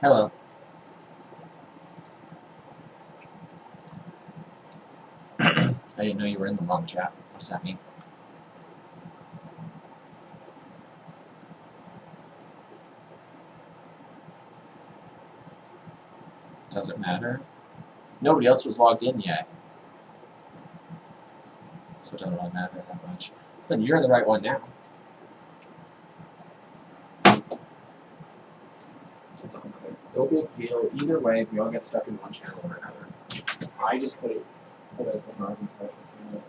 Hello. I didn't know you were in the wrong chat. What does that mean? Does it matter? Nobody else was logged in yet. So it doesn't really matter that much. But you're in the right one now. It's unclear. No big deal. Either way, if you all get stuck in one channel or another. I just put it as the Harvey special channel.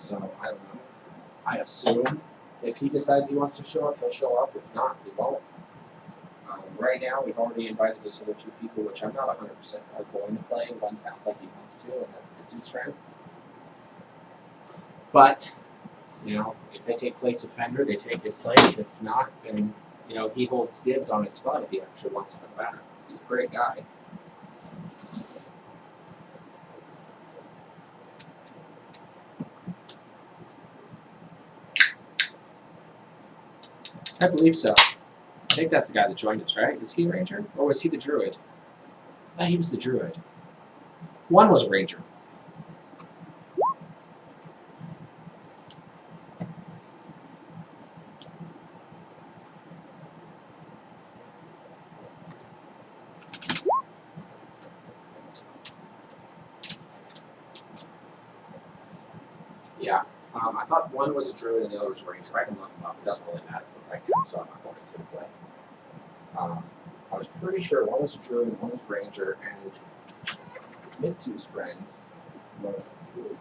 So, I don't know. I assume if he decides he wants to show up, he'll show up. If not, he won't. Right now, we've already invited those other two people, which I'm not 100% are going to play. One sounds like he wants to, and that's Mitsu's friend. But, if they take place of Fender, they take his place. If not, then, he holds dibs on his spot if he actually wants to come back. He's a great guy. I believe so. I think that's the guy that joined us, right? Is he a ranger? Or was he the druid? I thought he was the druid. One was a ranger. Yeah. I thought one was a druid and the other was a ranger. I can look them up. It doesn't really matter right now, so I'm not going to play. I was pretty sure one was a druid and one was ranger, and Mitsu's friend was druid.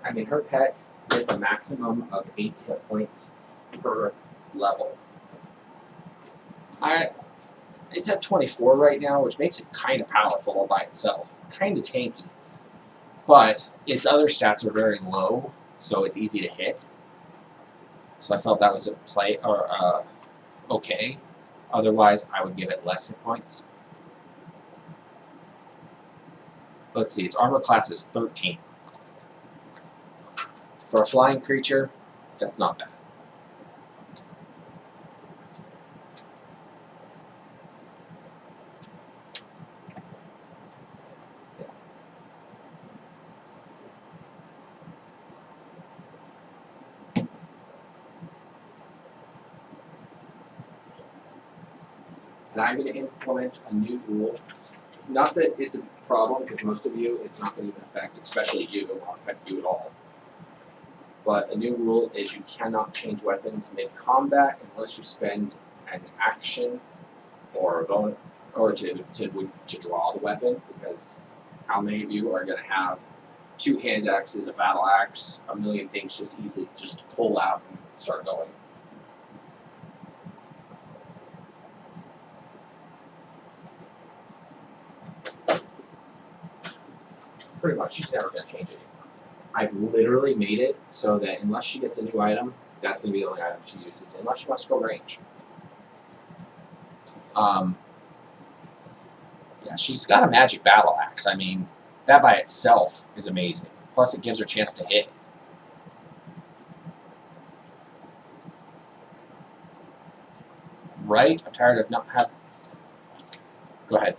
I mean, her pet gets a maximum of 8 hit points per level. It's at 24 right now, which makes it kind of powerful all by itself. Kind of tanky. But its other stats are very low, so it's easy to hit. So I felt that was a okay. Otherwise, I would give it less hit points. Let's see, its armor class is 13. For a flying creature, that's not bad. And I'm going to implement a new rule. Not that it's a problem, because most of you, it's not going to even affect, especially you, it won't affect you at all. But a new rule is you cannot change weapons mid-combat unless you spend an action or a bonus, or to draw the weapon, because how many of you are going to have 2 hand axes, a battle axe, a million things just easily just pull out and start going? Pretty much, she's never going to change it anymore. I've literally made it so that unless she gets a new item, that's going to be the only item she uses, unless she wants to go range. Yeah, she's got a magic battle axe. I mean, that by itself is amazing. Plus, it gives her a chance to hit. Right? I'm tired of not having... Go ahead.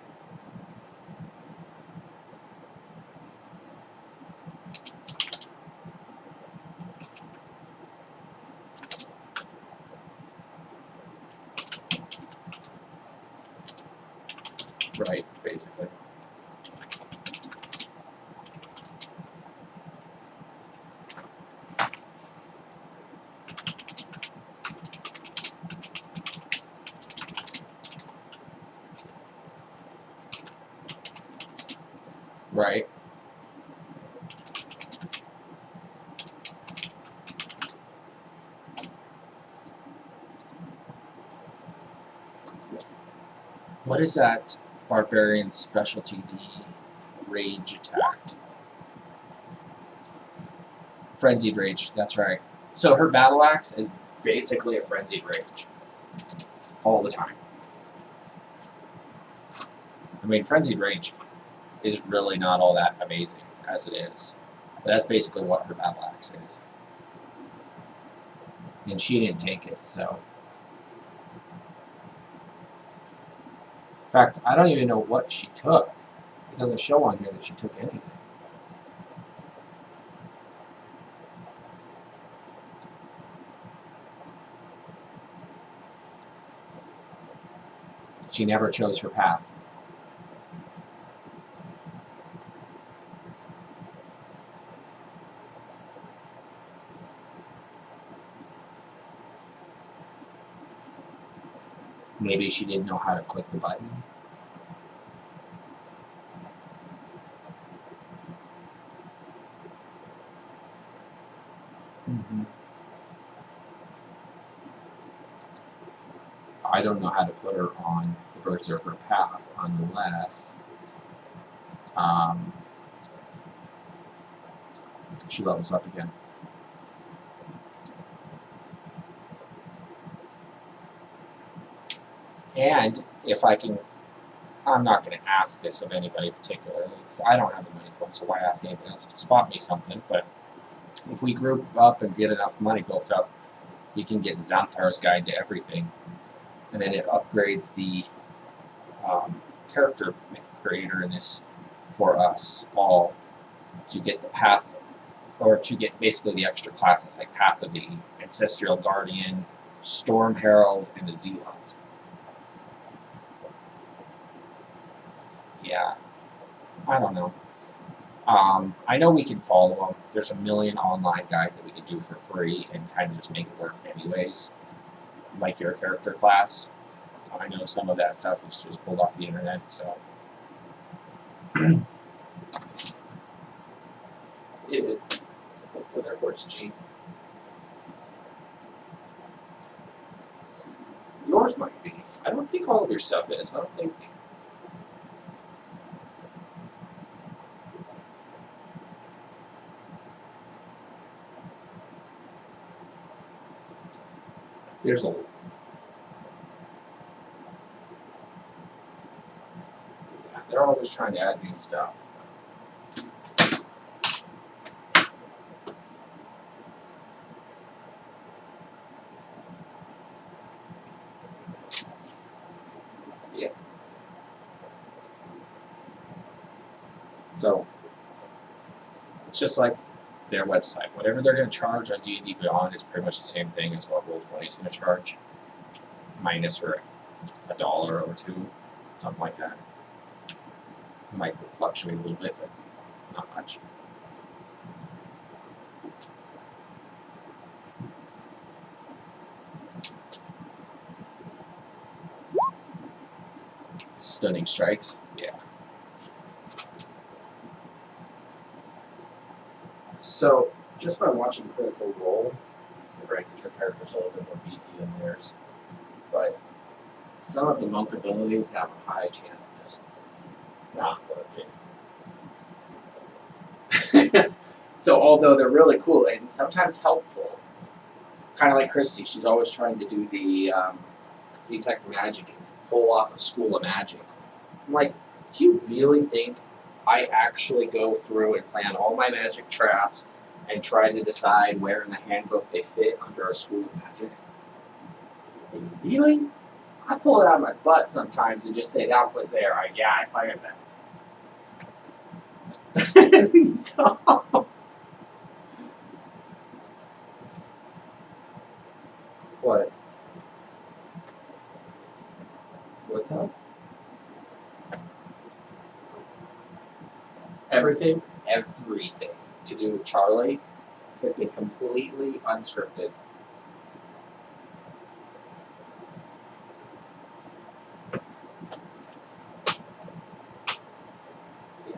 Right, basically. Right. What is that barbarian specialty, the rage attack? Frenzied rage, that's right. So her battle axe is basically a frenzied rage. All the time. I mean, frenzied rage is really not all that amazing as it is. But that's basically what her battle axe is. And she didn't take it, so. In fact, I don't even know what she took. It doesn't show on here that she took anything. She never chose her path. Maybe she didn't know how to click the button. I don't know how to put her on the Berserker path unless she levels up again. And if I can, I'm not going to ask this of anybody particularly, because I don't have the money for it, so why ask anybody else to spot me something? But if we group up and get enough money built up, we can get Xanthar's Guide to Everything. And then it upgrades the character creator in this for us all to get the path, or to get basically the extra classes, like Path of the Ancestral Guardian, Storm Herald, and the Zealot. Yeah, I don't know. I know we can follow them. There's a million online guides that we could do for free and kind of just make it work anyways, like your character class. I know some of that stuff is just pulled off the internet, so. It is. So therefore it's G. Yours might be. I don't think all of your stuff is. I don't think. There's a. They're always trying to add new stuff. Yeah. So it's just like their website. Whatever they're going to charge on D&D Beyond is pretty much the same thing as what Roll20 is going to charge, minus for $1 or $2, something like that. It might fluctuate a little bit, but not much. Stunning strikes, yeah. So, just by watching Critical Role, granted your character's a little bit more beefy than theirs, but some of the monk abilities have a high chance of just not working. So, although they're really cool and sometimes helpful, kind of like Christy, she's always trying to do the detect magic and pull off a school of magic. I'm like, do you really think I actually go through and plan all my magic traps and try to decide where in the handbook they fit under a school of magic? Really? I pull it out of my butt sometimes and just say that was there. I planned that. So, what? What's up? Everything to do with Charlie has been completely unscripted. Yeah,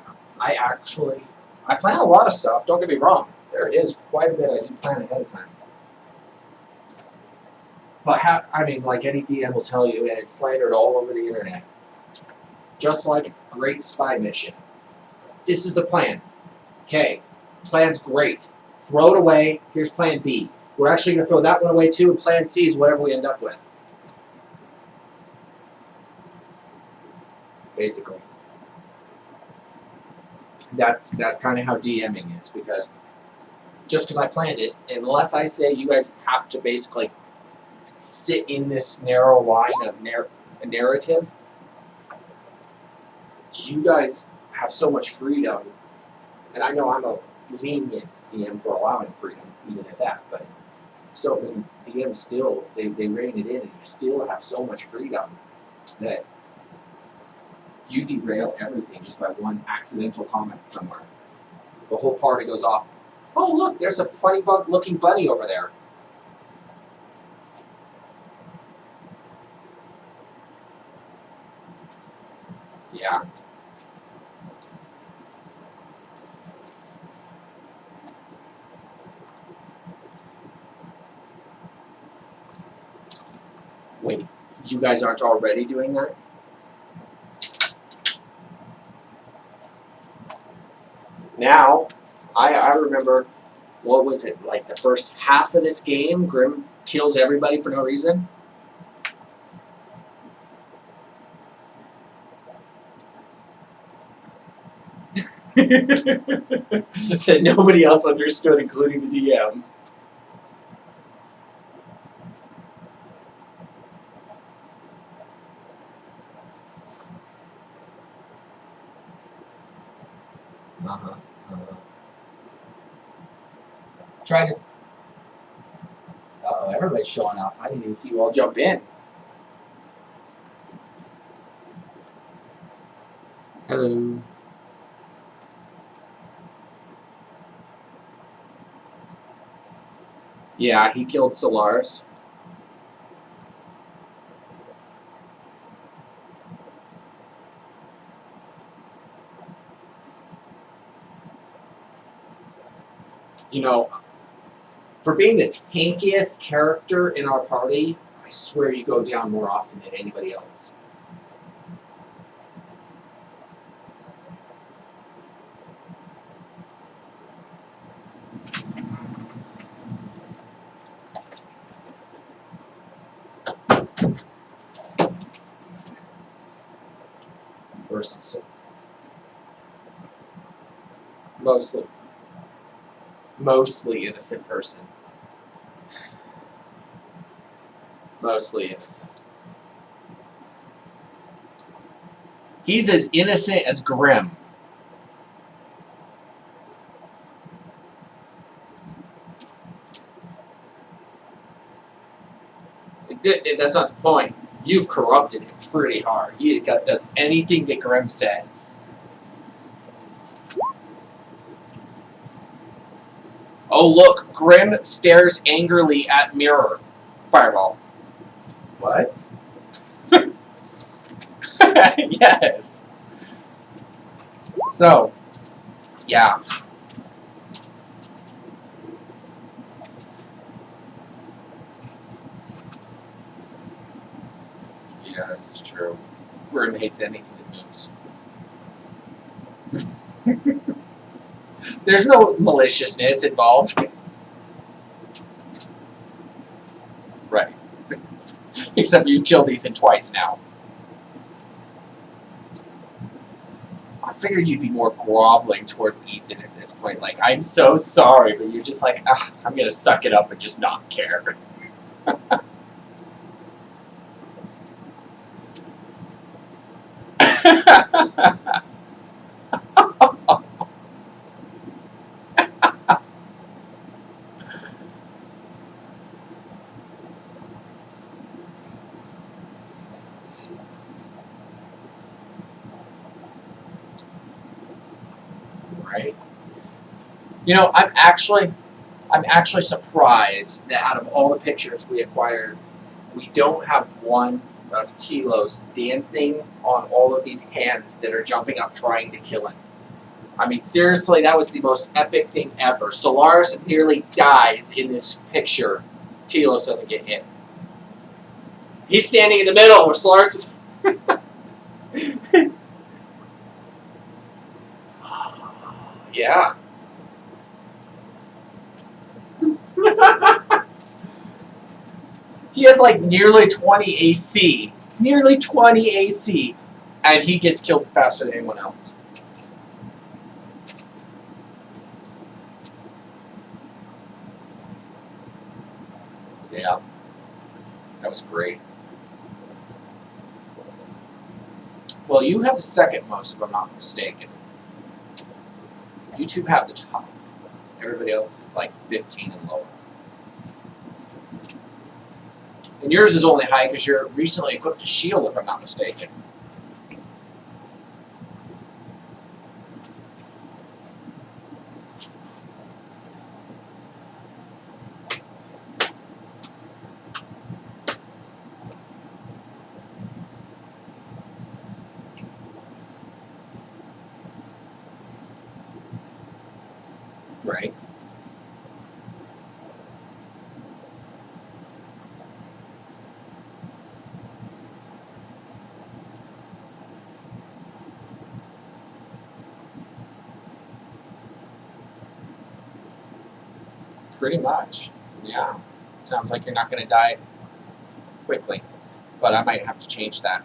I plan a lot of stuff, don't get me wrong. There is quite a bit I do plan ahead of time. But like any DM will tell you, and it's slandered all over the internet, just like a great spy mission. This is the plan. Okay, plan's great. Throw it away. Here's plan B. We're actually going to throw that one away too, and plan C is whatever we end up with. Basically. That's kind of how DMing is, because just because I planned it, unless I say you guys have to basically sit in this narrow line of narrative, you guys have so much freedom, and I know I'm a lenient DM for allowing freedom, even at that, but so many DMs still, they rein it in, and you still have so much freedom that you derail everything just by one accidental comment somewhere. The whole party goes off, oh look, there's a funny looking bunny over there. Yeah. Wait, you guys aren't already doing that? Now, I remember, what was it, like the first half of this game, Grim kills everybody for no reason? That nobody else understood, including the DM. Trying to. Uh-oh, everybody's showing up. I didn't even see you all jump in. Hello. Yeah, he killed Solaris. You know, for being the tankiest character in our party, I swear you go down more often than anybody else. Versus Mostly innocent person. Mostly innocent. He's as innocent as Grimm. That's not the point. You've corrupted him pretty hard. He does anything that Grimm says. Oh, look. Grimm stares angrily at mirror. Fireball. What? Yes. So, yeah. Yeah, this is true. Grimm hates anything that moves. There's no maliciousness involved. Right. Except you've killed Ethan twice now. I figured you'd be more groveling towards Ethan at this point. Like, I'm so sorry, but you're just like, I'm going to suck it up and just not care. Right? You know, I'm actually surprised that out of all the pictures we acquired, we don't have one of Telos dancing on all of these hands that are jumping up trying to kill him. I mean, seriously, that was the most epic thing ever. Solaris nearly dies in this picture. Telos doesn't get hit. He's standing in the middle where Solaris is... Yeah. He has like nearly 20 AC. Nearly 20 AC. And he gets killed faster than anyone else. Yeah. That was great. Well, you have the second most, if I'm not mistaken. You two have the top. Everybody else is like 15 and lower. And yours is only high because you're recently equipped a shield, if I'm not mistaken. Right. Pretty much. Yeah. Sounds like you're not going to die quickly. But I might have to change that.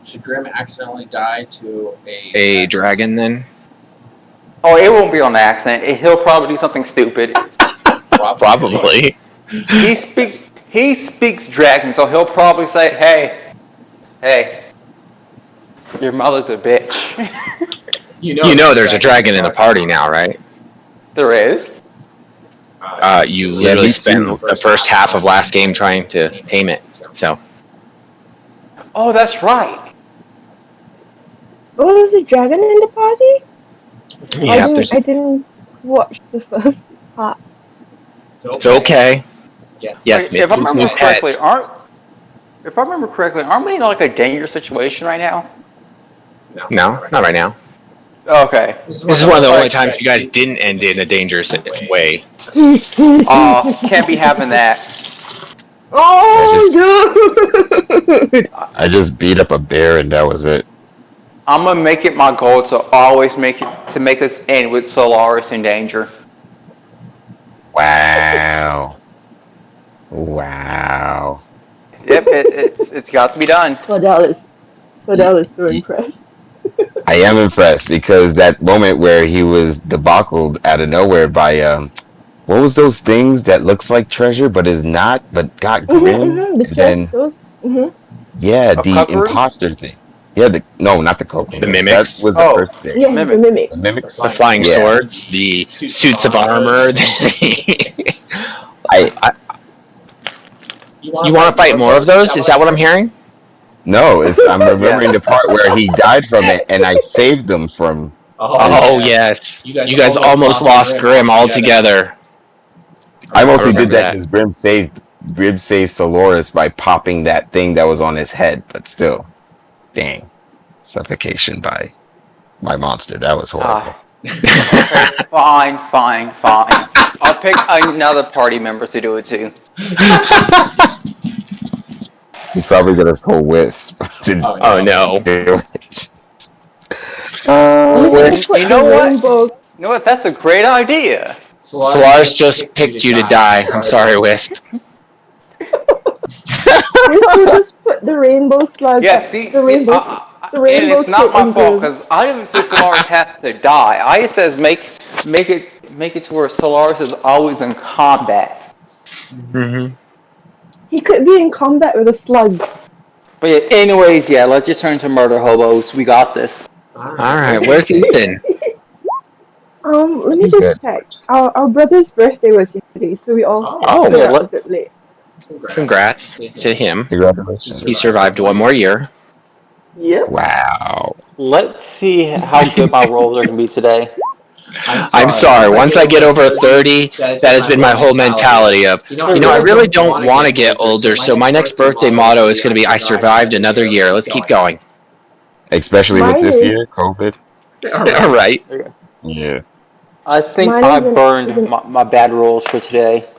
Should Grimm accidentally die to a dragon then? Oh, it won't be on accident. He'll probably do something stupid. Probably. He speaks dragon, so he'll probably say, hey, your mother's a bitch. You know there's a dragon in the party now, right? There is? You literally spent the first half of last game trying to tame it, so. Oh, that's right. Oh, there's a dragon in the party? Yeah, I didn't watch the first part. It's okay. Yes. Yes, Wait, if I remember correctly, pet. aren't we in like a dangerous situation right now? No, not right now. Okay. This is one of the only times you guys didn't end in a dangerous way. Oh, can't be having that. Oh, no! I just beat up a bear and that was it. I'm gonna make it my goal to always make us end with Solaris in danger. Wow. Wow. Yep, it's got to be done. Claudel is so impressed. I am impressed because that moment where he was debacled out of nowhere by what was those things that looks like treasure but is not, but got grim, The and then those. yeah, A the cover? imposter thing. Yeah, no, not the coke The rooms. That mimics. was the Oh. first thing. Yeah, the Mimic. mimic. The mimics. The flying Yeah. swords, the suits of armor. I You want to fight more of those? Is that what I'm hearing? no, I'm remembering the part where he died from it, and I saved him from. Oh yes, you guys almost lost Grim altogether. I mostly did remember that because Grim saved Solaris by popping that thing that was on his head, but still, dang, suffocation by my monster. That was horrible. Okay, fine. I'll pick another party member to do it too. He's probably gonna pull Wisp to Oh no. do it. Let's put You the know what? rainbow. You know what? That's a great idea. Solaris just picked you to die. I'm sorry, Wisp. We'll just put the rainbow slug. Yeah, see, the rainbow. The rainbow and it's not kit my and fault Grim. because I didn't say Solaris has to die. I says make it to where Solaris is always in combat. Mm-hmm. He could be in combat with a slug. But yeah, anyways, yeah, let's just turn to murder hobos. We got this. All right, where's Ethan? Let me He's just good. check. Our brother's birthday was yesterday, so we all Oh, stayed yeah, up a bit late. Congrats to him. Congratulations. He survived one more year. Yep. Wow. Let's see how good my rolls are going to be today. I'm sorry. Once I get over 30, that has been my whole mentality of, I really don't want to get older, so my next birthday motto is going to be, I survived another year. Let's keep going. Especially with Mine this is- year, COVID. All right. Yeah. I think Mine I isn't- burned my bad rolls for today.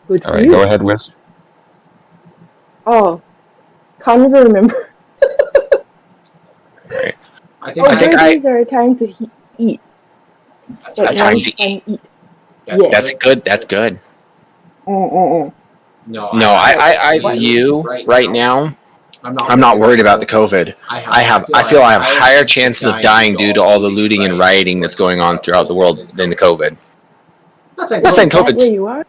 Good All for right, you. go ahead, Wisp. Oh, can't even remember. I think Birthdays are a time to eat. that's Like, A time nice to fun eat. That's good. That's good. No, No, I view right now, I'm not worried about the COVID. I feel I have higher chances of dying due to all the looting and rioting that's going on throughout the world than the COVID. Not saying Right where COVID's. you are.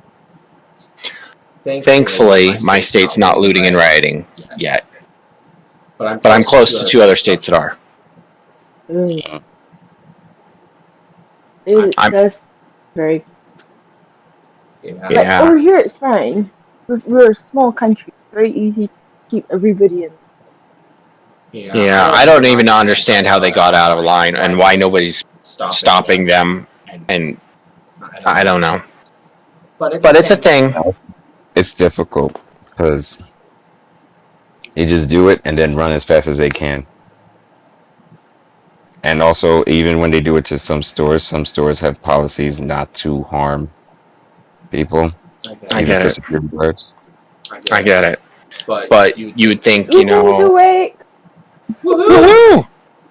Thankfully, my state's not looting and rioting yet, but I'm close to 2 other states that are. That's very. Yeah. Like, over here, it's fine. We're a small country. Very easy to keep everybody in. Yeah, I don't even understand how they got out of line and why nobody's stopping them, and I don't know. But it's a thing. It's difficult because you just do it and then run as fast as they can. And also, even when they do it to some stores have policies not to harm people. I get it. Security guards. I get it. But you would think, Woohoo's awake. woohoo!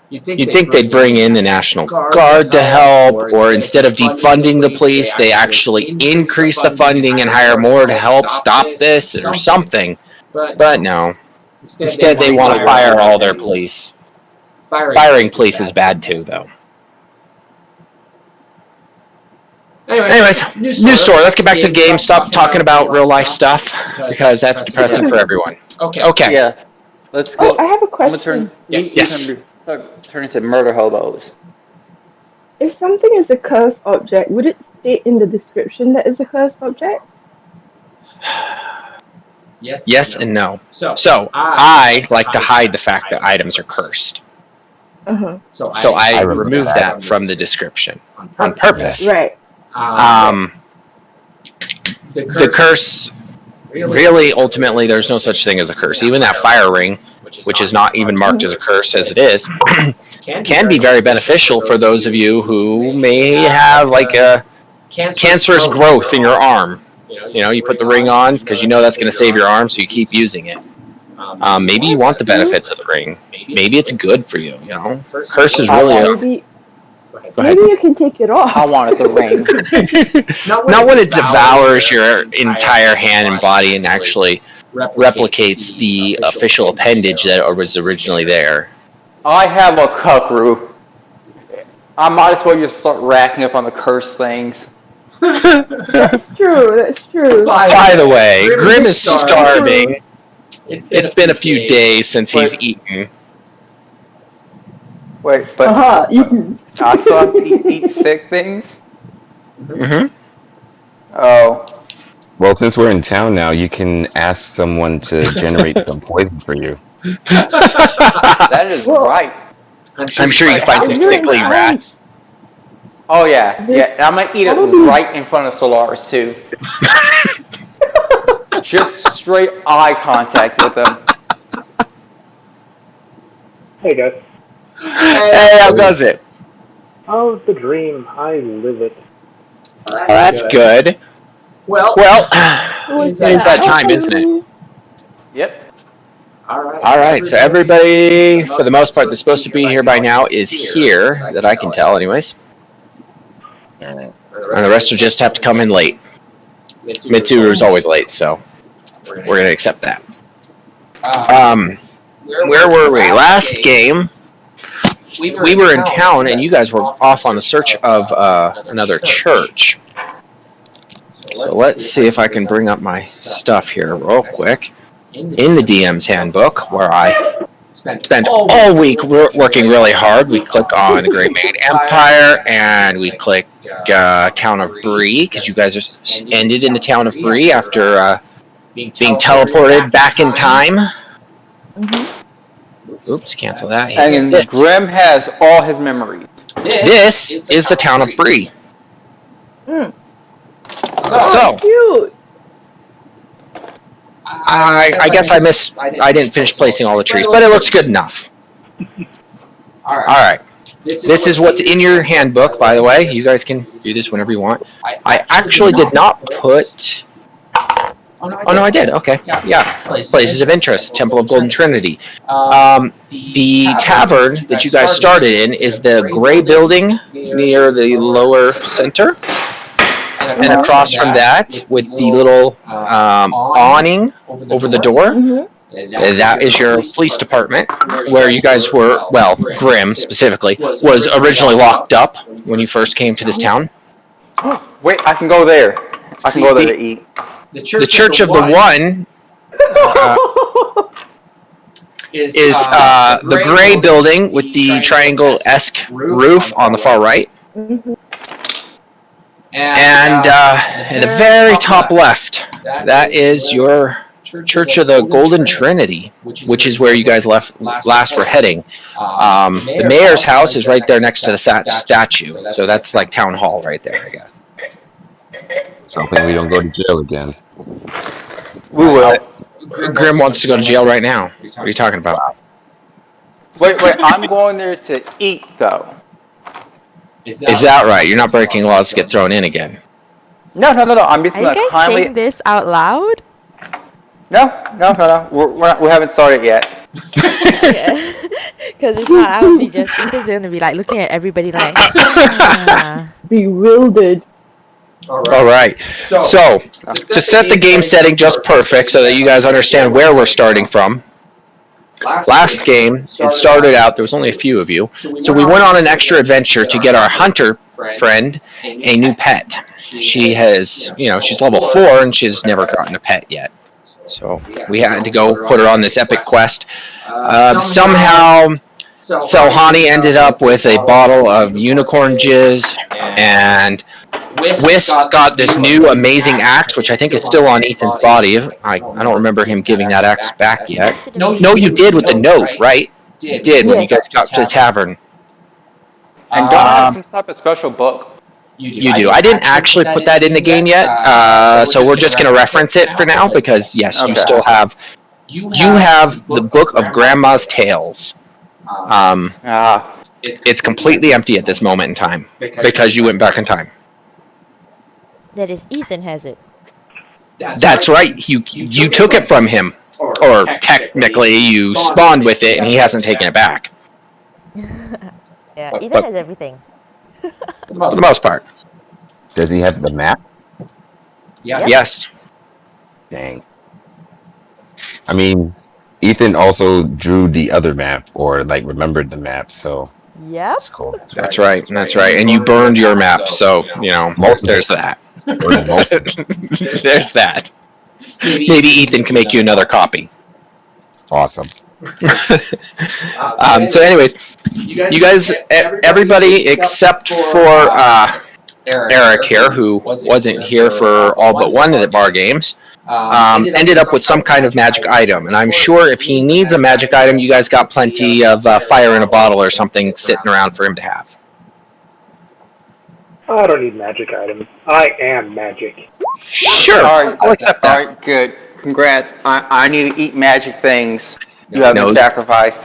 You'd think they'd bring in the National Guard to help, or instead of defunding the police, they actually increase the funding and hire more to help stop this or something. But no. Instead, they want to fire all their police. Firing police is bad too, though. Anyways, new story. Let's get back to the game. Stop talking about real life stuff because that's depressing for everyone. Okay. Yeah. Let's go. Oh, I have a I'm gonna question. turn into murder hobos. If something is a cursed object, would it state in the description that it's a cursed object? Yes and no. So I like to hide the fact that items are cursed. So I remove that from the description on purpose. Right. The curse, really, ultimately, there's no such thing as a curse. Even that fire ring, which is not even marked as a curse as it is, can be very beneficial for those of you who may have like a cancerous growth in your arm. You put the ring on because you know that's going to save your arm, so you keep using it. Maybe you want the benefits of the ring. maybe it's good for you. You know, curse is really. Maybe, Go ahead. Go ahead. maybe you can take it off. I want it to rain. Not when it devours your entire hand and body and actually replicates the official appendage that was originally there. I have a cuckoo. I might as well just start racking up on the curse things. That's true. That's true. By the way, Grim is starving. It's been a few days since he's eaten. Wait, but I still have to eat sick things? Mm-hmm. Oh. Well, since we're in town now, you can ask someone to generate some poison for you. That is right. I'm sure you can find some sickly rats. Oh yeah, yeah. I'm gonna eat it right in front of Solaris too. Just straight eye contact with them. Hey guys. Hey, how goes it? Oh, the dream. I live it. Oh, that's good. Well, it's that time, isn't it? Yep. All right. So everybody, for the most part, that's supposed to be here by now is here, that I can tell, anyways. And the rest will just have to come in late. Mitsuru is always late, so we're going to accept that. Where were we? Last game, we were in town, and you guys were off on the search of another church. So let's see if I can bring up my stuff here real quick. In the DM's handbook, where I spent all week working really hard. We click on the Great Main Empire, and we click Town of Bree, because you guys are ended in the Town of Bree after being teleported back in time. Oops, cancel that. And Grim has all his memories. This is the Town of Bree. So cute. I guess I didn't finish placing all the trees, but it looks good enough. All right. This is what's in your handbook, by the way. You guys can do this whenever you want. I actually did not put... Oh, no, I did. Okay. Yeah. Places of interest. Temple of Golden Trinity. The tavern that you guys started in is the gray building near the lower center. And across from that, with the little awning over the door, that is your police department, where you guys were, well, Grim specifically, was originally locked up when you first came to this town. Wait, I can go there. I can go there to eat. The Church of the One is the gray building with the triangle-esque roof on the far right. And at the very top left, that is your Church of the Golden Trinity, which is where you guys last were heading. The mayor's house is right there next to the statue, so that's like town hall right there, I guess. Something we don't go to jail again. We will. Grim wants to go to jail right now. What are you talking about? Wait, I'm going there to eat, though. Is that right? You're not breaking laws to get thrown in again. No. I'm just Are you guys saying this out loud? No. We haven't started yet. Yeah. Because if not, I would be just... Ethan's going to be like looking at everybody like... Bewildered. All right. So, to set the game setting just perfect so that you guys understand where we're starting from, last game, it started out, there was only a few of you, so we went on an extra adventure to get our hunter friend a new pet. She has, she's level 4 and she's never gotten a pet yet. So we had to go put her on this epic quest. Somehow, Selhani ended up with a bottle of unicorn jizz, and Whisk got this new amazing axe, which I think is still on Ethan's body. I don't remember him giving that axe back yet. No, you did with the note, right? You did when you guys got to the tavern. And don't have some type of special book. You do. I didn't actually put that in the game yet, so we're just going to reference it for now, because yes, you still have... You have the Book of Grandma's Tales. It's completely empty at this moment in time, because you went back in time. That is, Ethan has it. That's right. You took it from him. or technically you spawned with it and he hasn't taken it back. Yeah, But- Ethan has everything. For For the most part. Does he have the map? Yes. Yes. Dang. I mean, Ethan also drew the other map, or like remembered the map, so Yep. that's cool. That's right. That's right. And you burned your map, so Most of there's that. Or most of it. There's that. Maybe Ethan can make you another copy. Awesome. So anyways, you guys, everybody except for Eric here, who wasn't here for all but one of the bar games, ended up with some kind of magic item. And I'm sure if he needs a magic item, you guys got plenty of fire in a bottle or something sitting around for him to have. I don't need magic items. I am magic. Sure, Alright, I'll accept that. alright, good. Congrats. I need to eat magic things. You have No. been sacrificed.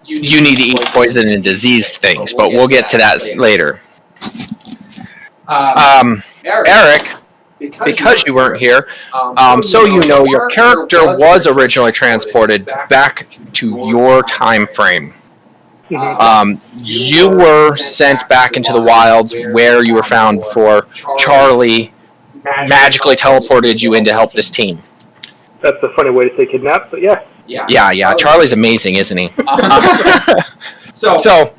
You need to eat poison and diseased things, but we'll get to that later. Eric, because you weren't here, so you know your character was originally transported back to your time frame. You were sent back into the wilds where you were found before Charlie magically teleported you in to help this team. That's a funny way to say kidnap, but yeah. Yeah, Charlie's amazing, isn't he? So,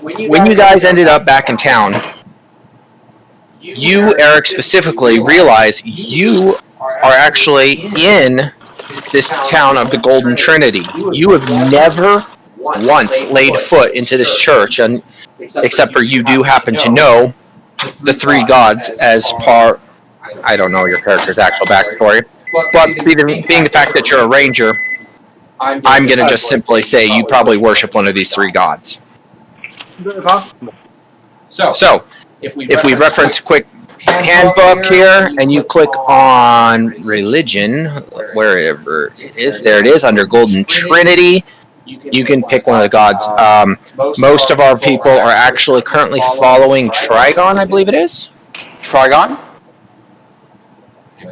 when you guys ended up back in town, you, Eric, specifically realize you are actually in this town of the Golden Trinity. You have never once laid foot into this church, and except for you do happen to know the three gods as part. I don't know your character's actual backstory, but being the fact that you're a ranger, I'm going to just simply say you probably worship one of these three gods. So, if we reference quick handbook here, and you click on religion, wherever it is, there it is, under Golden Trinity, you can pick one of the gods. Most of our people are actually currently following Trigon, I believe it is. Trigon?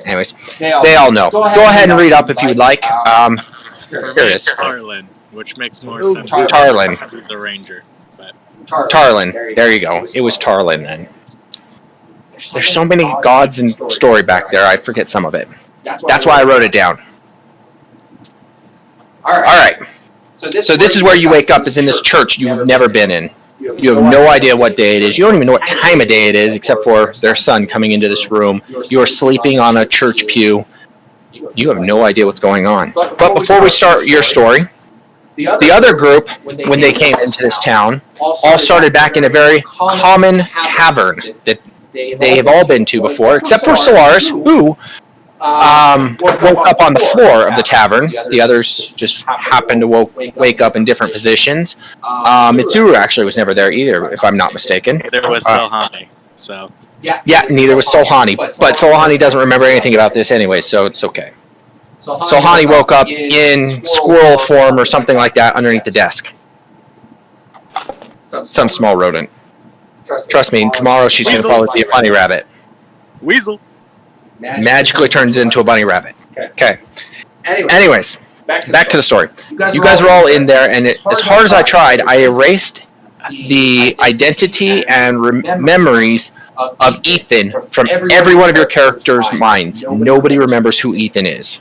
Anyways, they all know. Go ahead and read up if you would like. For Here me, it it's is. Tarlin, which makes more sense. Tarlin. He's a ranger. But Tarlin. There you go. It was Tarlin then. There's so many gods and story back there, I forget some of it. That's why I wrote it down. Alright. So this is where you wake up, is in this church you've never been in. You have no idea what day it is. You don't even know what time of day it is, except for their son coming into this room. You are sleeping on a church pew. You have no idea what's going on. But before we start your story, the other group, when they came into this town, all started back in a very common tavern that they have all been to before, except for Solaris, who woke up on the floor of the tavern. The others just happened to wake up in different positions. Mitsuru actually was never there either, if I'm not mistaken. neither was Sohani. So Yeah, neither was Solhani, but Solhani doesn't remember anything about this anyway, so it's okay. Solhani woke up in squirrel form or something like that underneath the desk. Some small rodent. Trust me, tomorrow she's going to probably be a bunny rabbit. Weasel. Magically turns into a bunny rabbit. Okay. Anyways, back to the story. You guys are all in there, and as hard as I tried, I erased the identity and memories of Ethan from every one of your characters' minds. Nobody remembers who Ethan is.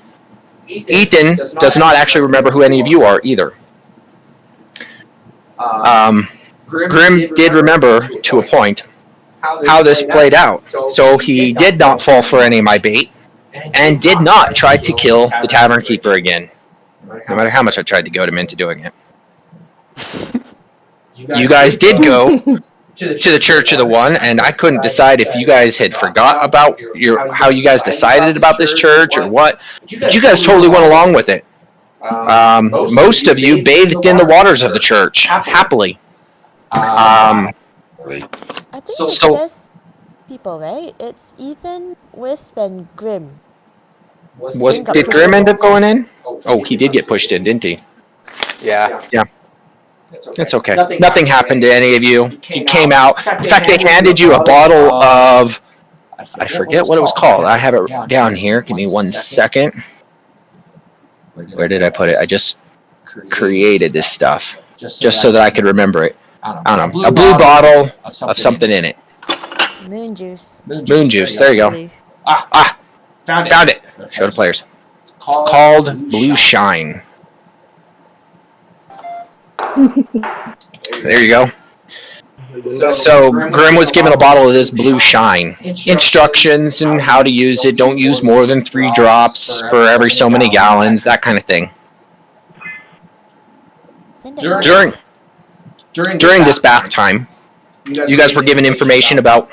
Ethan does not actually remember who any of you are either. Grim did remember, to a point, how this played out. So he did not fall for any of my bait, and did not try to kill the tavern keeper again, no matter how much I tried to goad him into doing it. You guys did go to the Church of the One, and I couldn't decide if you guys had forgot about how you guys decided about this church or what. But you guys totally went along with it. Most of you bathed in the waters of the church, happily. I think it's So- just people, right? It's Ethan, Wisp, and Grim. Did Grim end up going in? Oh, he did get pushed in, didn't he? Yeah. It's okay. Nothing happened to any of you. You came out. In fact, they handed you a bottle of... I forget what it was called. I have it down here. Give me 1 second. Where did I put it? I just created this stuff just so that I could remember it. I don't know. A blue bottle of something in it. Moon juice. Moon juice. There you go. Blue. Found it. Show the players. It's called Blue Shine. There you go. So Grim was given a bottle of this Blue Shine. Instructions and how to use it. Don't use more than 3 drops for every so many gallons. That kind of thing. During this bath time, you guys were given information about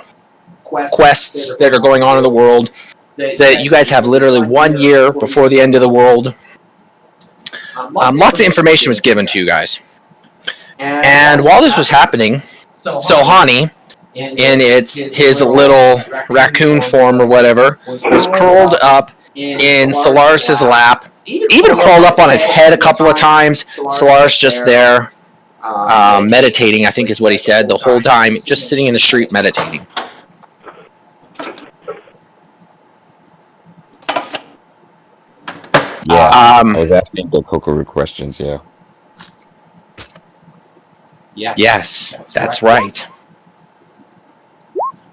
quests that are going on in the world. That you guys have literally 1 year before the end of the world. Lots of information was given to you guys. And while this was happening, so Hani, in his little raccoon form or whatever, was curled up in Solaris's lap, even crawled up on his head a couple of times. Solaris just there, meditating, I think is what he said, the whole time, just sitting in the street meditating. Yeah, I was asking the Kokoro questions, yeah. Yes, that's right.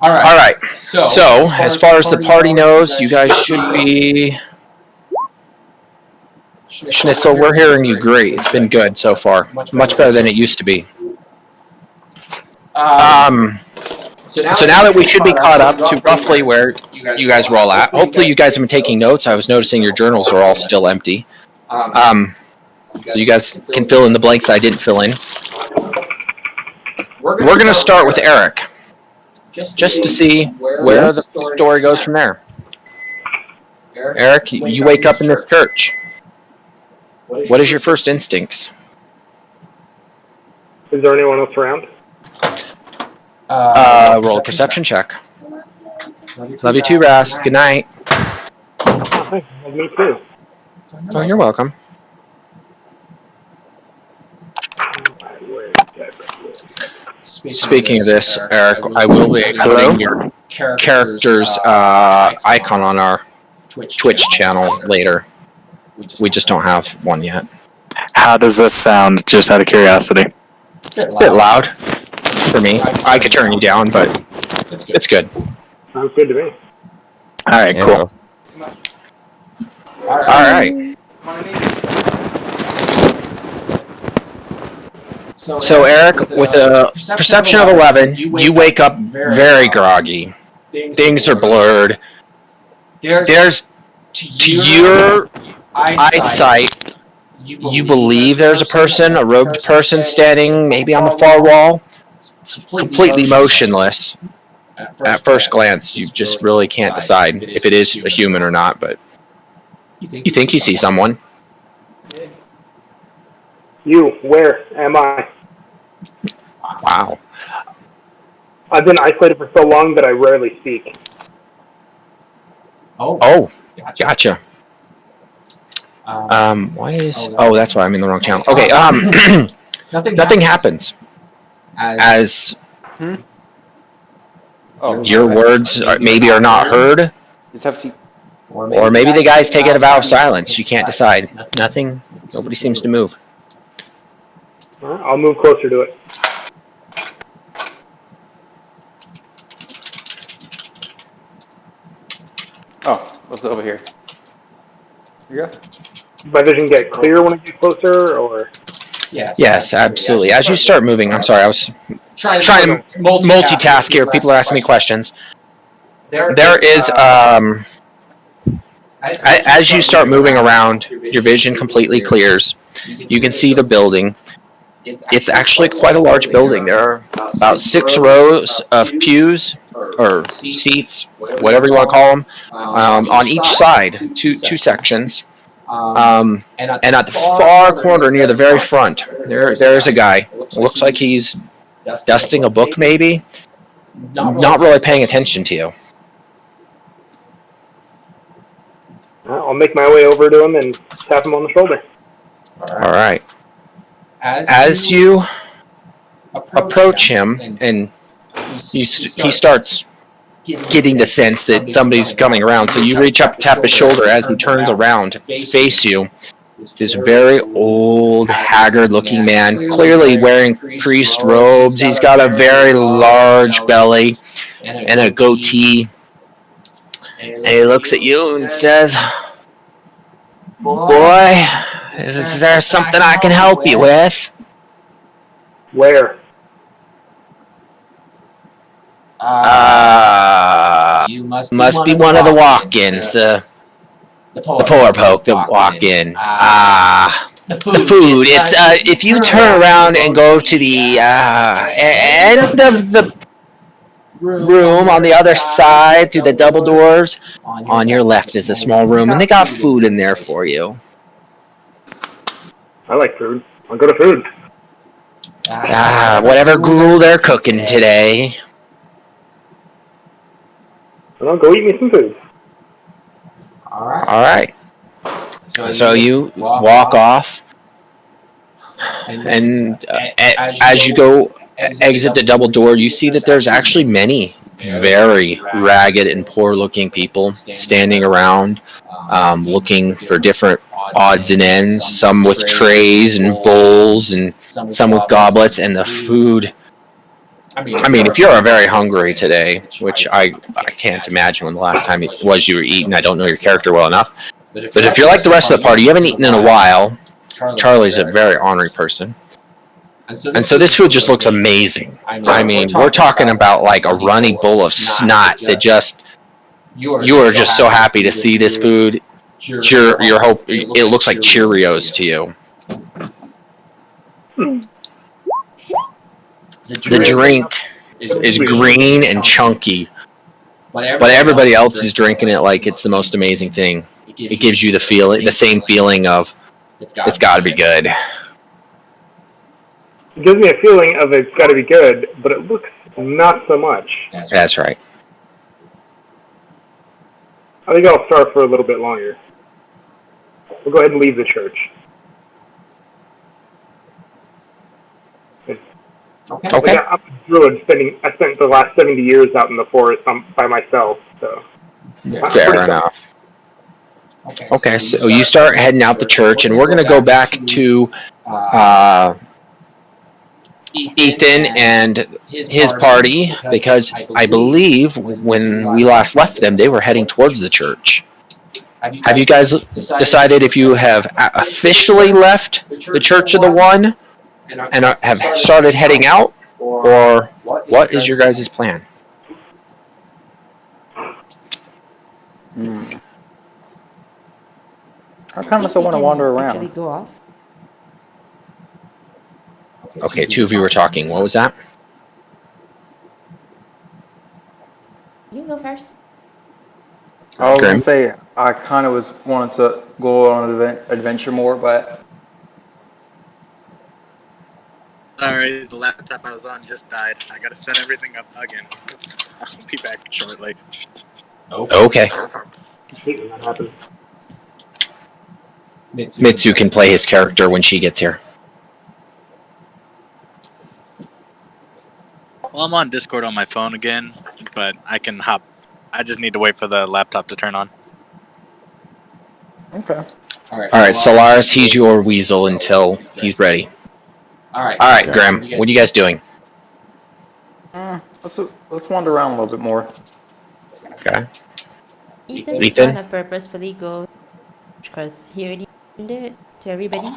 All right. So, as far as the party knows, you guys should be... Schnitzel, we're hearing you great. It's been good so far. Much better than it used to be. So now that we should be caught up to roughly where you guys were all at. Hopefully you guys have been taking notes. I was noticing your journals are all still empty. So you guys can fill in the blanks I didn't fill in. We're going to start with Eric. Just to see where the story goes from there. Eric, you wake up in this church. What is your first instincts? Is there anyone else around? Roll a perception check. Love you too, Ras. Good night. Oh, me too. Oh, you're welcome. Speaking of this, Eric, I will be putting your character's icon on our Twitch channel later. We just don't have one yet. How does this sound, just out of curiosity? A bit loud for me. I could turn you down, but it's good. Sounds good to me. Alright, cool. Alright. So Eric, with a perception of 11, you wake up very groggy. Things are blurred. There's, to your eyesight, you believe there's a person, a robed person standing maybe on the far wall. It's completely motionless. At first glance, you just really can't decide if it is a human or not, but you think you see someone. You, where am I? Wow. I've been isolated for so long that I rarely speak. Oh, gotcha. Why is... Oh, that's why I'm in the wrong channel. Okay, nothing happens. As your words maybe are not heard, or maybe the guys take a vow of silence. You can't decide. Nothing. Nobody seems to move. I'll move closer to it. Oh, what's over here? Here you go. Does my vision get clear when I get closer, or? Yes, absolutely. As you start moving, I'm sorry, I was trying to multitask here. People are asking me questions. There is, as you start moving around, your vision completely clears. You can see the building. It's actually quite a large building. There are about 6 rows of pews, or seats, whatever you want to call them, on each side, two sections. And at the far corner, near the very front, there is a guy. It looks like he's dusting a book, maybe. Not really paying attention to you. I'll make my way over to him and tap him on the shoulder. All right. As you approach him, and he starts getting the sense that somebody's coming around, so you reach up, tap his shoulder as he turns around to face you. this very old, haggard-looking man, clearly wearing priest robes. He's got a very large belly and a goatee. And he looks at you and says, "Boy, is there something I can help you with?" Where? Must be one of the walk-ins, the poor folk that walk in. The food. It's if you turn around and go to the end of the room on the other side through the double doors, on your left is a small room, and they got food in there for you. I like food. I'll go to food. Whatever gruel they're cooking today. And I'll go eat me some food. All right. All right. So you walk off, and as you go exit the double door, you see that there's actually many very ragged and poor-looking people standing around, looking for different odds and ends. Some with trays and bowls, and some with goblets, and the food. I mean, if you're very hungry today, which I can't imagine when the last time it was you were eating, I don't know your character well enough. But if you're like the rest of the party, you haven't eaten in a while. Charlie's a very ornery person. And so this food just looks amazing. I mean, we're talking about like a runny bowl of snot that just, you are just so happy to see this food. Your hope, it looks like Cheerios to you. The drink is green and chunky, but everybody else is drinking it like it's the most amazing thing. It gives you the same feeling of it's got to be good. It gives me a feeling of it's got to be good, but it looks not so much. That's right. I think I'll start for a little bit longer. We'll go ahead and leave the church. Okay. Yeah, I'm a druid. I spent the last 70 years out in the forest by myself, so. Fair enough. Okay, so you start heading out the church, and we're going to go back to Ethan and his party, because I believe when we last left them, they were heading towards the church. Have you guys decided if you have officially left the Church of the One and have started heading out, or what is your guys' plan? I kind of still want to wander around. Go off. Okay, two of you were talking. What was that? You can go first. I was going to say, I kind of wanted to go on an adventure more, but... Sorry, the laptop I was on just died. I gotta set everything up again. I'll be back shortly. Okay. Mitsu can play his character when she gets here. Well, I'm on Discord on my phone again, but I can hop. I just need to wait for the laptop to turn on. Okay. Alright, Solaris, he's your weasel until he's ready. Alright, Graham, what are you guys doing? Let's wander around a little bit more. Okay. Ethan's gonna purposefully go because he already mentioned it to everybody.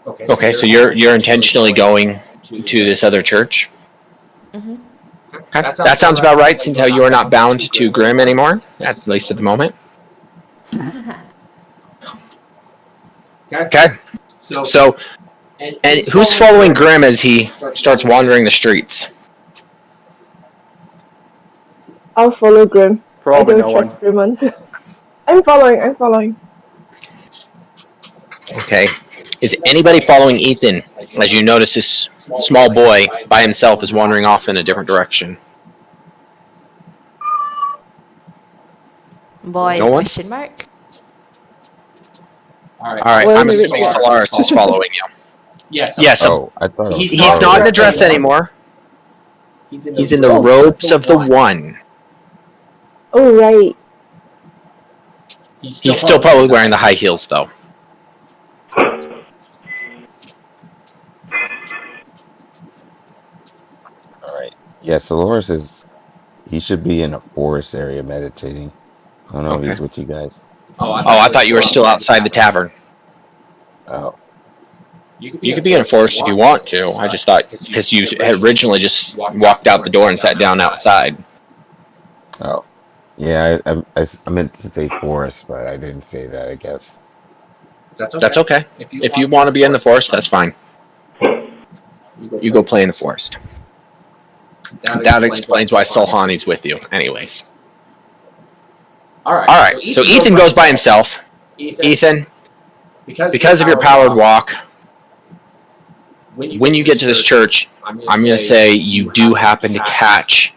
Okay, so you're intentionally going to this other church? Mm-hmm. Okay. That sounds about right, since how you are not bound to Grim anymore, at least at the moment. Okay. So, and who's following Grim as he starts wandering the streets? I'll follow Grim. Probably I no don't trust Grim. I'm following. Okay. Is anybody following Ethan as you notice this small boy by himself is wandering off in a different direction? Boy, No one? question mark? Alright, I'm assuming Solaris is following you. Yes. Oh, I thought He's not in a dress anymore. He's in the robes of the One. Oh, right. He's still probably wearing the high heels, though. All right. Yeah, Solaris he should be in a forest area meditating. I don't know if Okay. he's with you guys. Oh, Oh, I thought you were still outside the tavern. Oh, You could be in a forest if you want to. I just thought because you had originally just walked out the door and sat down outside. oh. Yeah, I meant to say forest, but I didn't say that, I guess. That's okay. If you want to be in the forest, that's fine. You go play in the forest. That explains why Solhani's with you, anyways. All right. So Ethan goes by himself. Ethan, because of your powered walk, when you get to this church, I'm going to say you do happen to catch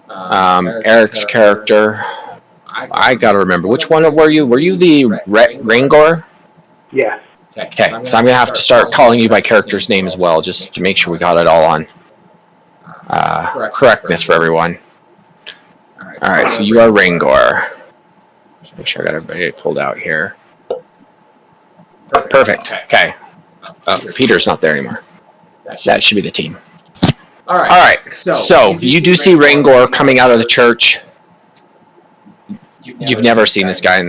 Eric's character. I got to remember. Which one were you? Were you the Rangor? Yeah. Okay, so I'm going to have to start calling you by character's name as well, just to make sure we got it all on correctness for everyone. All right, so you are Rangor. Just make sure I got everybody pulled out here. Perfect. Okay. Peter's not there anymore. That should be the team. All right. So you do see Rangor coming out of the church. You've never seen this guy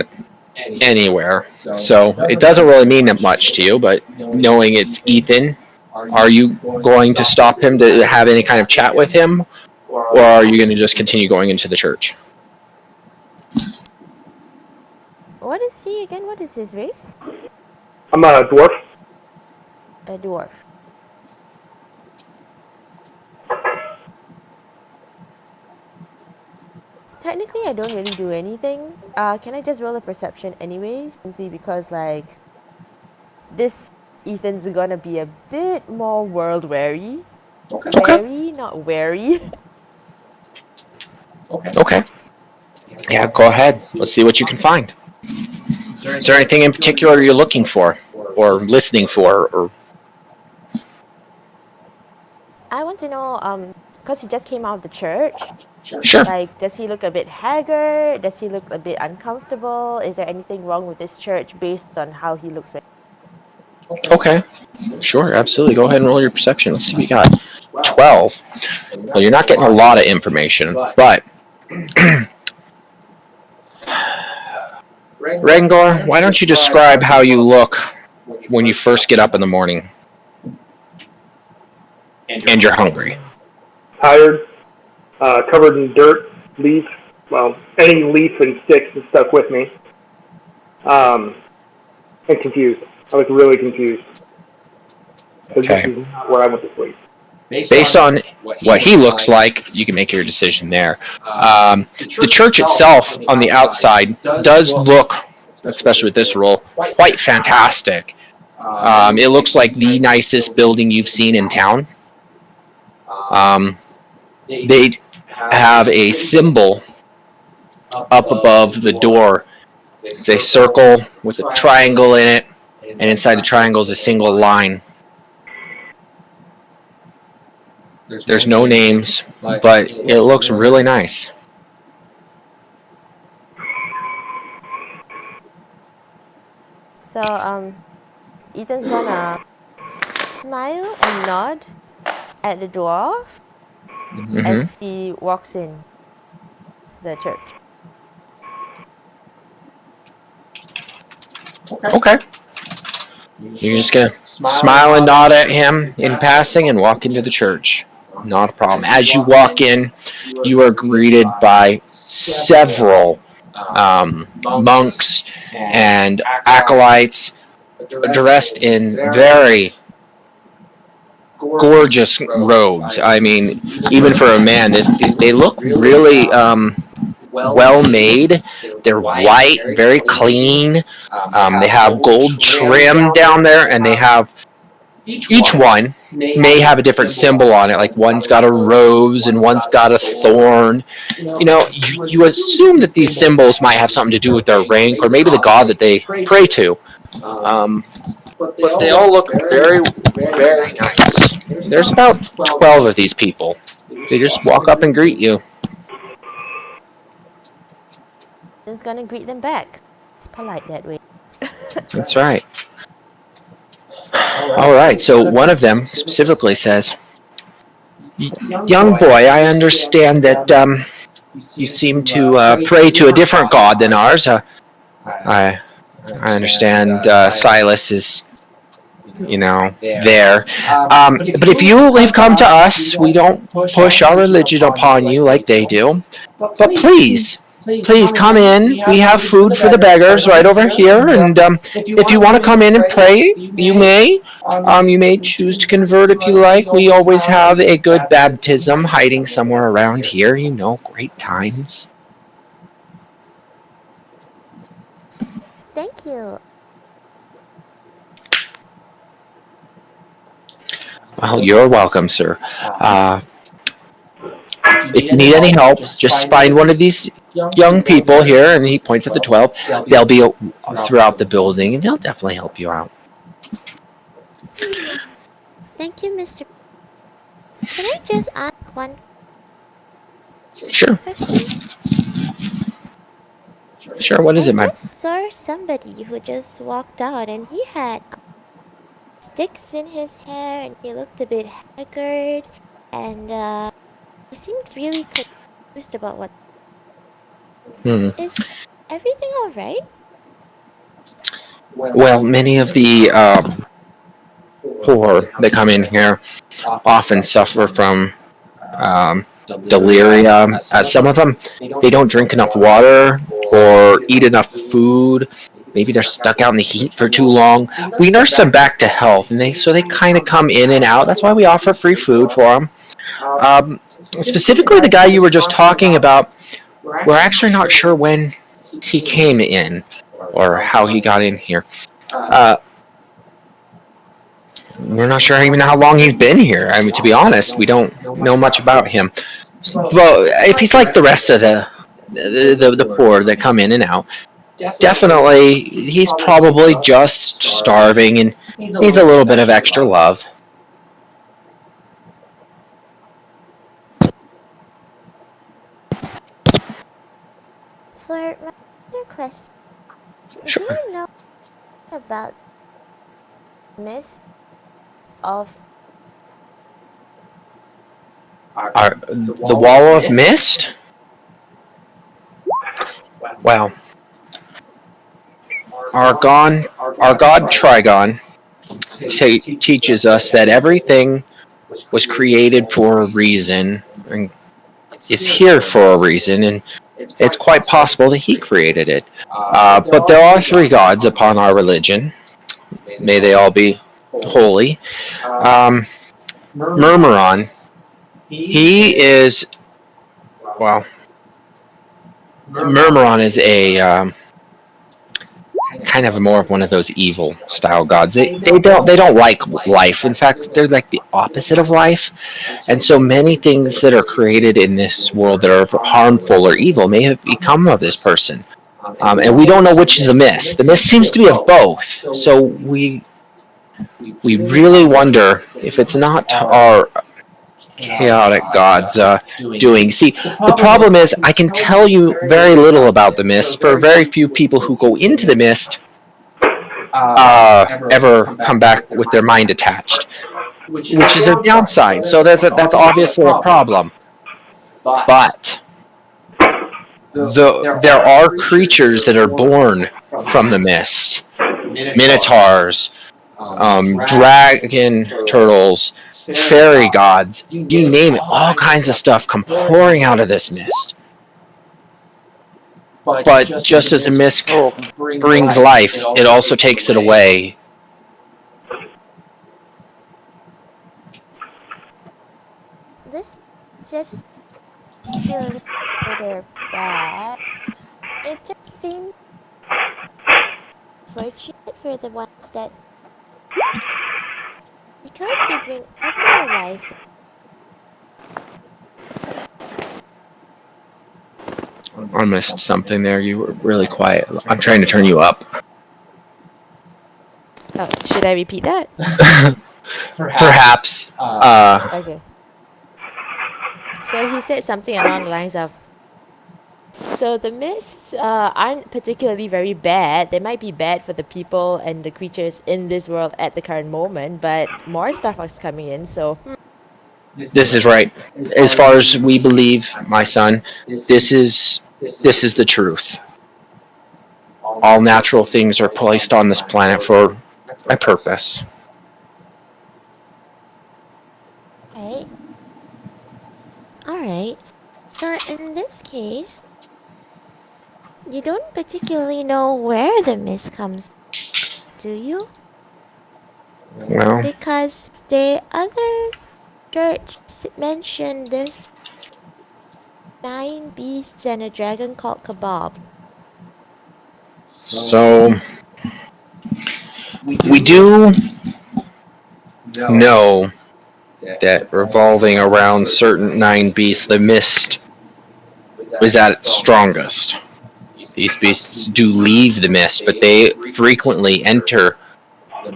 anywhere, so it doesn't really mean that much to you. But knowing it's Ethan, are you going to stop him to have any kind of chat with him, or are you going to just continue going into the church? What is he again? What is his race? I'm a dwarf. A dwarf. Technically, I don't really do anything. Can I just roll a perception anyways? Simply because, like, this Ethan's gonna be a bit more world weary. Okay. Wary, not wary. Okay. Yeah, go ahead. Let's see what you can find. Is there anything in particular you're looking for, or listening for, or? I want to know, because he just came out of the church. Sure. Like, does he look a bit haggard? Does he look a bit uncomfortable? Is there anything wrong with this church based on how he looks? Okay. Sure, absolutely. Go ahead and roll your perception. Let's see what you got. 12. Well, you're not getting a lot of information, but Rangor, why don't you describe how you look when you first get up in the morning and you're hungry? Tired, covered in dirt, leaf. Well, any leaf and sticks that stuck with me. And confused. I was really confused. Because Okay. this is not where I went to sleep. Based on what he looks like, you can make your decision there. The church itself on the outside does look, especially with this roll, quite fantastic. It looks like the nicest building you've seen in town. They have a symbol up above the door. It's a circle with a triangle in it, and inside the triangle is a single line. There's no names, but it looks really nice. So, Ethan's gonna smile and nod at the dwarf as he walks in the church. Okay. You're just gonna smile and nod at him in passing and walk into the church. Not a problem. As you walk in, you are greeted by several monks and acolytes dressed in very gorgeous robes. I mean, even for a man, they look really well made. They're white, very clean. They have gold trim down there, and they have each one may have a different symbol on it. Like one's got a rose and one's got a thorn. You know, you assume that these symbols might have something to do with their rank or maybe the god that they pray to. But they all look very, very nice. There's about 12 of these people. They just walk up and greet you. Ethan's gonna greet them back. It's polite that way. That's right. All right, so one of them specifically says, "Young boy, I understand that you seem to pray to a different god than ours. I understand Silas is, there. But if you have come to us, we don't push our religion upon you like they do. But please come in. We have food for the beggars right over here, and if you want to come in and pray, you may. You may choose to convert if you like. We always have a good baptism hiding somewhere around here. Great times." Thank you. Well, you're welcome, sir. If you need any help, just find one of these young people here, and he points at the 12. They'll be throughout the building, and they'll definitely help you out. Thank you, Mr. Can I just ask one Sure. question? Sure, what is it, I my... just saw somebody who just walked out, and he had sticks in his hair, and he looked a bit haggard, and he seemed really confused about what. Is everything all right? Well, many of the poor that come in here often suffer from delirium. Some of them, they don't drink enough water or eat enough food. Maybe they're stuck out in the heat for too long. We nurse them back to health, and they kind of come in and out. That's why we offer free food for them. Specifically, the guy you were just talking about, we're actually not sure when he came in or how he got in here. We're not sure even how long he's been here. I mean, to be honest, we don't know much about him. Well, if he's like the rest of the poor that come in and out, definitely he's probably just starving and needs a little bit of extra love. For my other question, Sure. do you know about myth of The Wall of Mist? Well, our god Trigon teaches us that everything was created for a reason and is here for a reason, and it's quite possible that he created it. But there are three gods upon our religion. May they all be holy. Murmuron, he is, well, Murmuron is a kind of more of one of those evil style gods. They don't like life. In fact, they're like the opposite of life. And so many things that are created in this world that are harmful or evil may have become of this person. And we don't know which is the mist. The mist seems to be of both. So we really wonder if it's not our chaotic gods doing. See, the problem is I can tell you very little about the mist, for very few people who go into the mist ever come back with their mind attached, which is a downside. So that's obviously a problem. But there are creatures that are born from the mist. Minotaurs, dragon turtles, fairy gods, you name it, all kinds of stuff come pouring out of this mist. But just as the mist brings life, it also takes it away. this? Just feel a little bit bad. It just seems fortunate for the ones that, because they bring extra life. I missed something there. You were really quiet. I'm trying to turn you up. Oh, should I repeat that? Perhaps. Okay. So he said something along the lines of, So the mists aren't particularly very bad. They might be bad for the people and the creatures in this world at the current moment, but more stuff is coming in, so This is right. As far as we believe, my son, this is the truth. All natural things are placed on this planet for a purpose. Alright. Alright. So in this case, you don't particularly know where the mist comes, do you? Well, Because the other church mentioned there's 9 beasts and a dragon called Kebab. so we do know that revolving around certain 9 beasts, the mist is at its strongest. These beasts do leave the mist, but they frequently enter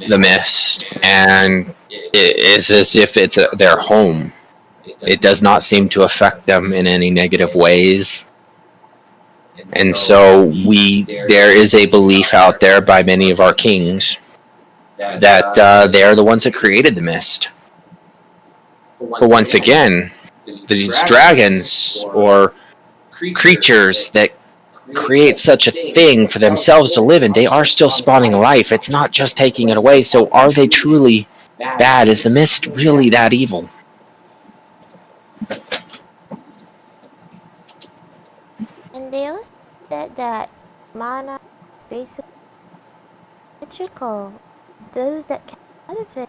the mist, and it is as if it's their home. It does not seem to affect them in any negative ways. And so there is a belief out there by many of our kings that they are the ones that created the mist. But once again, these dragons or creatures that create such a thing for themselves to live in, they are still spawning life. It's not just taking it away. So are they truly bad? Is the mist really that evil? And they also said that mana is basically magical. Those that come out of it.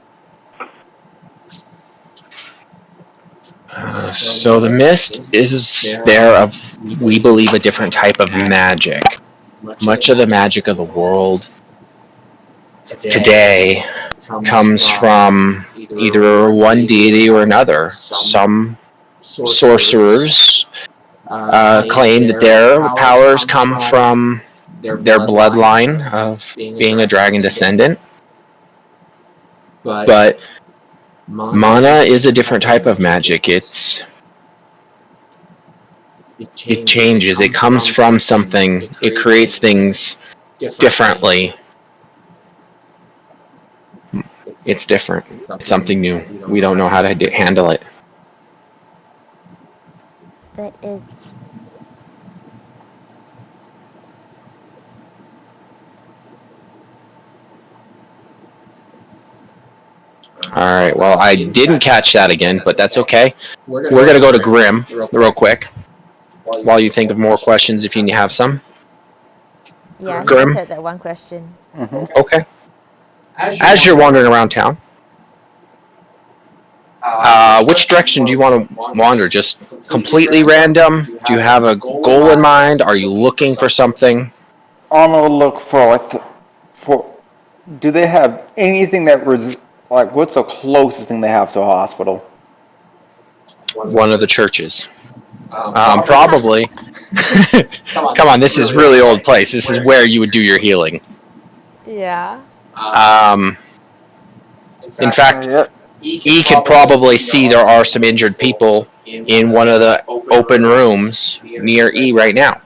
So the mist is there of, we believe, a different type of magic. Much of the magic of the world today comes from either one deity or another. Some sorcerers claim that their powers come from their bloodline of being a dragon descendant. But mana is a different type of magic. It changes. It comes from something. It creates things differently. It's different. It's something new. We don't know how to handle it. That is. Alright, well, I didn't catch that again, but that's okay. We're going to go to Grim real quick while you think of more questions if you have some. Yeah, he Grim? just had that one question. Okay. As you're wandering around town, which direction do you want to wander? Just completely random? Do you have a goal in mind? Are you looking for something? I'm gonna look for do they have anything that was like, what's the closest thing they have to a hospital? One of the churches. Probably. Come on, this is really old place. This is where you would do your healing. Yeah. In fact, E could probably see there are some injured people in one of the open rooms near E right now.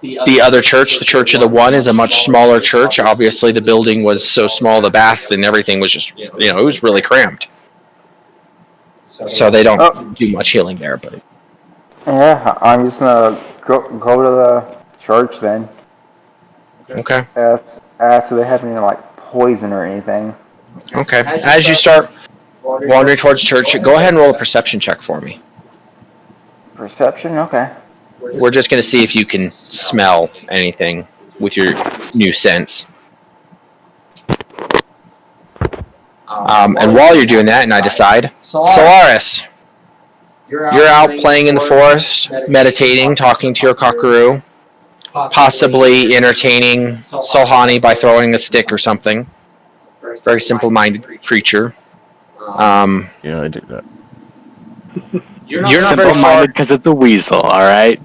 The other church, the Church of the One, is a much smaller church. Obviously, the building was so small, the bath and everything was just, it was really cramped. So they don't do much healing there, but... Yeah, I'm just gonna go to the church then. Okay. Ask if they have any, like, poison or anything. Okay. As you start wandering towards church, go ahead and roll a perception check for me. Perception? Okay. We're just going to see if you can smell anything with your new sense. And while you're doing that, and I decide, Solaris, you're out playing in the forest, meditating, talking to your cockaroo, possibly entertaining Solhani by throwing a stick or something. Very simple-minded creature. Yeah, I did that. You're not simple-minded because it's a weasel, all right?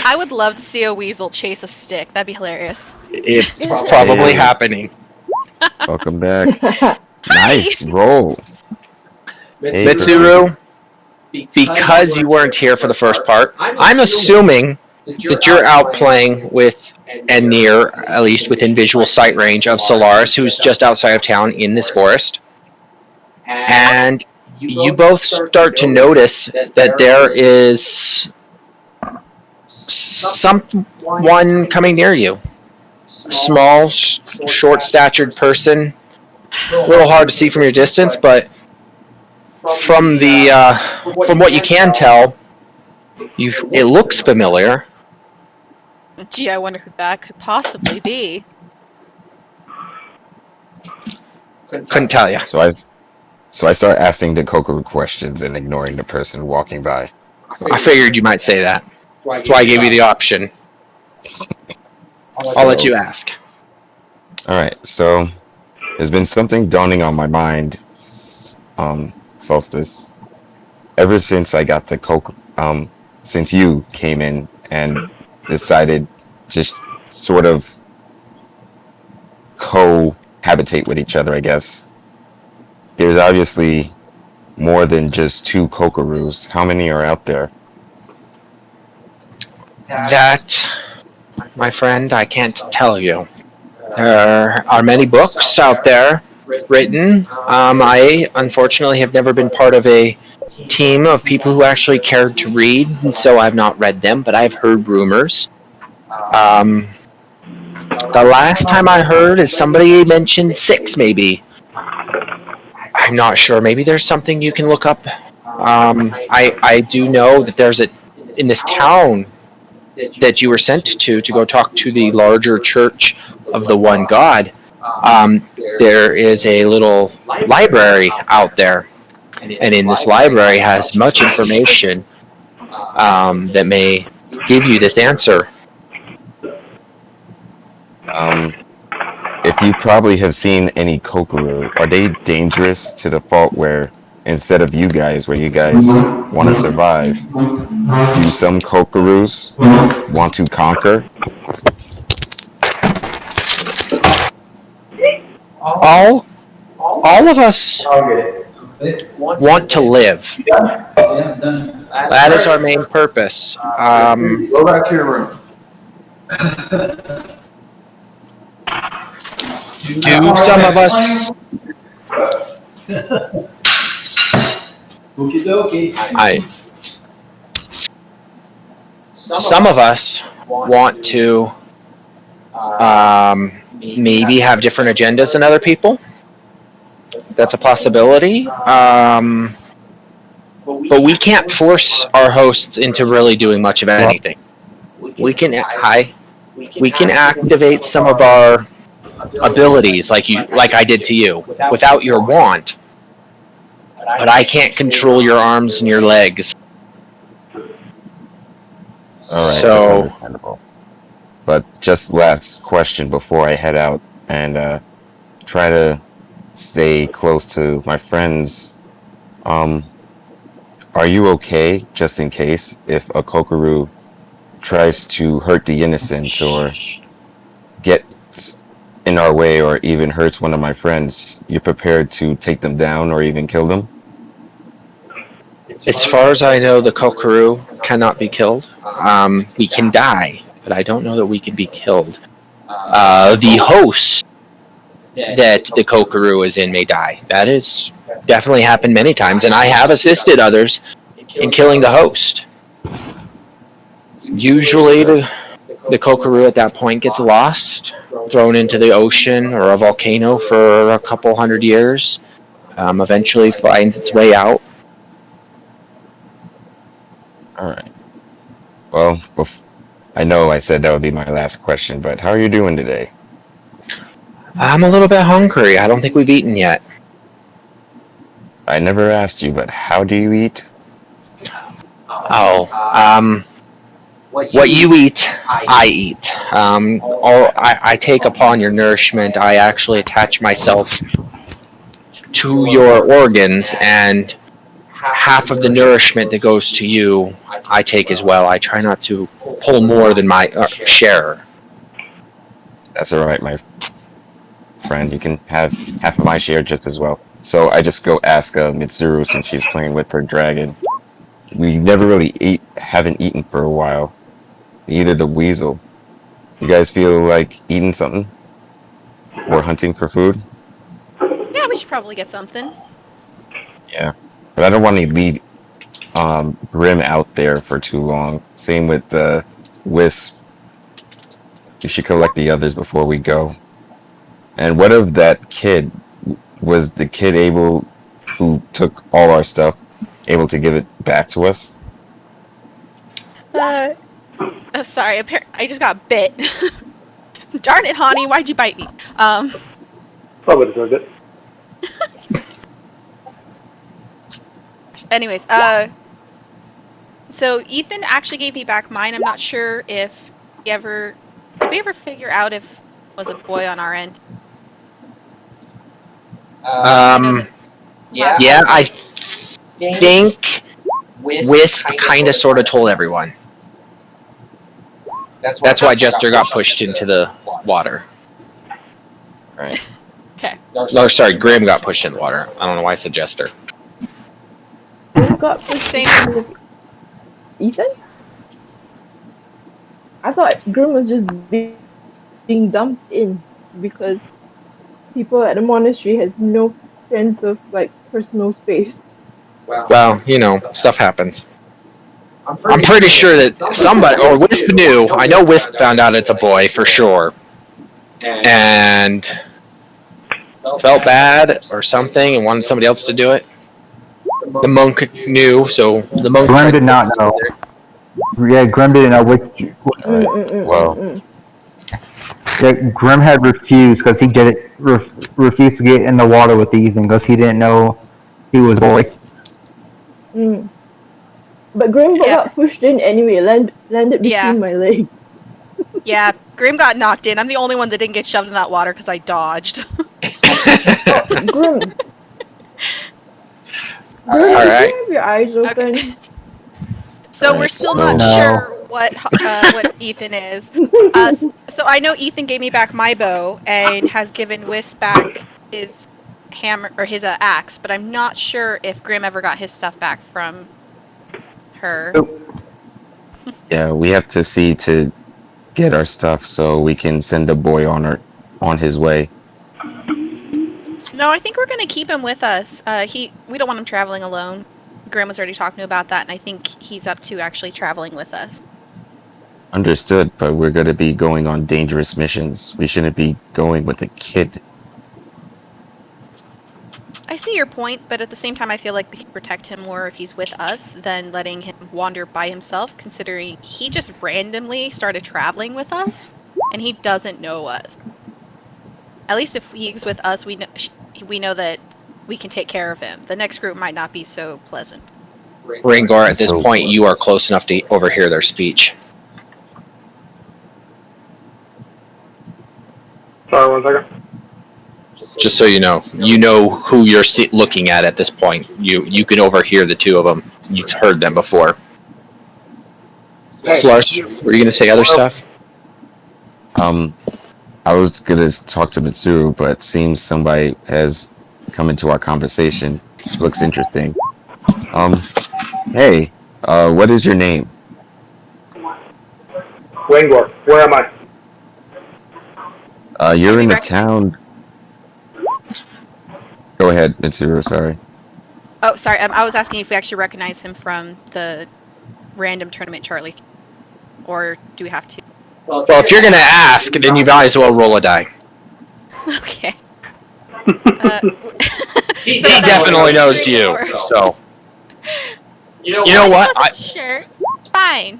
I would love to see a weasel chase a stick. That'd be hilarious. It's probably happening. Welcome back. Nice roll. Mitsuru, because you weren't here for the first part, I'm assuming that you're out playing with and near, at least within visual sight range, of Solaris, who's just outside of town in this forest. And you both start to notice that there is someone coming near you. Small, short-statured person. A little hard to see from your distance, but from what you can tell, it looks familiar. Gee, I wonder who that could possibly be. Couldn't tell you. So I start asking the Kokoro questions and ignoring the person walking by. I figured you might say that. That's why I gave you the option. I'll let you ask. All right. So there's been something dawning on my mind, Solstice, ever since I got the since you came in and decided just sort of cohabitate with each other, I guess. There's obviously more than just 2 Kokorus. How many are out there? That, my friend, I can't tell you. There are many books out there written. I, unfortunately, have never been part of a team of people who actually cared to read, and so I've not read them, but I've heard rumors. The last time I heard is somebody mentioned 6, maybe. I'm not sure. Maybe there's something you can look up. I do know that there's in this town that you were sent to go talk to the larger church of the one God. There is a little library out there, and in this library has much information that may give you this answer. If you probably have seen any Kokoro, are they dangerous to the fault where instead of you guys want to survive, do some Kokorus want to conquer? All of us want to live. That is our main purpose. Go back to your room. Do some of us Okie dokie. some of us want to maybe have different agendas than other people. That's a possibility. But we can't force our hosts into really doing much of anything. We can activate some of our abilities like I did to you without your want. But I can't control your arms and your legs. All right, So- that's understandable. But just last question before I head out and try to stay close to my friends. Are you okay, just in case, if a Kokoru tries to hurt the innocent or gets in our way or even hurts one of my friends? You're prepared to take them down or even kill them? As far as I know, the Kokoru cannot be killed. We can die, but I don't know that we can be killed. The host that the Kokoru is in may die. That has definitely happened many times, and I have assisted others in killing the host. Usually the Kokoru at that point gets lost, thrown into the ocean or a volcano for a couple hundred years, eventually finds its way out. All right. Well, I know I said that would be my last question, but how are you doing today? I'm a little bit hungry. I don't think we've eaten yet. I never asked you, but how do you eat? What you eat, I eat. I take upon your nourishment. I actually attach myself to your organs, and half of the nourishment that goes to you, I take as well. I try not to pull more than my share. That's all right, my friend. You can have half of my share just as well. So I just go ask Mitsuru, since she's playing with her dragon. we never really haven't eaten for a while. Neither the weasel. You guys feel like eating something? Or hunting for food? Yeah, we should probably get something. Yeah. But I don't want to leave Grim out there for too long. Same with Wisp. We should collect the others before we go. And what of that kid? Was the kid who took all our stuff, able to give it back to us? Oh, sorry, I just got bit. Darn it, Honey, why'd you bite me? Probably deserved it. Anyways, so Ethan actually gave me back mine. I'm not sure if did we ever figure out if it was a boy on our end? Yeah, I think Wisp kind of sort of told everyone. That's why Jester got pushed into the water. Right. Okay. No, sorry, Grim got pushed in the water. I don't know why I said Jester. Grim got pushed into Ethan? I thought Grim was just being dumped in because people at the monastery has no sense of like personal space. Well, you know, stuff happens. I'm pretty sure that somebody, or Wisp knew, I know Wisp found out it's a boy for sure, and felt bad or something and wanted somebody else to do it. The monk knew, so the monk Grim did not know. Yeah, Grim didn't know which. Yeah, Grim had refused because he refused to get in the water with Ethan because he didn't know he was a boy. Mm. But Grim got pushed in anyway, landed between my legs. Yeah, Grim got knocked in. I'm the only one that didn't get shoved in that water because I dodged. Grim. Grim, All did right. you have your eyes open? So we're still not sure what Ethan is. So I know Ethan gave me back my bow and has given Wisp back his hammer or his axe, but I'm not sure if Grim ever got his stuff back from her. Yeah, we have to see to get our stuff so we can send a boy on his way. No, I think we're gonna keep him with us. We don't want him traveling alone. Grim was already talking about that, and I think he's up to actually traveling with us. Understood, but we're going to be going on dangerous missions. We shouldn't be going with a kid. I see your point, but at the same time, I feel like we can protect him more if he's with us than letting him wander by himself, considering he just randomly started traveling with us, and he doesn't know us. At least if he's with us, we know that we can take care of him. The next group might not be so pleasant. Ringor, at this point, you are close enough to overhear their speech. Sorry, 1 second. Just so you know who you're looking at this point. You can overhear the two of them. You've heard them before. Slars, were you going to say other stuff? I was going to talk to Mitsuru, but seems somebody has come into our conversation. Looks interesting. Hey, what is your name? Wangor, where am I? You're in the town. Go ahead, Mitsuru, sorry. Oh, sorry, I was asking if we actually recognize him from the random tournament Charlie. Or do we have to? Well, if you're going to ask, then you might as well roll a die. Okay. He definitely knows you, so. You know what? Sure. Fine.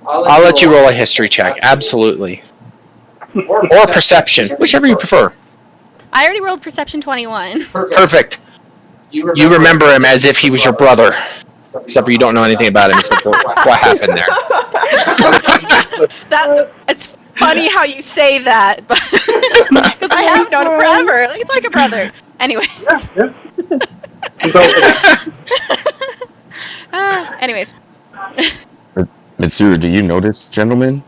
I'll let you roll a history check, absolutely. Or perception, whichever you prefer. I already rolled perception 21. Perfect. You remember him as if he was your brother. Except for you don't know anything about him except for what happened there. It's funny how you say that, but because I have known him forever. He's like a brother. Anyways. Anyways. Mitsuru, do you know this gentleman?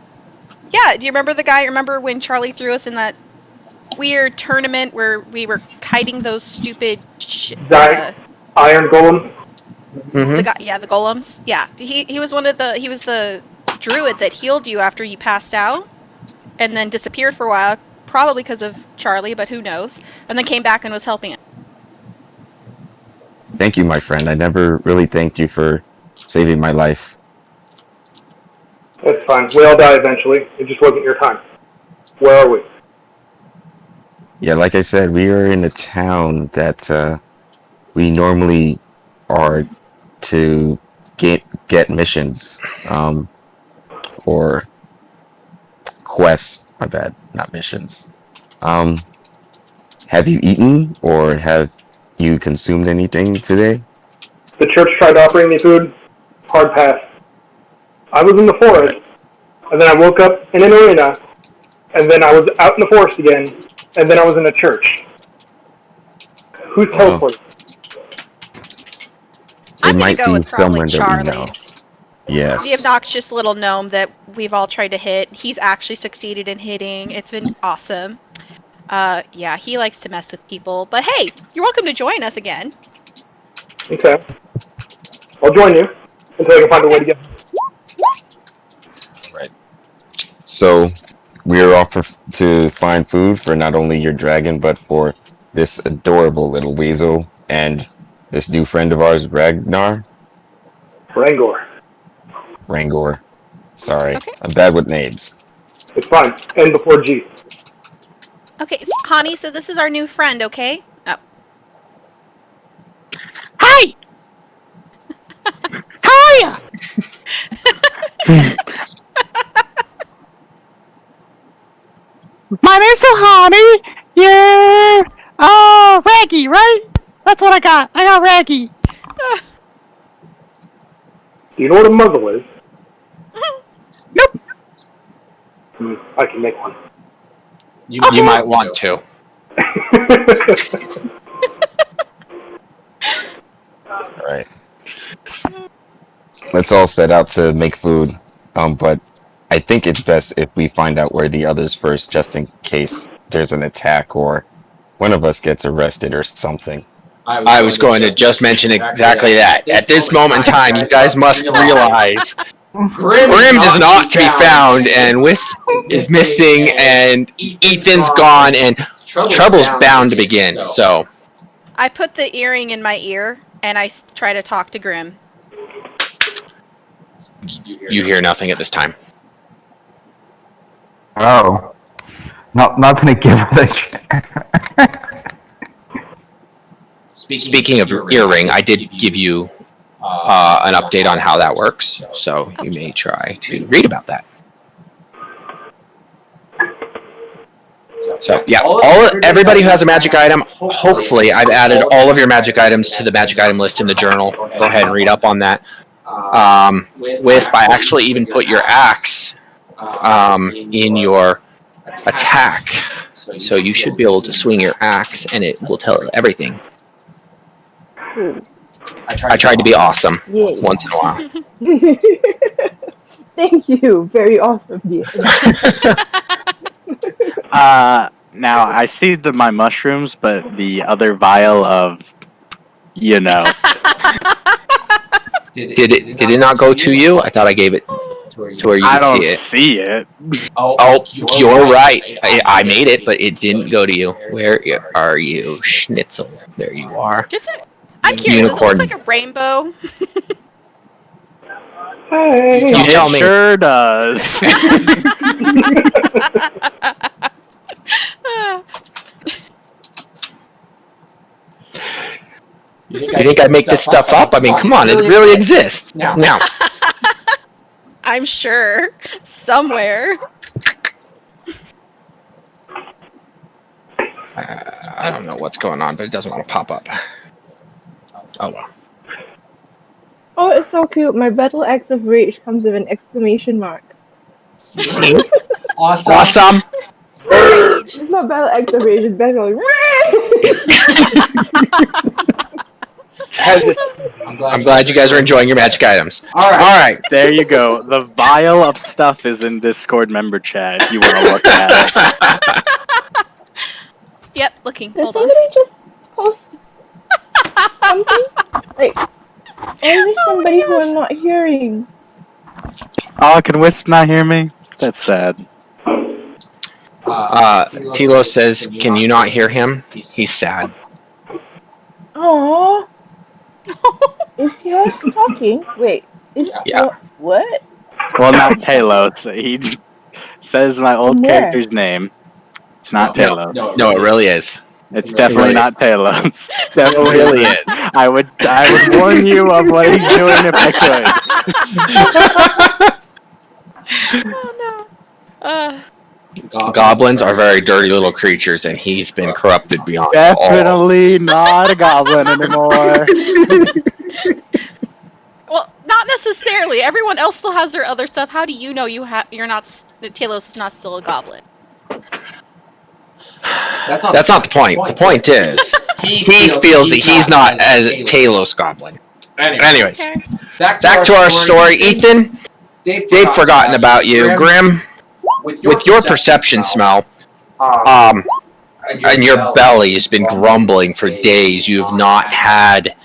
Yeah, do you remember the guy? Remember when Charlie threw us in that weird tournament where we were kiting those stupid Iron Golem? Mhm. The golems. Yeah, he was he was the druid that healed you after you passed out, and then disappeared for a while, probably because of Charlie, but who knows? And then came back and was helping it. Thank you, my friend. I never really thanked you for saving my life. That's fine. We all die eventually. It just wasn't your time. Where are we? Yeah, like I said, we are in a town that we normally are to get missions or quests. My bad, not missions. Have you eaten or have you consumed anything today? The church tried offering me food. Hard pass. I was in the forest, and then I woke up in an arena, and then I was out in the forest again, and then I was in a church. Who's teleporting? It I'm gonna might go be with probably someone that we know. Charlie. The Yes. obnoxious little gnome that we've all tried to hit. He's actually succeeded in hitting. It's been awesome. Yeah, he likes to mess with people. But hey, you're welcome to join us again. Okay. I'll join you until I can find a way to get. Right. So we're off to find food for not only your dragon, but for this adorable little weasel and this new friend of ours, Ragnar. Rangor. Sorry, Okay. I'm bad with names. It's fine. N before G. Okay, Honey, so this is our new friend, okay? Oh. Hi! How are ya? My name's Honey. Yeah. Raggy, right? That's what I got. I got Raggy. Do you know what a muzzle is? Nope. I can make one. You might want to. Alright. Let's all set out to make food. But I think it's best if we find out where the others first, just in case there's an attack or one of us gets arrested or something. I was going to just mention exactly that. At this moment in time, you guys must realize Grim does not to be found, and Wisp is missing, and Ethan's gone, and trouble's bound to begin. So I put the earring in my ear, and I try to talk to Grim. you hear nothing at this time. Oh. Not gonna give her the Speaking of earring, I did give you an update on how that works, so you may try to read about that. So yeah, everybody who has a magic item, hopefully I've added all of your magic items to the magic item list in the journal. Go ahead and read up on that. Wisp, I actually even put your axe in your attack, so you should be able to swing your axe and it will tell everything. I tried to be awesome once in a while. Thank you. Very awesome, dear. Now I see my mushrooms, but the other vial of, you know. Did it not go to you? I thought I gave it to where you could I don't see it. see it. Oh, you're right. I made it, but it didn't go to you. Where are you, Schnitzel? There you are. I'm curious, Unicorn. does it look like a rainbow? Hey. You tell me. It sure does. You think I make this stuff up? I mean, come on, it really exists. Now. I'm sure. Somewhere. I don't know what's going on, but it doesn't want to pop up. Oh well. Oh, it's so cute. My battle axe of rage comes with an exclamation mark. Awesome. It's not battle axe of rage, it's battle I'm glad you guys are enjoying your magic items. All right, there you go. The vial of stuff is in Discord member chat if you want to look at it. Yep, looking. Did Hold on. somebody just post something? Like, Or is there somebody who I'm not hearing? Oh, can Wisp not hear me? That's sad. Tilo says, "Can you not hear him? He's sad." Aww. Is yours talking? Wait, is Yeah. what? Well, not Talos. He says my old Where? character's name. It's not Talos. No, it really is. It's definitely not Talos. Definitely really is. is. I would warn you of what he's doing if I could. Oh no. Goblins are very dirty little creatures, and he's been corrupted beyond all. Definitely not a goblin anymore. Well, not necessarily. Everyone else still has their other stuff. How do you know you're not? Talos is not still a goblin. That's not the point. The point is, he feels that he's not as a Talos goblin. Anyways, Okay. back to our story. Ethan, they've forgotten about you. Grim, with your perception smell, and your belly has been grumbling for days. You have not had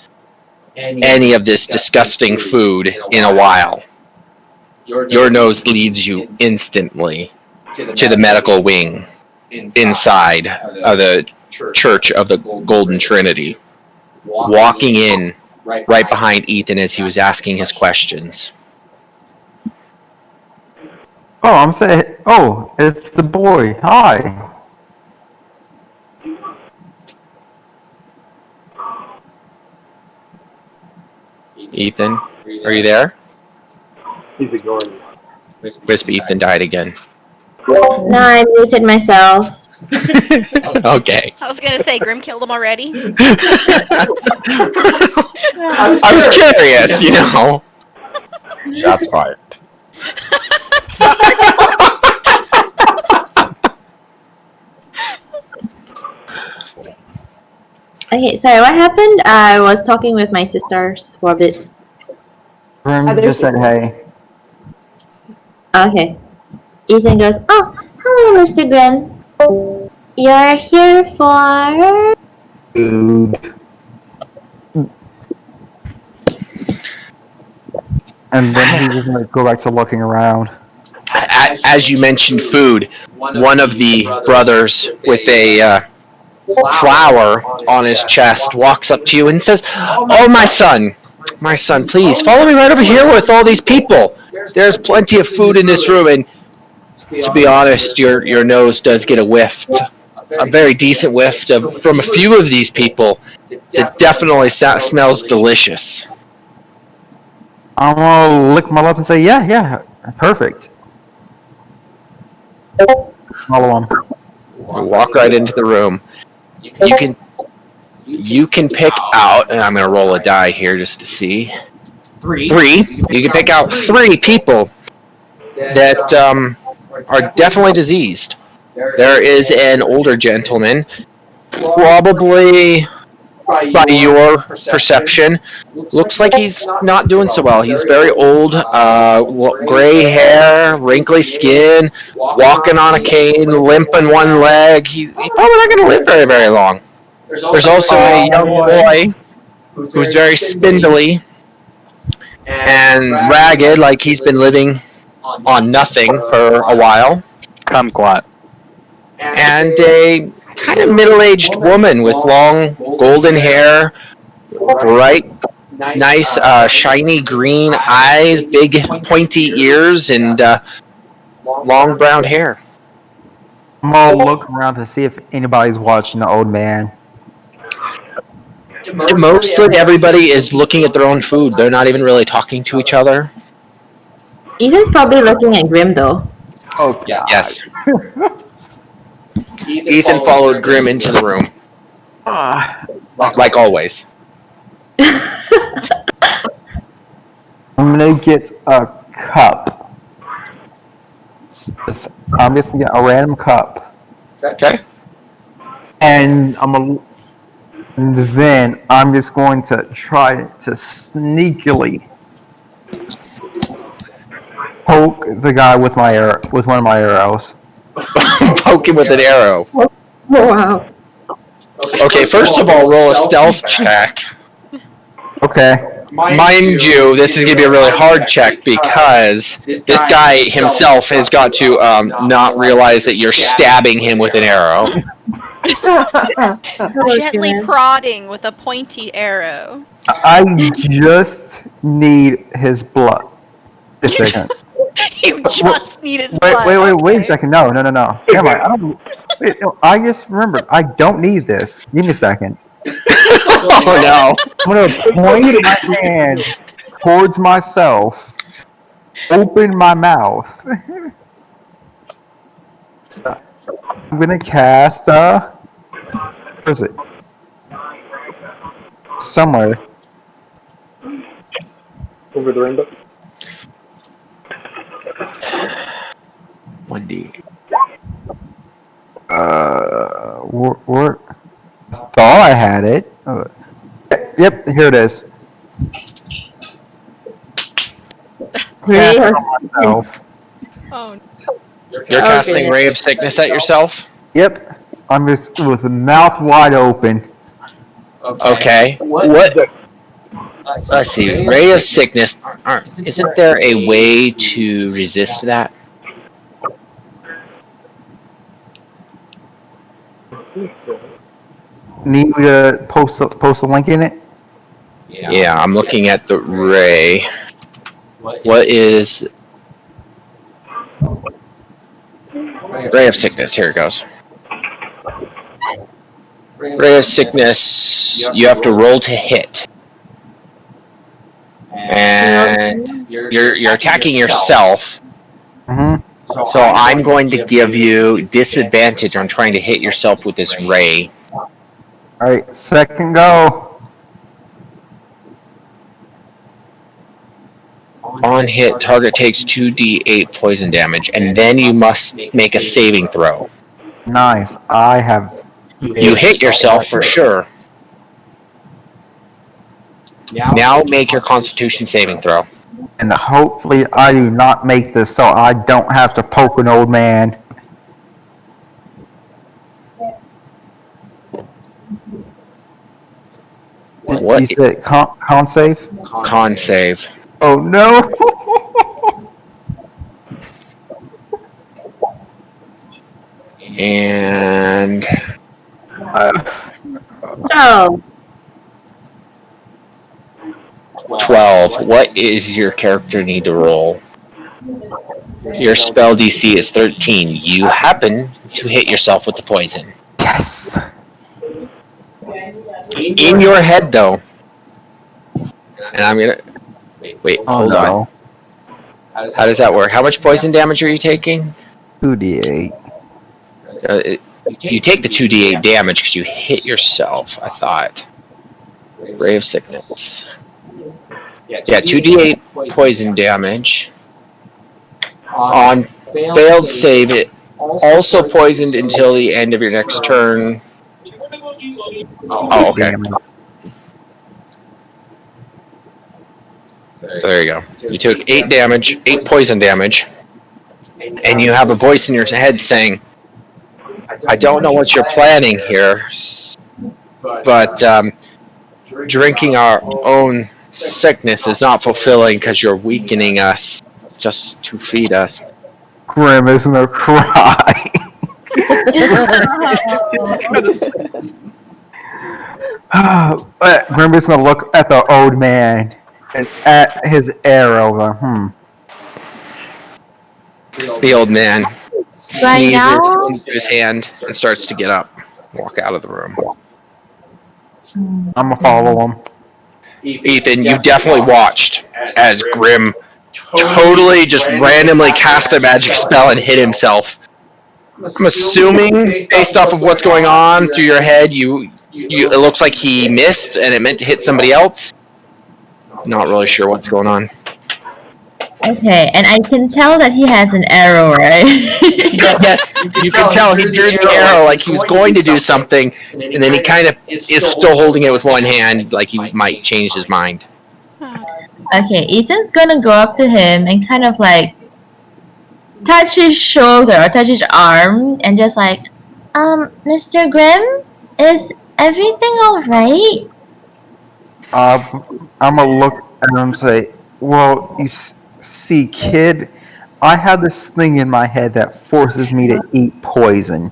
any of this disgusting food in a while. Your nose leads you instantly to the medical wing inside of the Church of the Golden Trinity, walking in right behind Ethan as he was asking his questions. Oh, I'm saying. Oh, it's the boy. Hi. Ethan, are you there? He's ignoring me. Wisp, Ethan died again. No, I muted myself. Okay. I was gonna say Grim killed him already. I was curious, you know. That's fine. Okay, sorry, what happened? I was talking with my sisters for a bit. Grim just said hey. Okay. Ethan goes, "Oh, hello, Mr. Grim. You're here for..." Food. And then he's just gonna go back to looking around. As you mentioned food, one of the brothers with a flower on his chest walks up to you and says, "Oh, my son, please follow me right over here with all these people. There's plenty of food in this room, and to be honest, your nose does get a whiff, a very decent whiff from a few of these people. It definitely smells delicious." I'm gonna lick my lip and say, yeah, perfect. Follow him. Walk right into the room. You can pick out, and I'm gonna roll a die here just to see. Three. You can pick out 3 people that are definitely diseased. There is an older gentleman, probably by your perception, looks like he's not doing so well. He's very old, gray hair, wrinkly skin, walking on a cane, limping one leg. He's probably not going to live very, very long. There's also a young boy who's very spindly and ragged, like he's been living on nothing for a while. Kumquat. And a kind of middle-aged woman with long golden hair, bright, nice, shiny green eyes, big pointy ears, and long brown hair. I'm gonna look around to see if anybody's watching the old man. Mostly everybody is looking at their own food. They're not even really talking to each other. Ethan's probably looking at Grim, though. Oh, yes. Ethan followed Grim into the room. Like always. I'm gonna get a cup. I'm just gonna get a random cup. Okay. And then I'm just going to try to sneakily poke the guy with one of my arrows. Poke him with an arrow. Oh, wow. Okay, first of all, roll a stealth check. Okay. Mind you, this is going to be a really hard check because this guy himself has got to not realize that you're stabbing him with an arrow. Gently prodding with a pointy arrow. I just need his blood. Just a second. You just need his blood. Wait a second. No. Never mind. I don't. Wait, no, I just remembered. I don't need this. Give me a second. Oh no! I'm gonna point my hand towards myself. Open my mouth. I'm gonna cast. Where is it? Somewhere. Over the rainbow. 1D. Where? Thought I had it. Yep, here it is. Ray has Oh. You're casting Ray of Sickness at yourself? Yep. I'm just with the mouth wide open. Okay. What? Let's see. Ray of Sickness. Isn't there a way to resist that? Need me to post a link in it? Yeah, I'm looking at the Ray. What is Ray of Sickness? Here it goes. Ray of Sickness, you have to roll to hit. And you're attacking yourself. Mm-hmm. So I'm going to give you disadvantage on trying to hit yourself with this Ray. Alright, second go. On hit, target takes 2d8 poison damage, and then you must make a saving throw. Nice. I have. You hit yourself for sure. Now make your Constitution saving throw. And hopefully I do not make this so I don't have to poke an old man. What? You said con save? Con save. Oh no! And... Oh. 12. What is your character need to roll? Your spell DC is 13. You happen to hit yourself with the poison. Yes! In your head, though. And I'm gonna... Wait, hold on. How does that work? How much poison damage are you taking? 2d8. You take the 2d8 damage because you hit yourself, I thought. Ray of Sickness. Yeah, 2d8 poison damage. On failed save, it also poisoned until the end of your next turn. Oh, okay. So there you go. You took 8 damage, 8 poison damage, and you have a voice in your head saying, I don't know what you're planning here, but drinking our own sickness is not fulfilling because you're weakening us just to feed us. Grim is gonna cry. But Grim is gonna look at the old man and at his arrow. Like, The old man Right now? sneezes into his hand and starts to get up, walk out of the room. I'm gonna follow him. Ethan, you definitely watched as Grim totally just randomly cast a magic spell and hit himself. I'm assuming, based off of what's going on through your head, it looks like he missed and it meant to hit somebody else. Not really sure what's going on. Okay, and I can tell that he has an arrow, right? Yes, you can tell he drew the arrow like he was going to do something, and then he kind of is still holding it with one hand, like he might change his mind. Okay, Ethan's gonna go up to him and kind of like touch his shoulder or touch his arm and just like, Mr. Grimm, is everything alright? I'm gonna look at him and say, "Well, see, kid, I have this thing in my head that forces me to eat poison,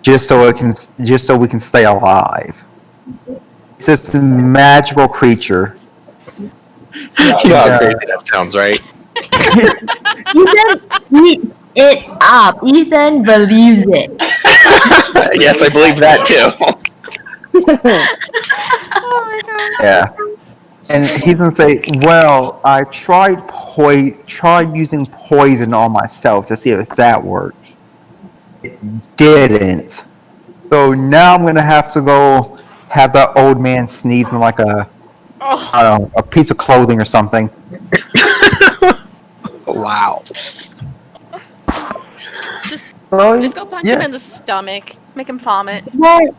just so we can stay alive. It's this magical creature." You know how crazy that sounds, right? Ethan eats it up. Ethan believes it. Yes, I believe that too. Oh my god. Yeah. And he's gonna say, "Well, I tried using poison on myself to see if that works. It didn't. So now I'm gonna have to go have that old man sneeze in like I don't know, a piece of clothing or something." Wow. Just Oh, go punch him in the stomach. Make him vomit. But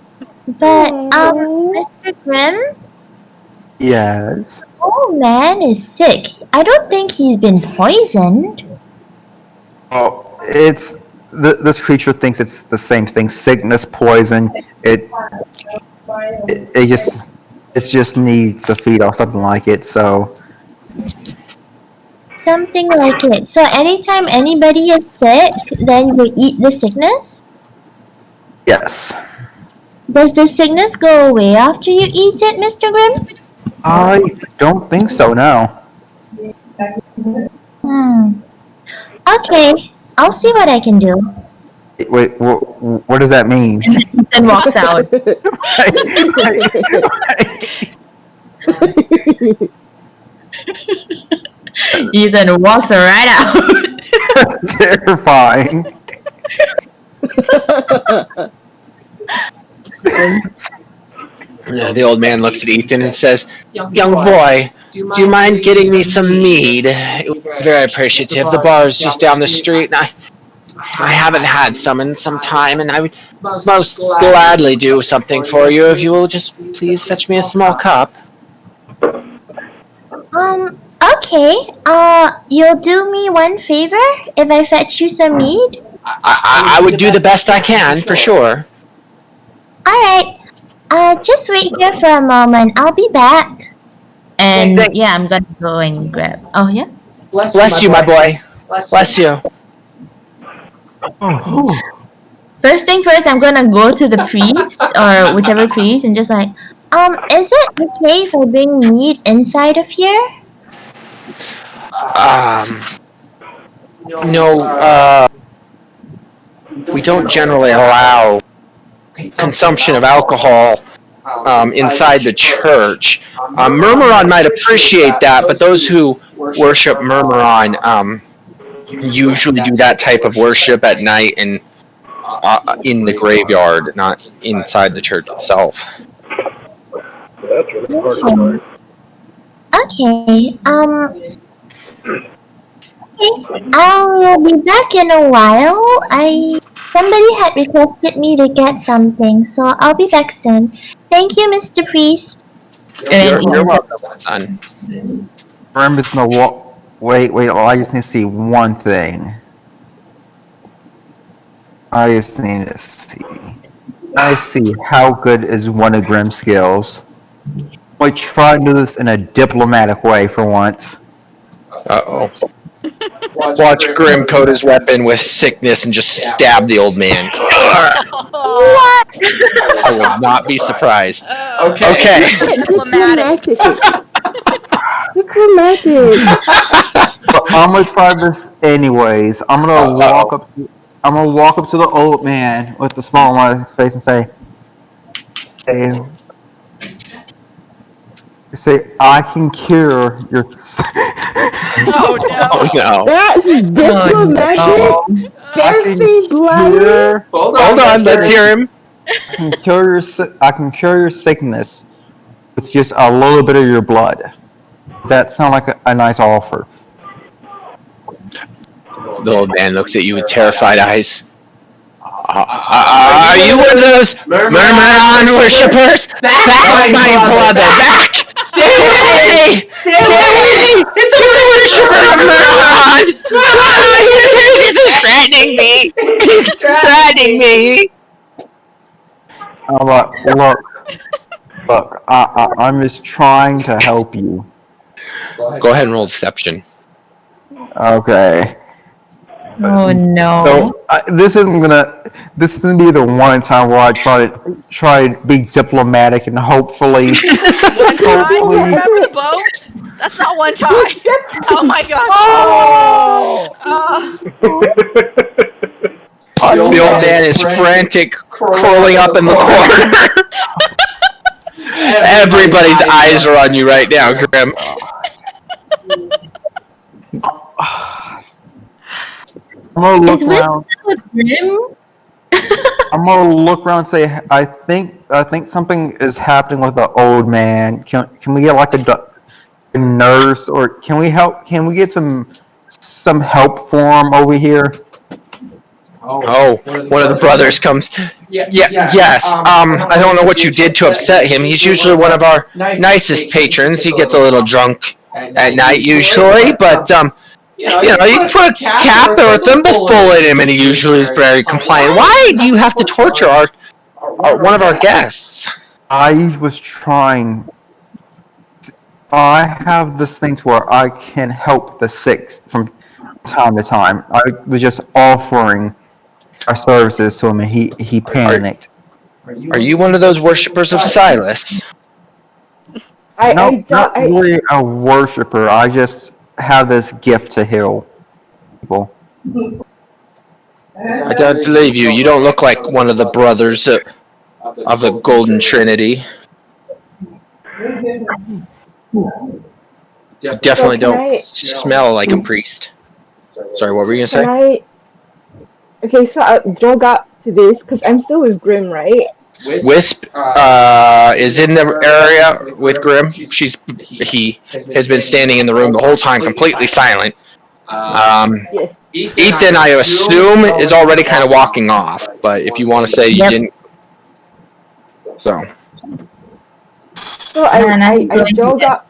Mr. Grimm, Yes. the old man is sick. I don't think he's been poisoned. Oh, this creature thinks it's the same thing. Sickness, poison. It just needs to feed off something like it. So Something like it. So anytime anybody is sick, then you eat the sickness? yes. Does the sickness go away after you eat it, Mr. Grimm? I don't think so. No. Okay, I'll see what I can do. Wait. What does that mean? And walks out. Ethan walks right out. Terrifying. The old man looks at Ethan and says, "Young boy, do you mind getting me some mead? It would be very appreciative. The bar is just down the street, and I haven't had some in some time, and I would most gladly do something for you if you will just please fetch me a small cup." Okay. You'll do me one favor if I fetch you some mead? I would do the best I can, for sure. Alright. Just wait here for a moment. I'll be back. And yeah, I'm gonna go and grab. Oh, yeah? Bless you, my boy. Bless you. First thing first, I'm gonna go to the priest or whichever priest and just like, is it okay if I bring meat inside of here? No, we don't generally allow consumption of alcohol inside the church. Murmuron might appreciate that, but those who worship Murmuron usually do that type of worship at night and in the graveyard, not inside the church itself. Okay, I'll be back in a while. Somebody had requested me to get something, so I'll be back soon. Thank you, Mr. Priest. You're welcome, son. Grim is gonna walk. Wait. I just need to see one thing. I just need to see. I see how good is one of Grim's skills. I try to do this in a diplomatic way for once. Uh-oh. Watch Grim coat his weapon with sickness and just stab the old man. What? I will not be surprised. Okay. Diplomatic. Diplomatic. But I'm gonna try this anyways. I'm gonna walk up to the old man with the smile on my face and say, "I can cure your." Oh no. Oh no. That's diplomatic. Barefaced liar. Hold on, let's hear him. I can cure your sickness with just a little bit of your blood. Does that sound like a nice offer? The old man looks at you with terrified eyes. Are you one of those Murmuron worshippers? Back, my brother, back! Stay away! Stay away! It's a worshiper of Murmuron! He's threatening me! He's threatening me! I'm like, look, Look, I'm just trying to help you. Go ahead and roll deception. Okay. Oh no. So this isn't gonna be the one time where I try to be diplomatic and hopefully. One time? Remember the boat? That's not one time. Oh my gosh. Oh! The old man is frantic, curling up in the corner. Everybody's eyes are on you right now, Grim. I'm gonna look Is Wisp around. with Grim? I'm gonna look around and say, I think something is happening with the old man. Can we get like a nurse, or can we help? Can we get some help for him over here? Oh, one of the brothers comes. Yes. I don't know what you did to upset him. He's usually one of our nicest patrons. He gets a little drunk at night usually, but you can put a cap or a thimbleful in him, and he usually is very compliant. Why do you have to torture our one of our guests? I was trying. I have this thing to where I can help the sick from time to time. I was just offering our services to him, and he panicked. Are you one of those worshippers of Silas? Not really a worshiper. I just have this gift to heal people. I don't believe you. You don't look like one of the brothers of the Golden Trinity. You definitely don't smell like a priest. Sorry, what were you going to say? Okay, so I'll jog up to this, because I'm still with Grim, right? Wisp is in the area with Grim. He has been standing in the room the whole time, completely silent. Ethan, I assume, is already kind of walking off, but if you want to say you didn't... So I jog up.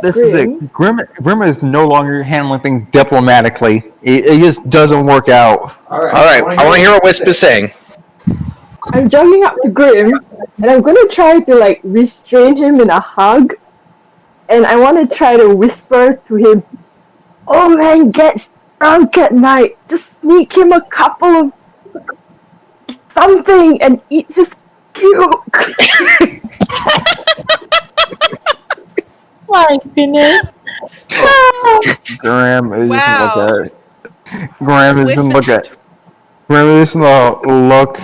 This is it. Grim is no longer handling things diplomatically. It just doesn't work out. All right. I want to hear what Wisp is saying. I'm jogging up to Grim, and I'm gonna try to restrain him in a hug, and I want to try to whisper to him, "Oh man, gets drunk at night. Just sneak him a couple of something and eat his puke." My goodness. Graham is just look at. Graham is just look at. Graham is look.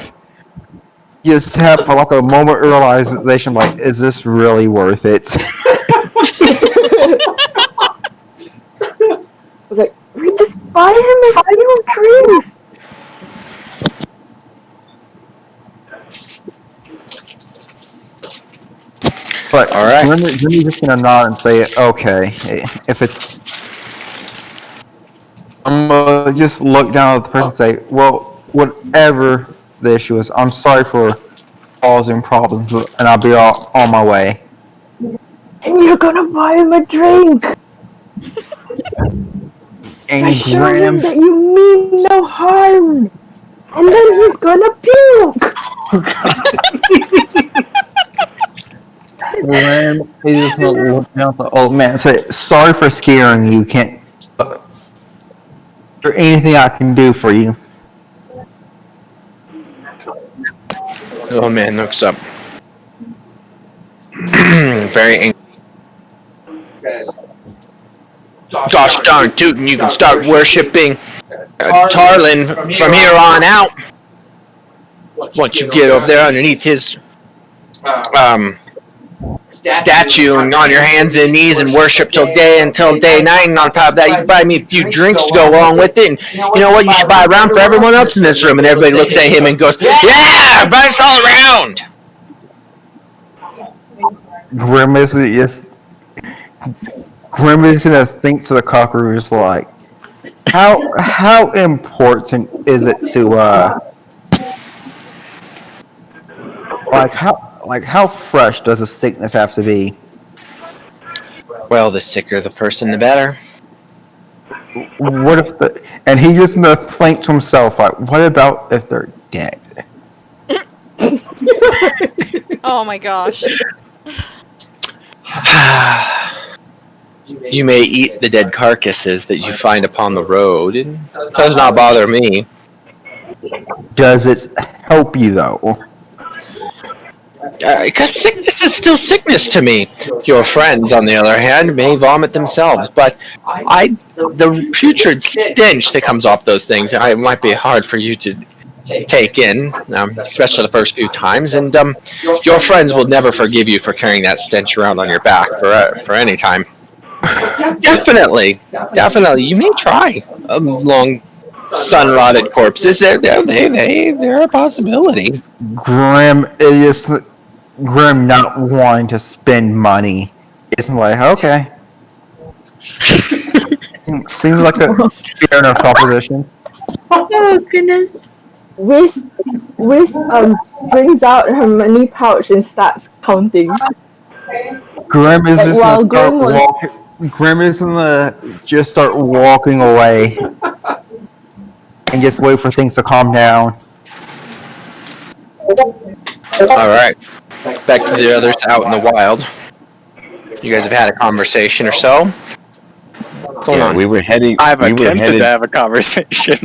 Just have like a moment of realization, like, is this really worth it? Like, we just buy him a few drinks. But all right, Jimmy's just gonna nod and say, "Okay, if it's." I'm gonna just look down at the person and say, "Well, whatever the issue is, I'm sorry for causing problems, and I'll be on my way." And you're gonna buy him a drink. And show him that you mean no harm, and then he's gonna puke. Graham is gonna look down at the old man and say, "Sorry for scaring you. Can't. Is there anything I can do for you?" The old man looks up. Very angry. Gosh darn tootin', you can start worshipping Tarlin from here on out. Once you get over there underneath his statue and on your hands and knees and worship until day 9, and on top of that you can buy me a few drinks to go along with it, and you know what, you should buy a round for everyone else in this room. And everybody looks at him and goes, "Yeah, buy us all around." Grimace gonna think to the cockroach, like, how important is it to how fresh does a sickness have to be? Well, the sicker the person, the better. What if and he just gonna think to himself, like, what about if they're dead? Oh my gosh. You may eat the dead carcasses that you find upon the road. It does not bother me. Does it help you though? Because sickness is still sickness to me. Your friends, on the other hand, may vomit themselves, but the putrid stench that comes off those things, it might be hard for you to take in, especially the first few times. And your friends will never forgive you for carrying that stench around on your back for any time. Definitely, you may try long sun-rotted corpses. They're a possibility. Grim not wanting to spend money. It's like, okay. Seems like a fair enough proposition. Oh goodness. Whis brings out her money pouch and starts counting. Grim is Like, just while gonna start Grim was- walking. Grim is gonna just start walking away and just wait for things to calm down. Alright. Back to the others out in the wild. You guys have had a conversation or so. What's going on? We were heading. I've we were attempted headed, to have a conversation.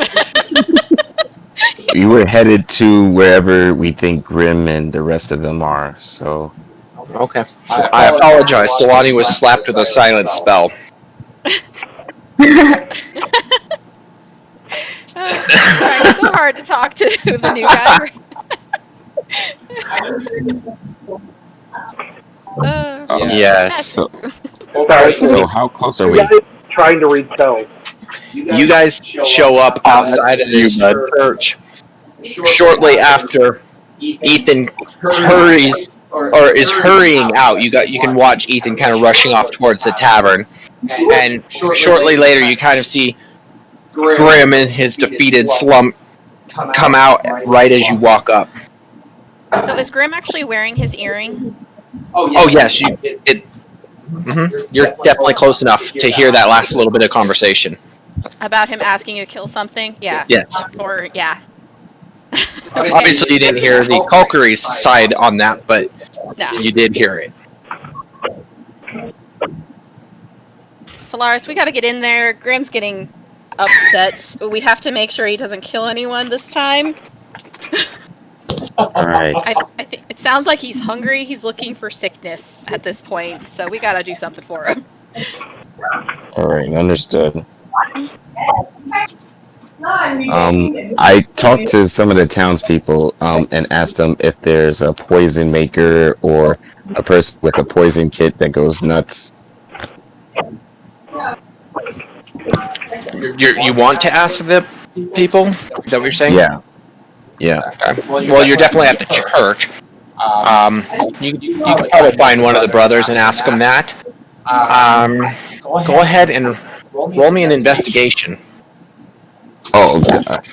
We were headed to wherever we think Grim and the rest of them are. So Okay. I apologize. Solani was slapped with a silent spell. Trying so hard to talk to the new guy. Yes. So Sorry. how close are You we? guys trying to read spells. You guys show up outside of this church shortly after Ethan hurries or is hurrying out. You can watch Ethan kind of rushing off towards the tavern, and shortly later you kind of see Grim in his defeated slump come out right as you walk up. So is Grim actually wearing his earring? Oh yes, you're definitely close enough to hear that last little bit of conversation. About him asking you to kill something? Yeah. Yes. Or, yeah. Obviously, you didn't hear the Culkery's side on that, but you did hear it. Solaris, we gotta get in there. Grim's getting upset. We have to make sure he doesn't kill anyone this time. Alright. I think it sounds like he's hungry. He's looking for sickness at this point, so we gotta do something for him. Alright, understood. I talked to some of the townspeople and asked them if there's a poison maker or a person with a poison kit that goes nuts. You want to ask the people? Is that what you're saying? Yeah. Okay. Well, you're definitely at the church. You can probably find one of the brothers and ask them that. Go ahead and roll me an investigation. Oh, God.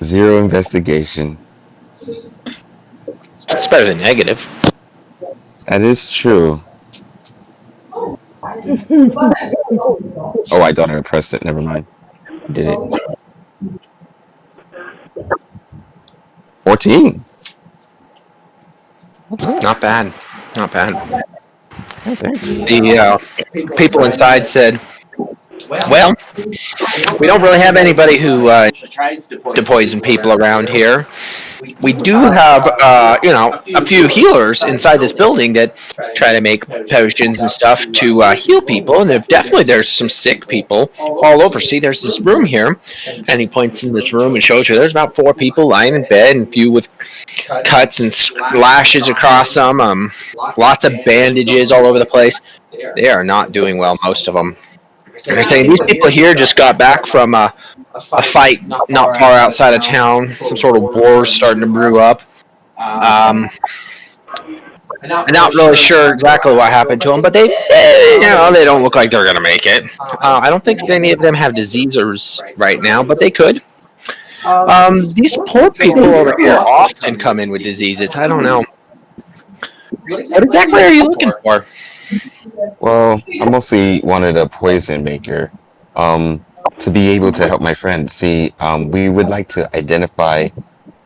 0 investigation. It's better than negative. That is true. Oh, I thought I pressed it. Never mind. Did it. 14. Not bad. Not bad. Oh, thanks. The people inside said, well, we don't really have anybody who tries to poison people around here. We do have, a few healers inside this building that try to make potions and stuff to heal people, and there's some sick people all over. See, there's this room here, and he points in this room and shows you there's about 4 people lying in bed, and a few with cuts and lashes across them, lots of bandages all over the place. They are not doing well, most of them. They're saying these people here just got back from a fight not far outside of town. Some sort of war starting to brew up. I'm not really sure exactly what happened to them, but they don't look like they're going to make it. I don't think any of them have diseases right now, but they could. These poor people over here often come in with diseases. I don't know. What exactly are you looking for? Well, I mostly wanted a poison maker. to be able to help my friend. See, we would like to identify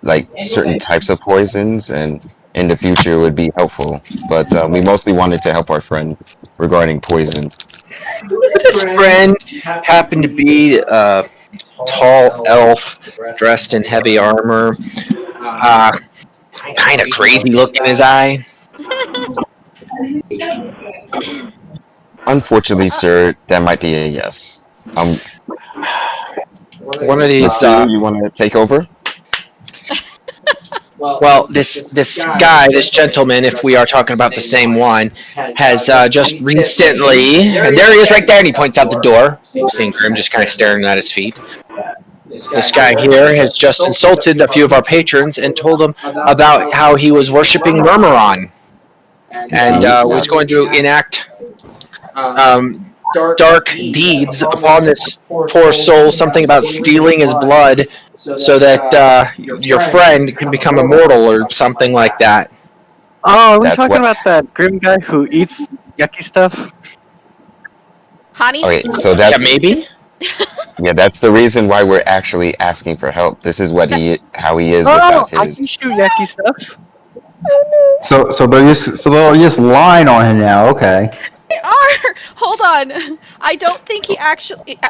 like certain types of poisons, and in the future it would be helpful. But we mostly wanted to help our friend regarding poison. This friend happened to be a tall elf dressed in heavy armor. Kind of crazy look in his eye. Unfortunately, sir, that might be a yes. One of these. Mitsu, you want to take over? Well, this guy, this gentleman, if we are talking about the same one, has just recently, and there he is right there, and he points out the door. Seeing Grim just kind of staring at his feet. This guy here has just insulted a few of our patrons and told them about how he was worshiping Murmuron and was going to enact dark deeds upon this poor soul, something about stealing his blood so that your friend can become immortal or something like that. Oh, are we That's talking what- about that grim guy who eats yucky stuff? Honey's Okay, so that's Yeah, maybe. yeah, that's the reason why we're actually asking for help. This is what how he is Oh, without I can his. shoot yucky stuff. So they're just lying on him now. Okay. They are. Hold on. I don't think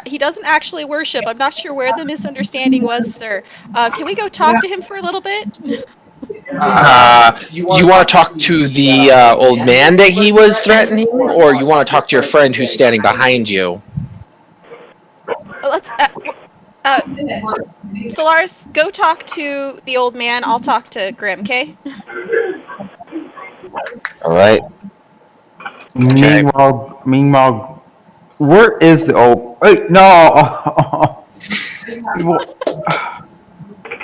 he doesn't actually worship. I'm not sure where the misunderstanding was, sir. Can we go talk to him for a little bit? You want to talk to the old man that he was threatening, or you want to talk to your friend who's standing behind you? Let's. Solaris, go talk to the old man. I'll talk to Grim. Okay. All right. Meanwhile, where is the old? Wait, no.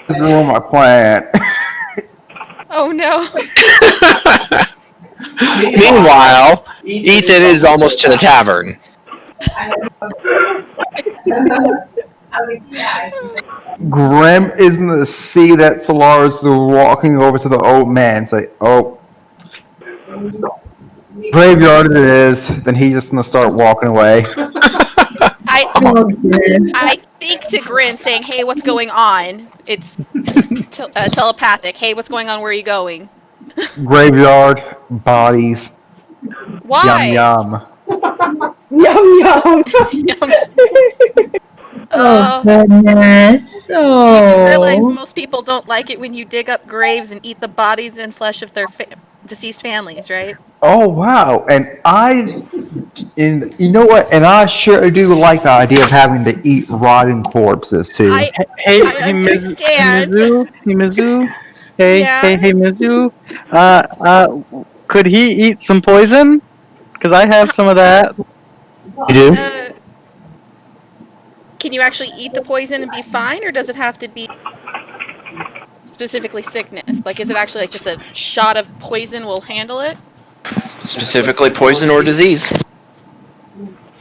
Ruin my plan. Oh no. Meanwhile, Ethan is almost to the tavern. Grim is gonna see that Solaris is walking over to the old man. Say, "Oh, graveyard it is." Then he's just gonna start walking away. I think to Grim saying, "Hey, what's going on?" It's telepathic. Hey, what's going on? Where are you going? Graveyard, bodies. Why? Yum Yum yum. Oh, goodness. You realize Oh. most people don't like it when you dig up graves and eat the bodies and flesh of their deceased families, right? Oh wow! And you know what? And I sure do like the idea of having to eat rotting corpses too. Hey, understand. Mizu. Hey, Yeah? hey, Mizu. Could he eat some poison? Because I have some of that. You do? Can you actually eat the poison and be fine, or does it have to be specifically sickness? Like, is it actually like just a shot of poison will handle it? Specifically poison or disease.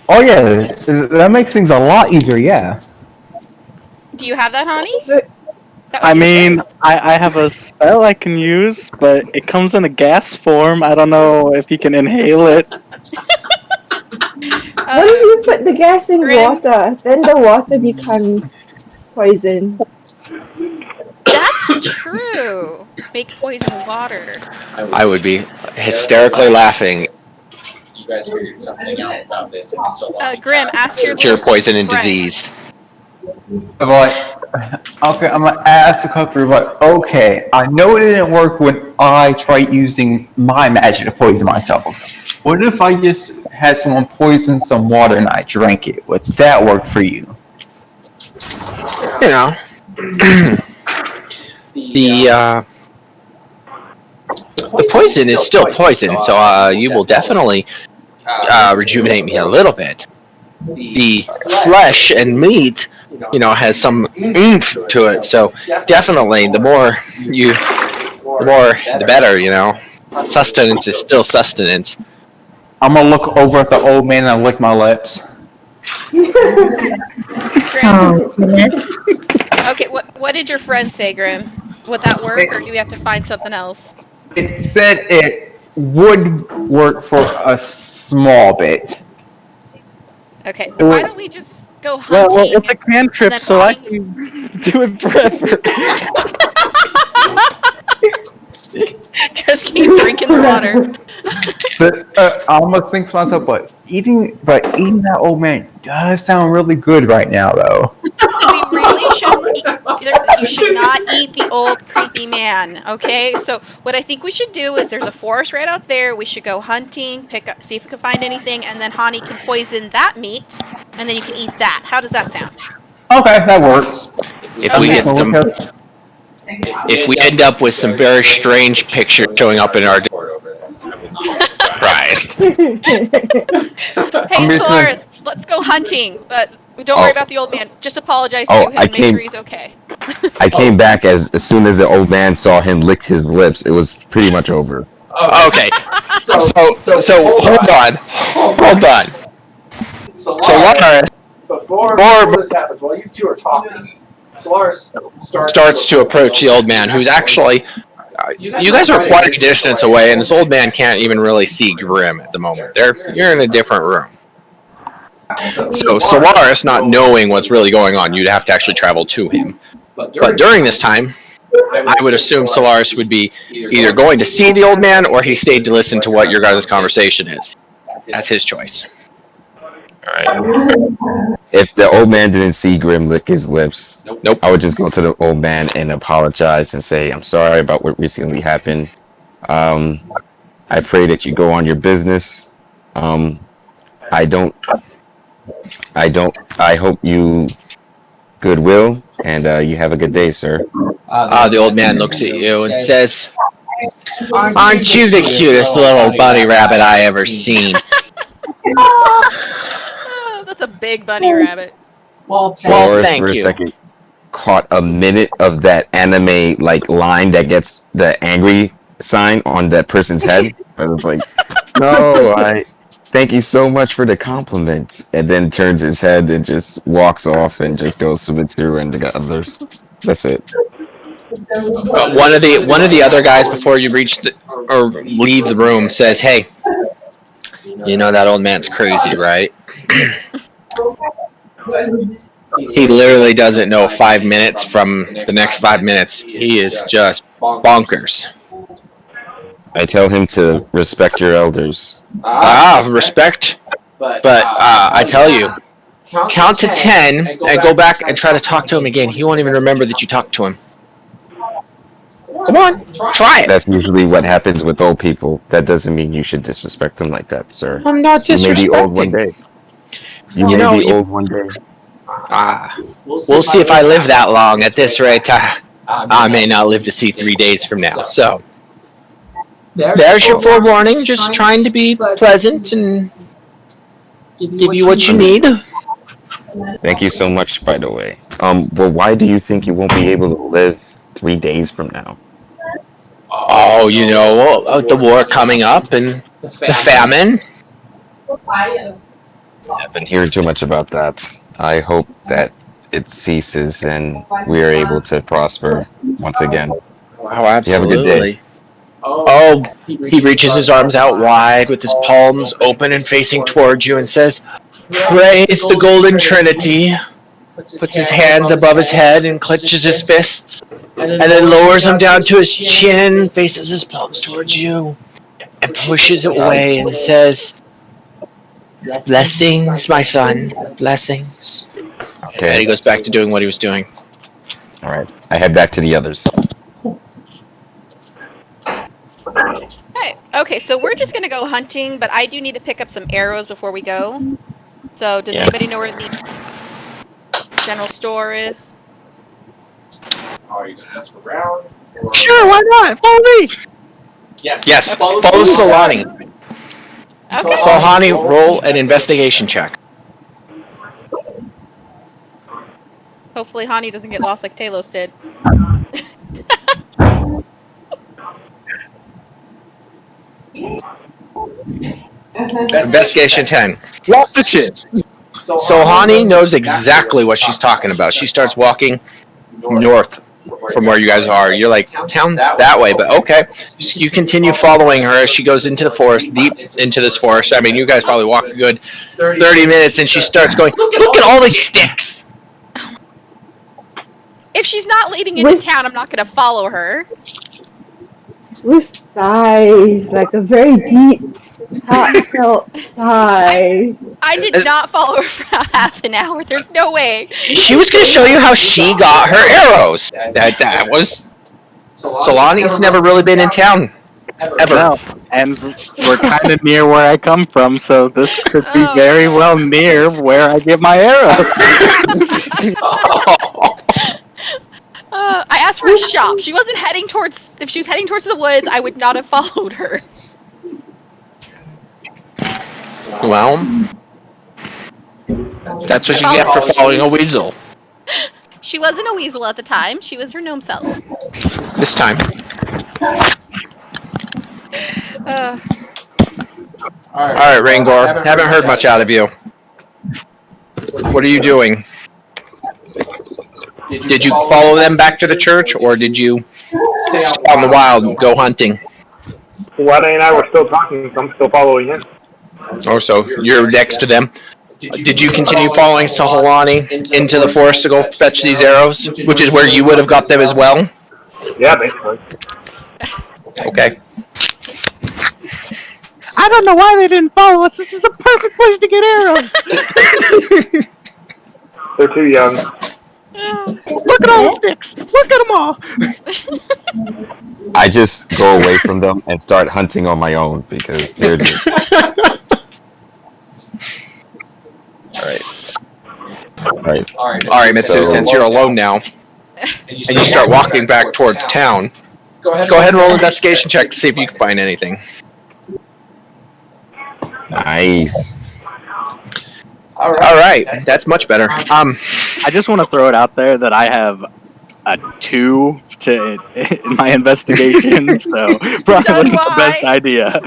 Oh yeah, that makes things a lot easier. Yeah. Do you have that, honey? I mean, I have a spell I can use, but it comes in a gas form. I don't know if you can inhale it. What if you put the gas in water? Then the water becomes poison. That's true. Make poison water. I would be hysterically laughing. You guys figured something out about this. And so Grim, ask your Cure poison and friend. disease. But okay, I'm gonna ask the cooker. But okay, I know it didn't work when I tried using my magic to poison myself. What if I just had someone poison some water and I drank it? Would that work for you? You know, the poison is still poison, so you will definitely rejuvenate me a little bit. The flesh and meat, you know, has some oomph to it, so definitely the more the better, you know. Sustenance is still sustenance. I'm gonna look over at the old man and lick my lips. Oh, goodness. Okay, what did your friend say, Grim? Would that work, or do we have to find something else? It said it would work for a small bit. Okay, why don't we just go Well, hunting. it's a cantrip, Then so I Hani- can do it forever. Just keep drinking the water. But I almost think to myself, but eating that old man does sound really good right now, though. We really shouldn't you should not eat the old creepy man, okay? So what I think we should do is there's a forest right out there. We should go hunting, see if we can find anything, and then Hani can poison that meat, and then you can eat that. How does that sound? Okay, that works. If we get some, if we end up with some very strange pictures showing up in our Discord over this, I will not be surprised. Discord, Hey, Solaris, let's go hunting. But don't worry about the old man. Just apologize to him and make sure he's okay. I came back as soon as the old man saw him lick his lips. It was pretty much over. Okay. So hold on. Solaris, Before this happens, while you two are talking, Solaris starts to approach the old man, who's actually. You guys are quite a distance away, and this old man can't even really see Grim at the moment. You're in a different room. So Solaris, not knowing what's really going on, you'd have to actually travel to him. But during this time, I would assume Solaris would be either going to see the old man, or he stayed to listen to what your guys' conversation is. That's his choice. Alright. If the old man didn't see Grim lick his lips, Nope. I would just go to the old man and apologize and say, I'm sorry about what recently happened. I pray that you go on your business. I hope you goodwill, and you have a good day, sir. The old man looks at you and says, "Aren't you the cutest little bunny rabbit I ever seen?" That's a big bunny rabbit. Well, Solaris thank for a you. second caught a minute of that anime line that gets the angry sign on that person's head. I was like, no, thank you so much for the compliment. And then turns his head and just walks off and just goes to Mitsuru and the others. That's it. One of the other guys before you reach or leave the room says, "Hey, you know that old man's crazy, right?" He literally doesn't know 5 minutes from the next 5 minutes. He is just bonkers. I tell him to respect your elders. Respect. But I tell you, count to 10 and go back and try to talk to him again. He won't even remember that you talked to him. Come on, try it. That's usually what happens with old people. That doesn't mean you should disrespect them like that, sir. I'm not disrespecting. You may be old one day. You may be old one day. We'll see if I live that long. At this rate, I may not live to see 3 days from now. So, there's your forewarning. Just trying to be pleasant and give you what you need. Thank you so much, by the way. Well, why do you think you won't be able to live 3 days from now? Oh, you know, the war coming up and the famine. I've been hearing too much about that. I hope that it ceases and we are able to prosper once again. Oh, absolutely. You have a good day. Oh, he reaches his arms out wide with his palms open and facing towards you and says, "Praise the Golden Trinity." Puts his hands above his head and clenches his fists, and then lowers them down to his chin, faces his palms towards you, and pushes it away and says, "Blessings, my son, blessings." Okay. And he goes back to doing what he was doing. All right. I head back to the others. Hey, okay, so we're just gonna go hunting, but I do need to pick up some arrows before we go. So does anybody know where the general store is? Are you gonna ask around? Sure, why not? Follow me. Yes, follow Solani. Okay. Solani, roll an investigation check. Hopefully Hani doesn't get lost like Talos did. Investigation 10. Lost the shit. So Hani knows exactly what she's talking about. She starts walking north from where you guys are. You're like, town's that way, but okay. You continue following her as she goes into the forest, deep into this forest. I mean, you guys probably walk a good 30 minutes, and she starts going, look at all these sticks! If she's not leading into town, I'm not going to follow her. With sighs, like a very deep, heartfelt sigh. I did not follow her for half an hour. There's no way. She was going to show you how she got her arrows. That was... Solani's never really been in town. Ever. No. And we're kind of near where I come from, so this could be very well near where I get my arrows. I asked for a shop. She wasn't heading towards... If she was heading towards the woods, I would not have followed her. Well, that's what you get for following a weasel. She wasn't a weasel at the time. She was her gnome self. This time. Alright, Rangor. Haven't heard much out of you. What are you doing? Did you follow them back to the church, or did you stay out in the wild and go hunting? Wade and I were still talking, so I'm still following him. Oh, so you're next to them. Did you continue following Sahalani into the forest to go fetch these arrows, which is where you would have got them as well? Yeah, basically. Okay. I don't know why they didn't follow us. This is a perfect place to get arrows. They're too young. Look at all the sticks. Look at them all. I just go away from them and start hunting on my own because they're just... Alright, Mitsu, since you're alone now, and you start walking back towards town, go ahead and roll an investigation check to see if you can find anything. Nice. Alright, that's much better. I just want to throw it out there that I have a 2 in my investigation, so probably wasn't the best idea.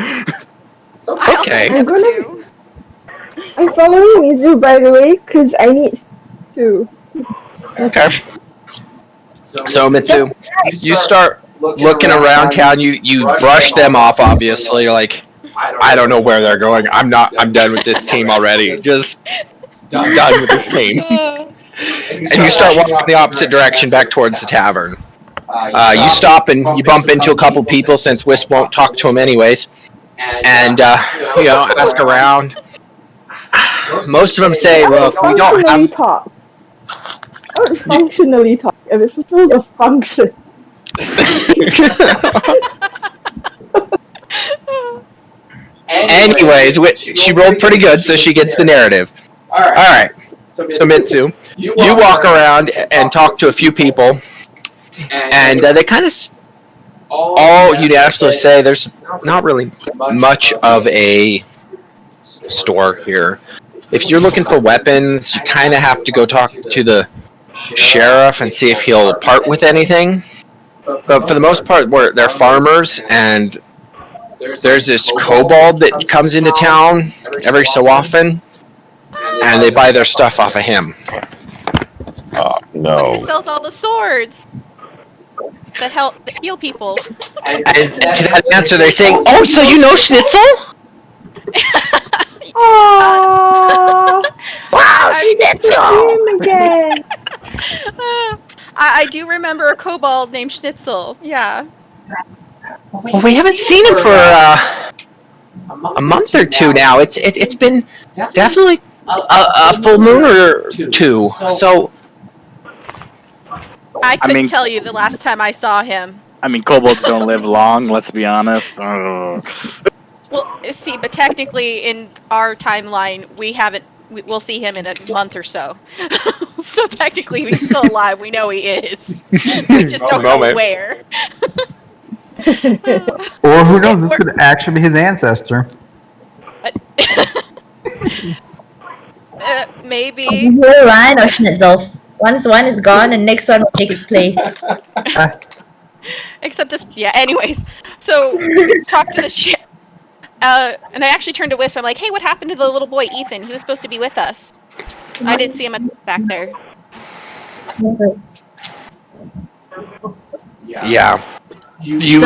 It's okay. I'm following Mizu, by the way, because I need to. Okay. So, Mitsu, you start looking around town, you brush them off, obviously, you're like, I don't know where they're going. I'm done with this team already. Just done with this team. And you start walking in the opposite direction back towards the tavern. You stop and you bump into a couple people since Wisp won't talk to him anyways. And, ask around. Most of them say, look, we don't have... Talk. I would functionally talk, and it's supposed to function. Anyways, she rolled pretty good, so she gets the narrative. Alright, so Mitsu, you walk around and talk to a few people, and they kind of all unanimously say there's not really much of a store here. If you're looking for weapons, you kind of have to go talk to the sheriff and see if he'll part with anything. But for the most part, they're farmers, and there's this kobold that comes into town every so often, and they buy their stuff off of him. Oh, no. He sells all the swords that heal people. And to that answer, they're saying, oh, so you know Schnitzel? Aww. Wow, Schnitzel! Again. I do remember a kobold named Schnitzel. Yeah. Well, we haven't seen him for a month or two now. It's been definitely a full moon or two. So I couldn't tell you the last time I saw him. I mean, kobolds don't live long, let's be honest. Well, see, but technically in our timeline, we'll see him in a month or so. So technically he's still alive. We know he is. We just don't know where. Or who knows, this could actually be his ancestor. Maybe. Either Ryan or Schnitzel's. Once one is gone, and next one will take his place. Except this, yeah. Anyways, so we talked to the ship, and I actually turned to Wisp. I'm like, "Hey, what happened to the little boy Ethan? He was supposed to be with us. I didn't see him back there." Yeah. You're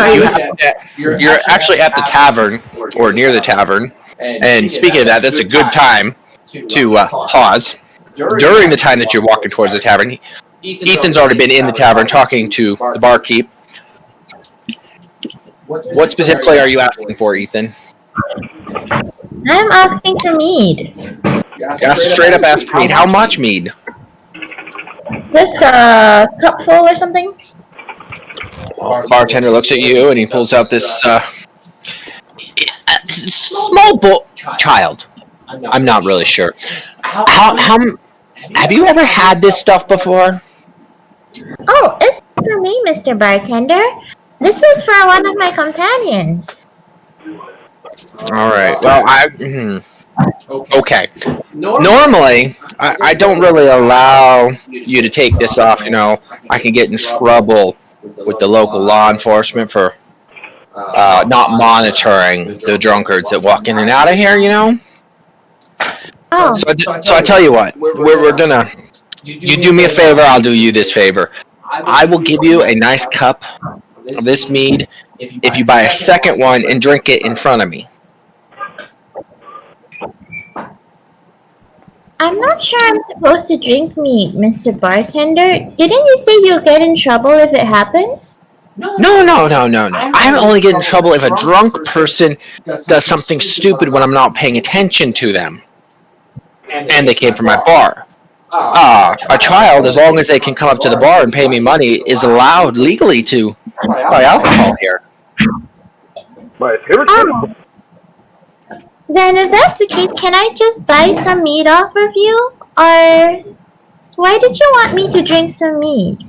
actually at the tavern, or near the tavern, and speaking of that, that's a good time to pause. During the time that you're walking towards the tavern, Ethan's already been in the tavern talking to the barkeep. What specifically are you asking for, Ethan? I'm asking for mead. Yeah, straight up ask for mead. How much mead? Just a cupful or something? The bartender looks at you and he pulls out this small child. I'm not really sure. How have you ever had this stuff before? Oh, it's for me, Mr. Bartender. This is for one of my companions. All right. Well, okay. Normally, I don't really allow you to take this off. I can get in trouble with the local law enforcement for not monitoring the drunkards that walk in and out of here. Oh. So I tell you what, we're gonna. You do me a favor, I'll do you this favor. I will give you a nice cup of this mead if you buy a second one and drink it in front of me. I'm not sure I'm supposed to drink mead, Mr. Bartender. Didn't you say you'll get in trouble if it happens? No. I only get in trouble if a drunk person does something stupid when I'm not paying attention to them. And they came from my bar. A child, as long as they can come up to the bar and pay me money, is allowed legally to buy alcohol here. My favorite Oh. Then if that's the case, can I just buy some mead off of you? Or why did you want me to drink some mead?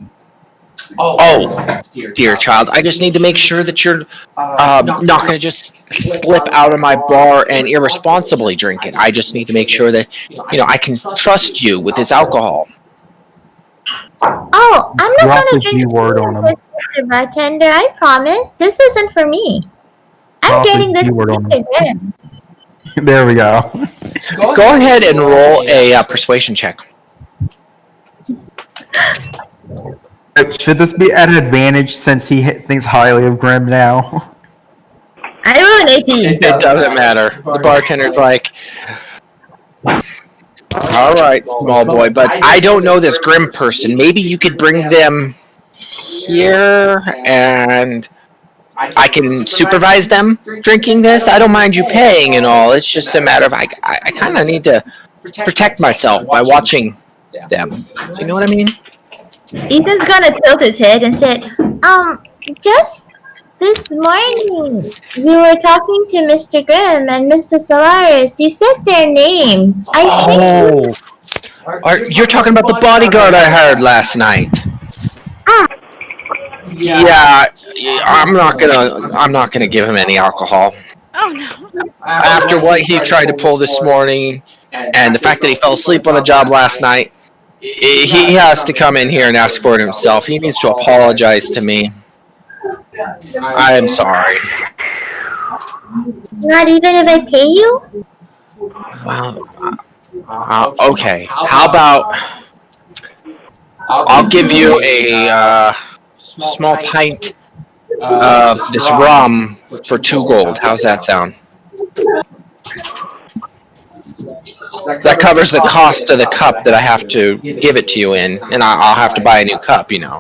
Oh, dear child, I just need to make sure that you're not going to just slip out of my bar and irresponsibly drink it. I just need to make sure that, I can trust you with this alcohol. Oh, I'm not Drop gonna the drink G word on him. with Mr. Bartender, I promise. This isn't for me. I'm Drop the getting this G word on him. again. There we go. Go ahead and roll a persuasion check. Should this be at an advantage since he thinks highly of Grim now? I rolled an 18. It doesn't matter. The bartender's like, all right, small boy, but I don't know this Grim person. Maybe you could bring them here and I can supervise them drinking this. I don't mind you paying and all. It's just a matter of I kind of need to protect myself by watching them. Do you know what I mean? Ethan's gonna tilt his head and said, just this morning we were talking to Mr. Grimm and Mr. Solaris. You said their names. I think You're talking about the bodyguard I hired last night. Yeah, I'm not gonna give him any alcohol. Oh no. After what he tried to pull this morning, and the fact that he fell asleep on the job last night, he has to come in here and ask for it himself. He needs to apologize to me. I am sorry. Not even if I pay you? Well, okay. How about I'll give you a small pint of this rum for 2 gold. How's that sound? That covers the cost of the cup that I have to give it to you in, and I'll have to buy a new cup, Feels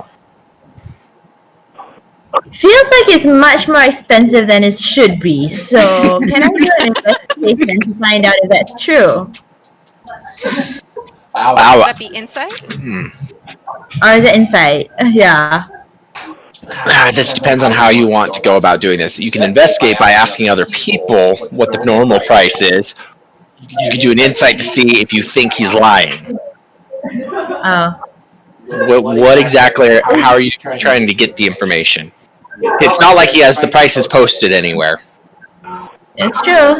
like it's much more expensive than it should be, so can I do an investigation to find out if that's true? Would that be insight? Or is it insight? Yeah. This depends on how you want to go about doing this. You can investigate by asking other people what the normal price is. You can do an insight to see if you think he's lying. Oh. What exactly, how are you trying to get the information? It's not like he has the prices posted anywhere. It's true.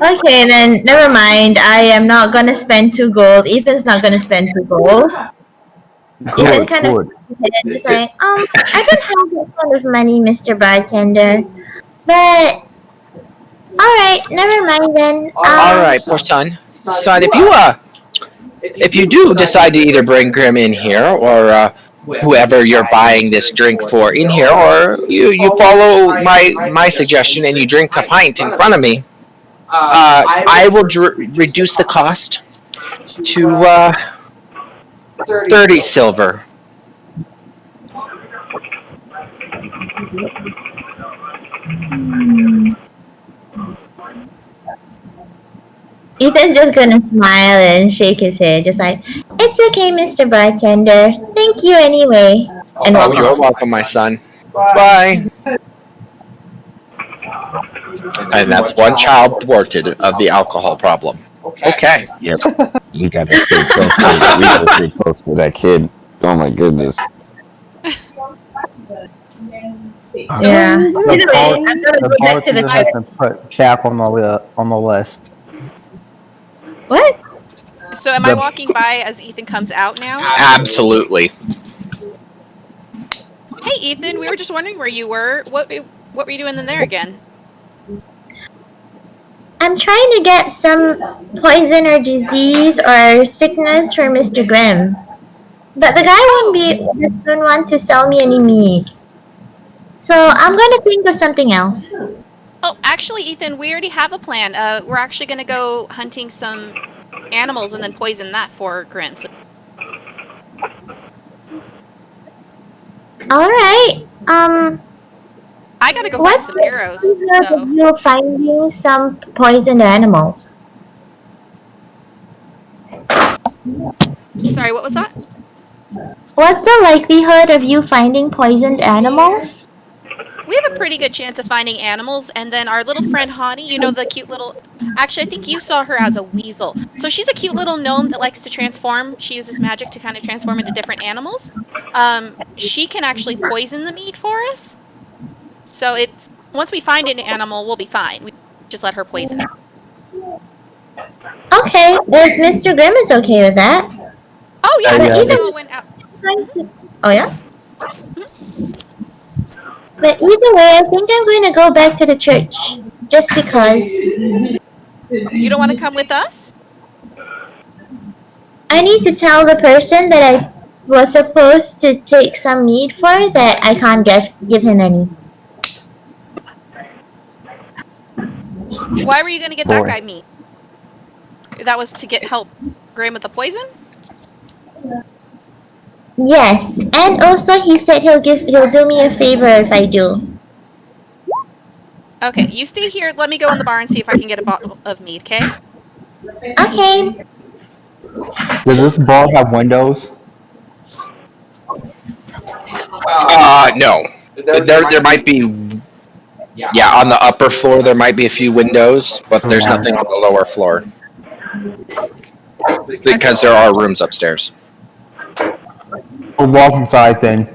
Okay, then never mind. I am not gonna spend 2 gold. Ethan's not gonna spend 2 gold. Ethan kind of just like, I don't have that kind of money, Mr. Bartender. But alright, never mind then. Alright, poor son. Son, if you do decide to either bring Grim in here or whoever you're buying this drink for in here, or you follow my suggestion and you drink a pint in front of me, I will reduce the cost to 30 silver. Ethan's just gonna smile and shake his head, just like, it's okay, Mr. Bartender. Thank you anyway. And Oh, you're welcome, my son. Bye. And that's one child thwarted of the alcohol problem. Okay. Yep. You got to stay close to that. We got to stay close to that kid. Oh my goodness. Yeah. Anyway, I'm gonna go back to the has been put back on the list. What? So am I walking by as Ethan comes out now? Absolutely. Hey, Ethan, we were just wondering where you were. What were you doing in there again? I'm trying to get some poison or disease or sickness for Mr. Grimm. But the guy doesn't want to sell me any meat. So I'm gonna think of something else. Oh, actually, Ethan, we already have a plan. We're actually gonna go hunting some animals and then poison that for Grimm. So Alright. I gotta go find some arrows. So You finding some poisoned animals. sorry, what was that? What's the likelihood of you finding poisoned animals? We have a pretty good chance of finding animals, and then our little friend Honey, you know, the cute little... Actually, I think you saw her as a weasel. So she's a cute little gnome that likes to transform. She uses magic to kind of transform into different animals. She can actually poison the meat for us. So it's... Once we find an animal, we'll be fine. We just let her poison it. Okay, if Mr. Grimm is okay with that. Oh, yeah, But Ethan all went out. Oh, yeah? But either way, I think I'm going to go back to the church. Just because. You don't want to come with us? I need to tell the person that I was supposed to take some meat for that I can't give him any. Why were you going to get that guy meat? That was to get help Graham with the poison? Yes, and also he said he'll do me a favor if I do. Okay, you stay here. Let me go in the bar and see if I can get a bottle of meat, okay? Okay. Does this bar have windows? No. There might be. Yeah, on the upper floor there might be a few windows, but there's nothing on the lower floor. Because there are rooms upstairs. We'll walk inside then.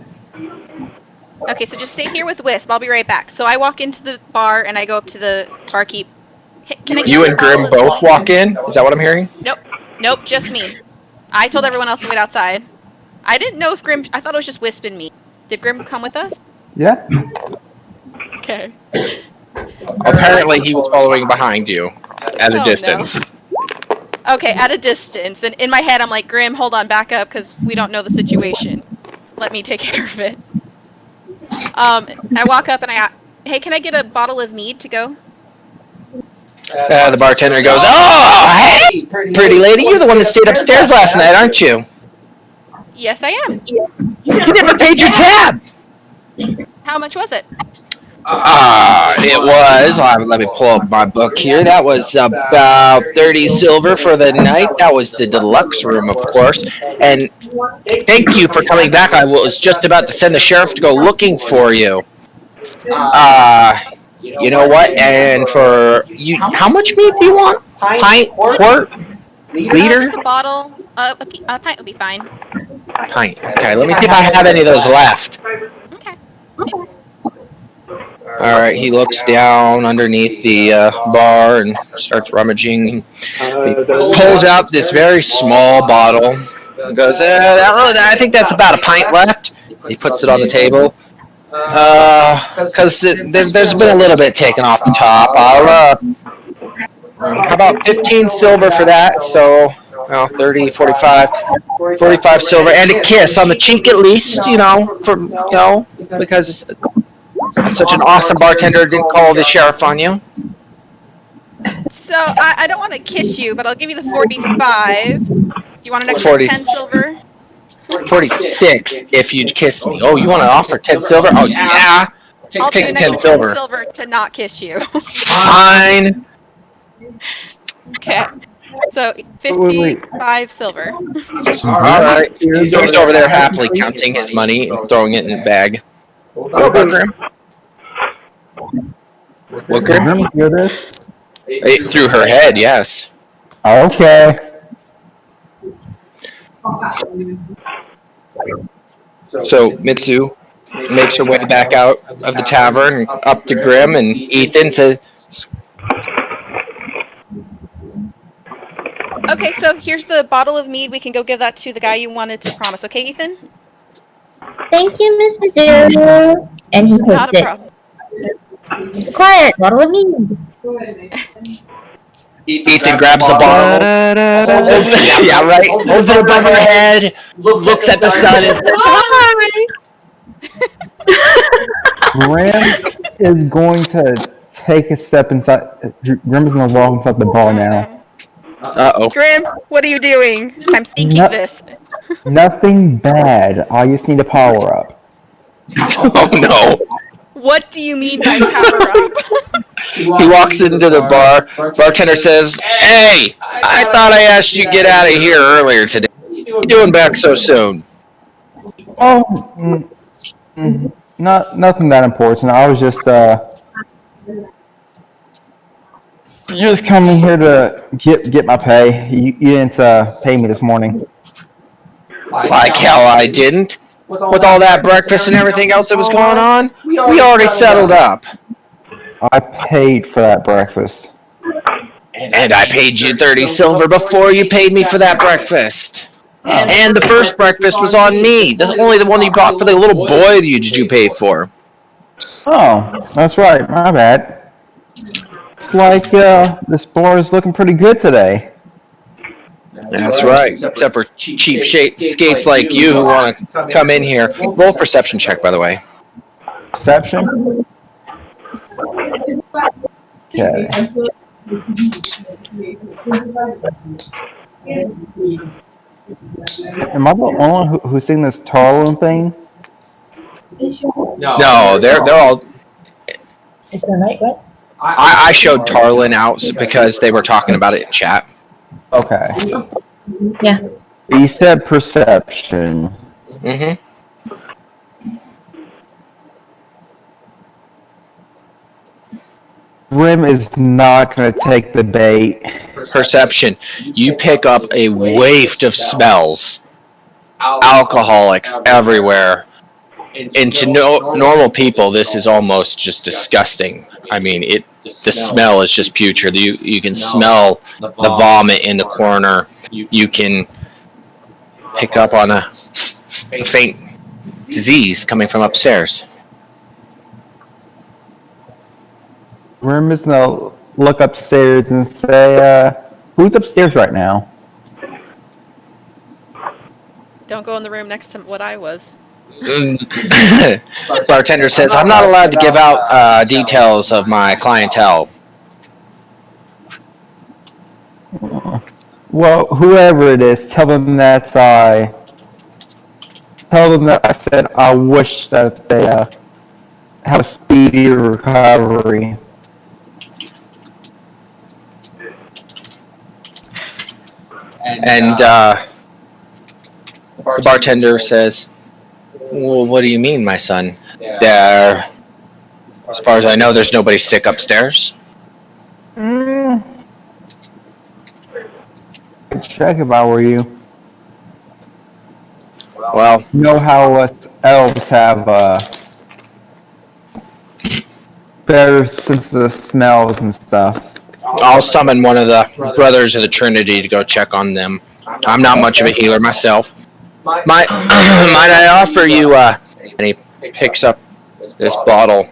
Okay, so just stay here with Wisp. I'll be right back. So I walk into the bar and I go up to the barkeep. Hey, can I get You a and bottle Grim of both meat? walk in? Is that what I'm hearing? Nope, just me. I told everyone else to wait outside. I didn't know if Grim... I thought it was just Wisp and me. Did Grim come with us? Yeah. Okay. Apparently he was following behind you at a distance. No. Okay, at a distance. And in my head, I'm like, Grim, hold on, back up, because we don't know the situation. Let me take care of it. I walk up and hey, can I get a bottle of mead to go? The bartender goes, "Oh, hey, pretty lady, you're the one that stayed upstairs last night, aren't you? Yes, I am. You never paid your tab!" How much was it? It was, let me pull up my book here, that was about 30 silver for the night. That was the deluxe room, of course. And thank you for coming back. I was just about to send the sheriff to go looking for you. You know what? And for you, how much meat do you want? Pint? Quart? Liter? Just a bottle. A pint would be fine. Pint. Okay, let me see if I have any of those left. Okay. Alright, he looks down underneath the bar and starts rummaging. He pulls out this very small bottle. He goes, I think that's about a pint left. He puts it on the table. Because there's been a little bit taken off the top. How about 15 silver for that? So well, 30, 45, 45 silver, and a kiss on the cheek at least, because such an awesome bartender didn't call the sheriff on you. So I don't want to kiss you, but I'll give you the 45. Do you want an extra 10 silver? 46 if you'd kiss me. Oh, you want to offer 10 silver? Oh, yeah. I'll do Take an 10 extra 10 silver. silver to not kiss you. Fine. Okay. So 55 silver. All right. He's over there happily counting his money and throwing it in a bag. What about Grim? What, Grim? Grim hear this? It through her head, yes. Okay. So Mitsu makes her way back out of the tavern and up to Grim, and Ethan says, Okay, so here's the bottle of mead. We can go give that to the guy you wanted to promise. Okay, Ethan? Thank you, Miss Mizzou. And he takes Not a it. problem. Quiet, bottle of mead. Ethan grabs the bottle. Yeah, right. Holds it above her head. Looks at the sun and says, "Hi." Grim is going to take a step inside. Grim is going to walk inside the bar now. Uh-oh. Grim, what are you doing? I'm thinking this. Nothing bad. I just need a power up. Oh, no. What do you mean by power up? He walks into the bar. Bartender says, "Hey, I thought I asked you to get out of here earlier today. What are you doing back so soon?" Oh, nothing that important. I was just coming here to get my pay. You didn't pay me this morning. Like hell I didn't. With all that breakfast and everything else that was going on, we already settled up. I paid for that breakfast. And I paid you 30 silver before you paid me for that breakfast. And the first breakfast was on me. That's only the one you bought for the little boy did you pay for. Oh, that's right. My bad. It's like this bar is looking pretty good today. That's right. Except for cheap skates like you who want to come in here. Roll a perception check, by the way. Perception? Okay. Am I the only one who's seen this Tarlin thing? No, they're all. Is that right? What? I showed Tarlin out because they were talking about it in chat. Okay. Yeah. You said perception. Mm-hmm. Grim is not going to take the bait. Perception. You pick up a waft of smells. Alcoholics everywhere. And to normal people, this is almost just disgusting. I mean, the smell is just putrid. You can smell the vomit in the corner. You can pick up on a faint disease coming from upstairs. Grim is going to look upstairs and say, who's upstairs right now? Don't go in the room next to what I was. Bartender says, "I'm not allowed to give out details of my clientele." Well, whoever it is, tell them that I said I wish that they have a speedy recovery. And the bartender says, "Well, what do you mean, my son? As far as I know, there's nobody sick upstairs." I'd check if I were you. Well, you know how us elves have better sense of smells and stuff. I'll summon one of the brothers of the Trinity to go check on them. I'm not much of a healer myself. Might I offer you, and he picks up this bottle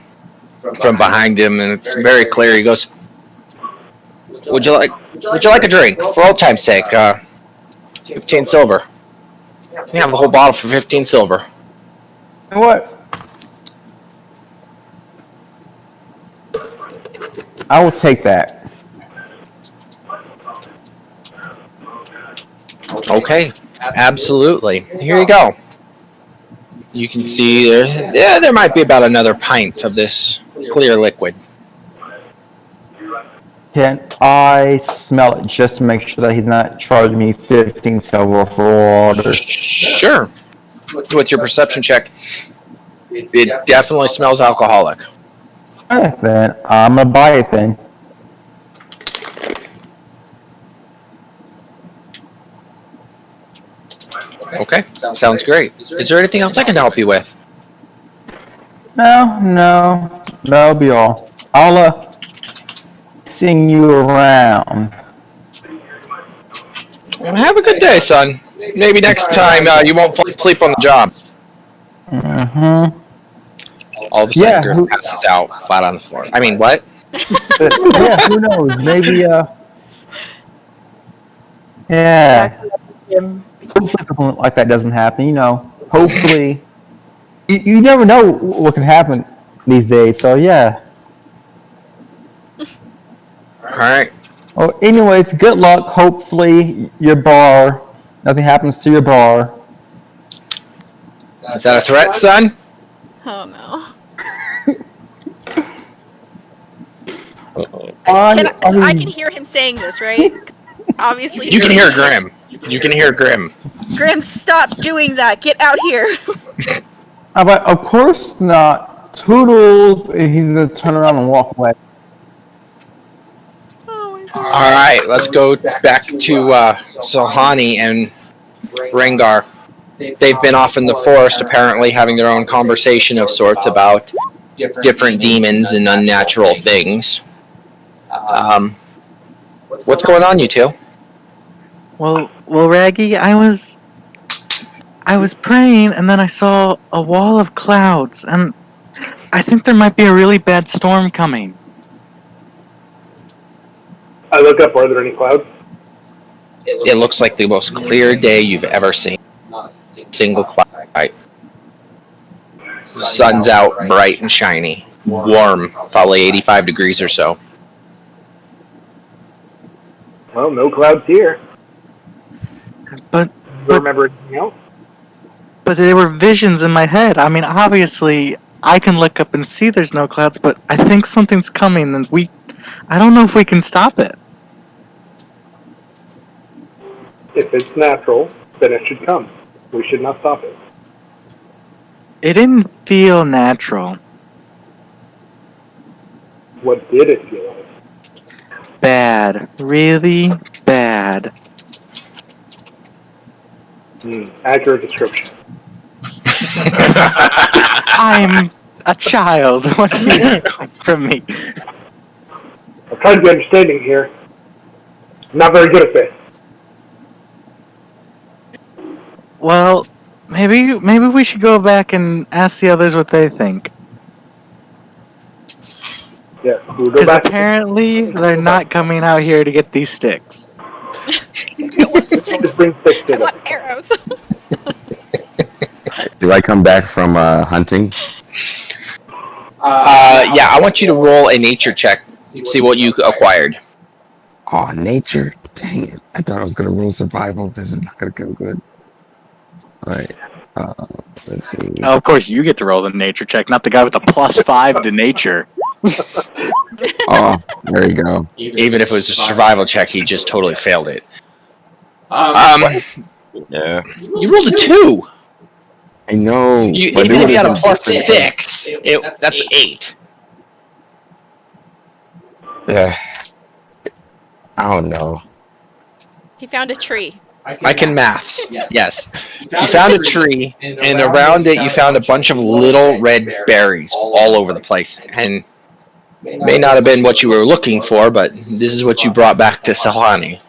from behind him, and it's very clear. He goes, Would you like a drink? For old time's sake, 15 silver. You have the whole bottle for 15 silver. You know what? I will take that. Okay, absolutely. Here you go. You can see there might be about another pint of this clear liquid. Can I smell it just to make sure that he's not charging me 15 silver for water? Sure. With your perception check, it definitely smells alcoholic. Alright then, I'm gonna buy it then. Okay, sounds great. Is there anything else I can help you with? No, that'll be all. I'll seeing you around. Well, have a good day, son. Maybe next time you won't fall asleep on the job. Mm-hmm. All of a sudden, Grim passes out flat on the floor. I mean, what? Yeah, who knows? Maybe, yeah. Hopefully something like that doesn't happen, you know. Hopefully. You never know what can happen these days, so yeah. Alright. Well, anyways, good luck. Hopefully your bar, nothing happens to your bar. Is that a threat, son? Oh no. I can hear him saying this, right? Obviously. You can hear Grim. You can hear Grim. Grim, stop doing that. Get out here. But of course not. Toodles, he's gonna turn around and walk away. Alright, let's go back to Sohani and Rengar. They've been off in the forest, apparently having their own conversation of sorts about different demons and unnatural things. What's going on, you two? Well, Raggy, I was praying, and then I saw a wall of clouds, and I think there might be a really bad storm coming. I look up, are there any clouds? It looks like the most clear day you've ever seen. Not a single cloud. Sun's out, bright and shiny. Warm, probably 85 degrees or so. Well, no clouds here. But remember anything else? But there were visions in my head. I mean, obviously, I can look up and see there's no clouds, but I think something's coming, and I don't know if we can stop it. If it's natural, then it should come. We should not stop it. It didn't feel natural. What did it feel like? Bad. Really bad. Accurate description. I'm a child. What do you expect from me? I'm trying to be understanding here. I'm not very good at this. Well, maybe we should go back and ask the others what they think. Yeah, we'll go Because back. apparently they're not coming out here to get these sticks. Just bring sticks to them. Arrows. Do I come back from hunting? Yeah, I want you to roll a nature check. See what you acquired. Oh, nature. Dang it. I thought I was going to roll survival. This is not going to go good. Alright. Let's see. Oh, of course, you get to roll the nature check, not the guy with the +5 to nature. Oh, there you go. Even if it was a survival check, he just totally failed it. Yeah. You rolled a 2. I know. Even if you had a +6, that's 8. Yeah. I don't know. He found a tree. I can maths. Yes. You found a tree, and around it you found a bunch of little red berries all over the place. And may not have been what you were looking for, but this is what you brought back to Sahani.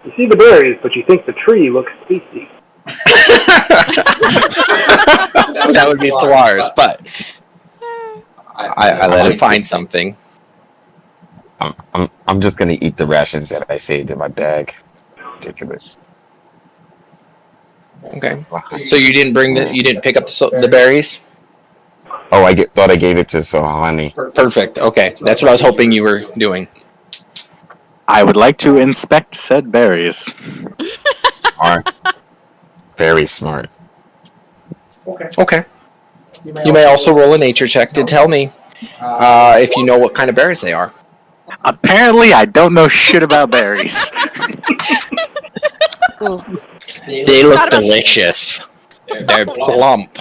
You see the berries, but you think the tree looks tasty. That would be Stellaris, but I let him find something. I'm just gonna eat the rations that I saved in my bag. Ridiculous. Okay. So you didn't pick up the berries? Oh, thought I gave it to Sohani. Perfect. Okay, that's what I was hoping you were doing. I would like to inspect said berries. Smart. Very smart. Okay. You may also roll a nature check to tell me if you know what kind of berries they are. Apparently, I don't know shit about berries. They look delicious. They're plump,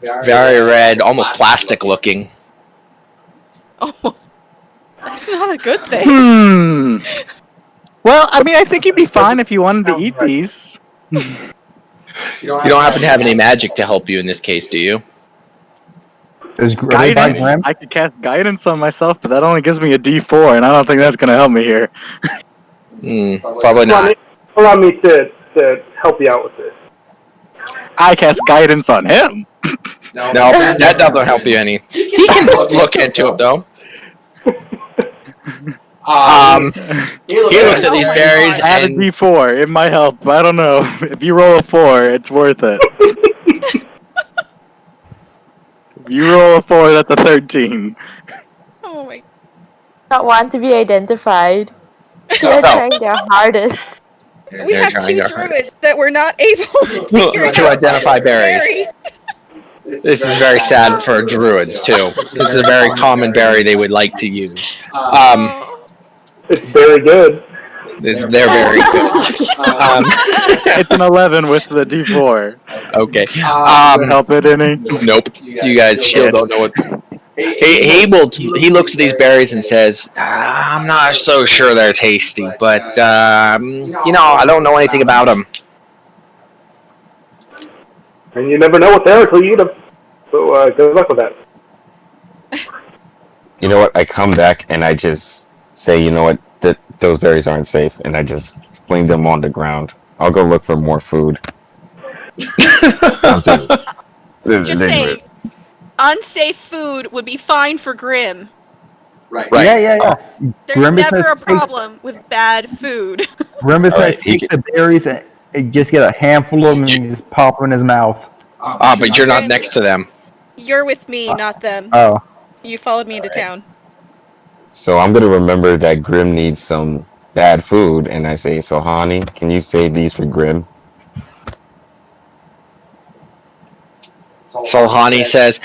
very red, almost plastic looking. Almost. That's not a good thing. Well, I mean, I think you'd be fine if you wanted to eat these. You don't happen to have any magic to help you in this case, do you? Guidance. I could cast guidance on myself, but that only gives me a D4, and I don't think that's going to help me here. Probably not. Allow me to help you out with this. I cast guidance on him. No, that doesn't help you any. He can look into it though. He looks at these berries Add a and D4. It might help. I don't know. If you roll a 4, it's worth it. If you roll a 4, that's a 13. Oh my. Not want to be identified. They're trying their hardest. We have 2 druids that were not able to identify berries. This is very sad for druids too. This is a very common berry they would like to use. It's very good. They're very good. It's an 11 with the D4. Okay. Help it any? Nope. You guys still don't know what. He looks at these berries and says, "I'm not so sure they're tasty, but I don't know anything about them." And you never know what they are until you eat them. So good luck with that. You know what? I come back and I just say, you know what? Those berries aren't safe, and I just fling them on the ground. I'll go look for more food. Just say, unsafe food would be fine for Grim. Right. Yeah. There's Remember never to a problem with bad food. Remember to Alright, take the berries and just get a handful of them and just pop them in his mouth. But you're not next to them. You're with me, not them. Oh. You followed me into town. So I'm gonna remember that Grim needs some bad food, and I say, Sohani, can you save these for Grim? Sohani says,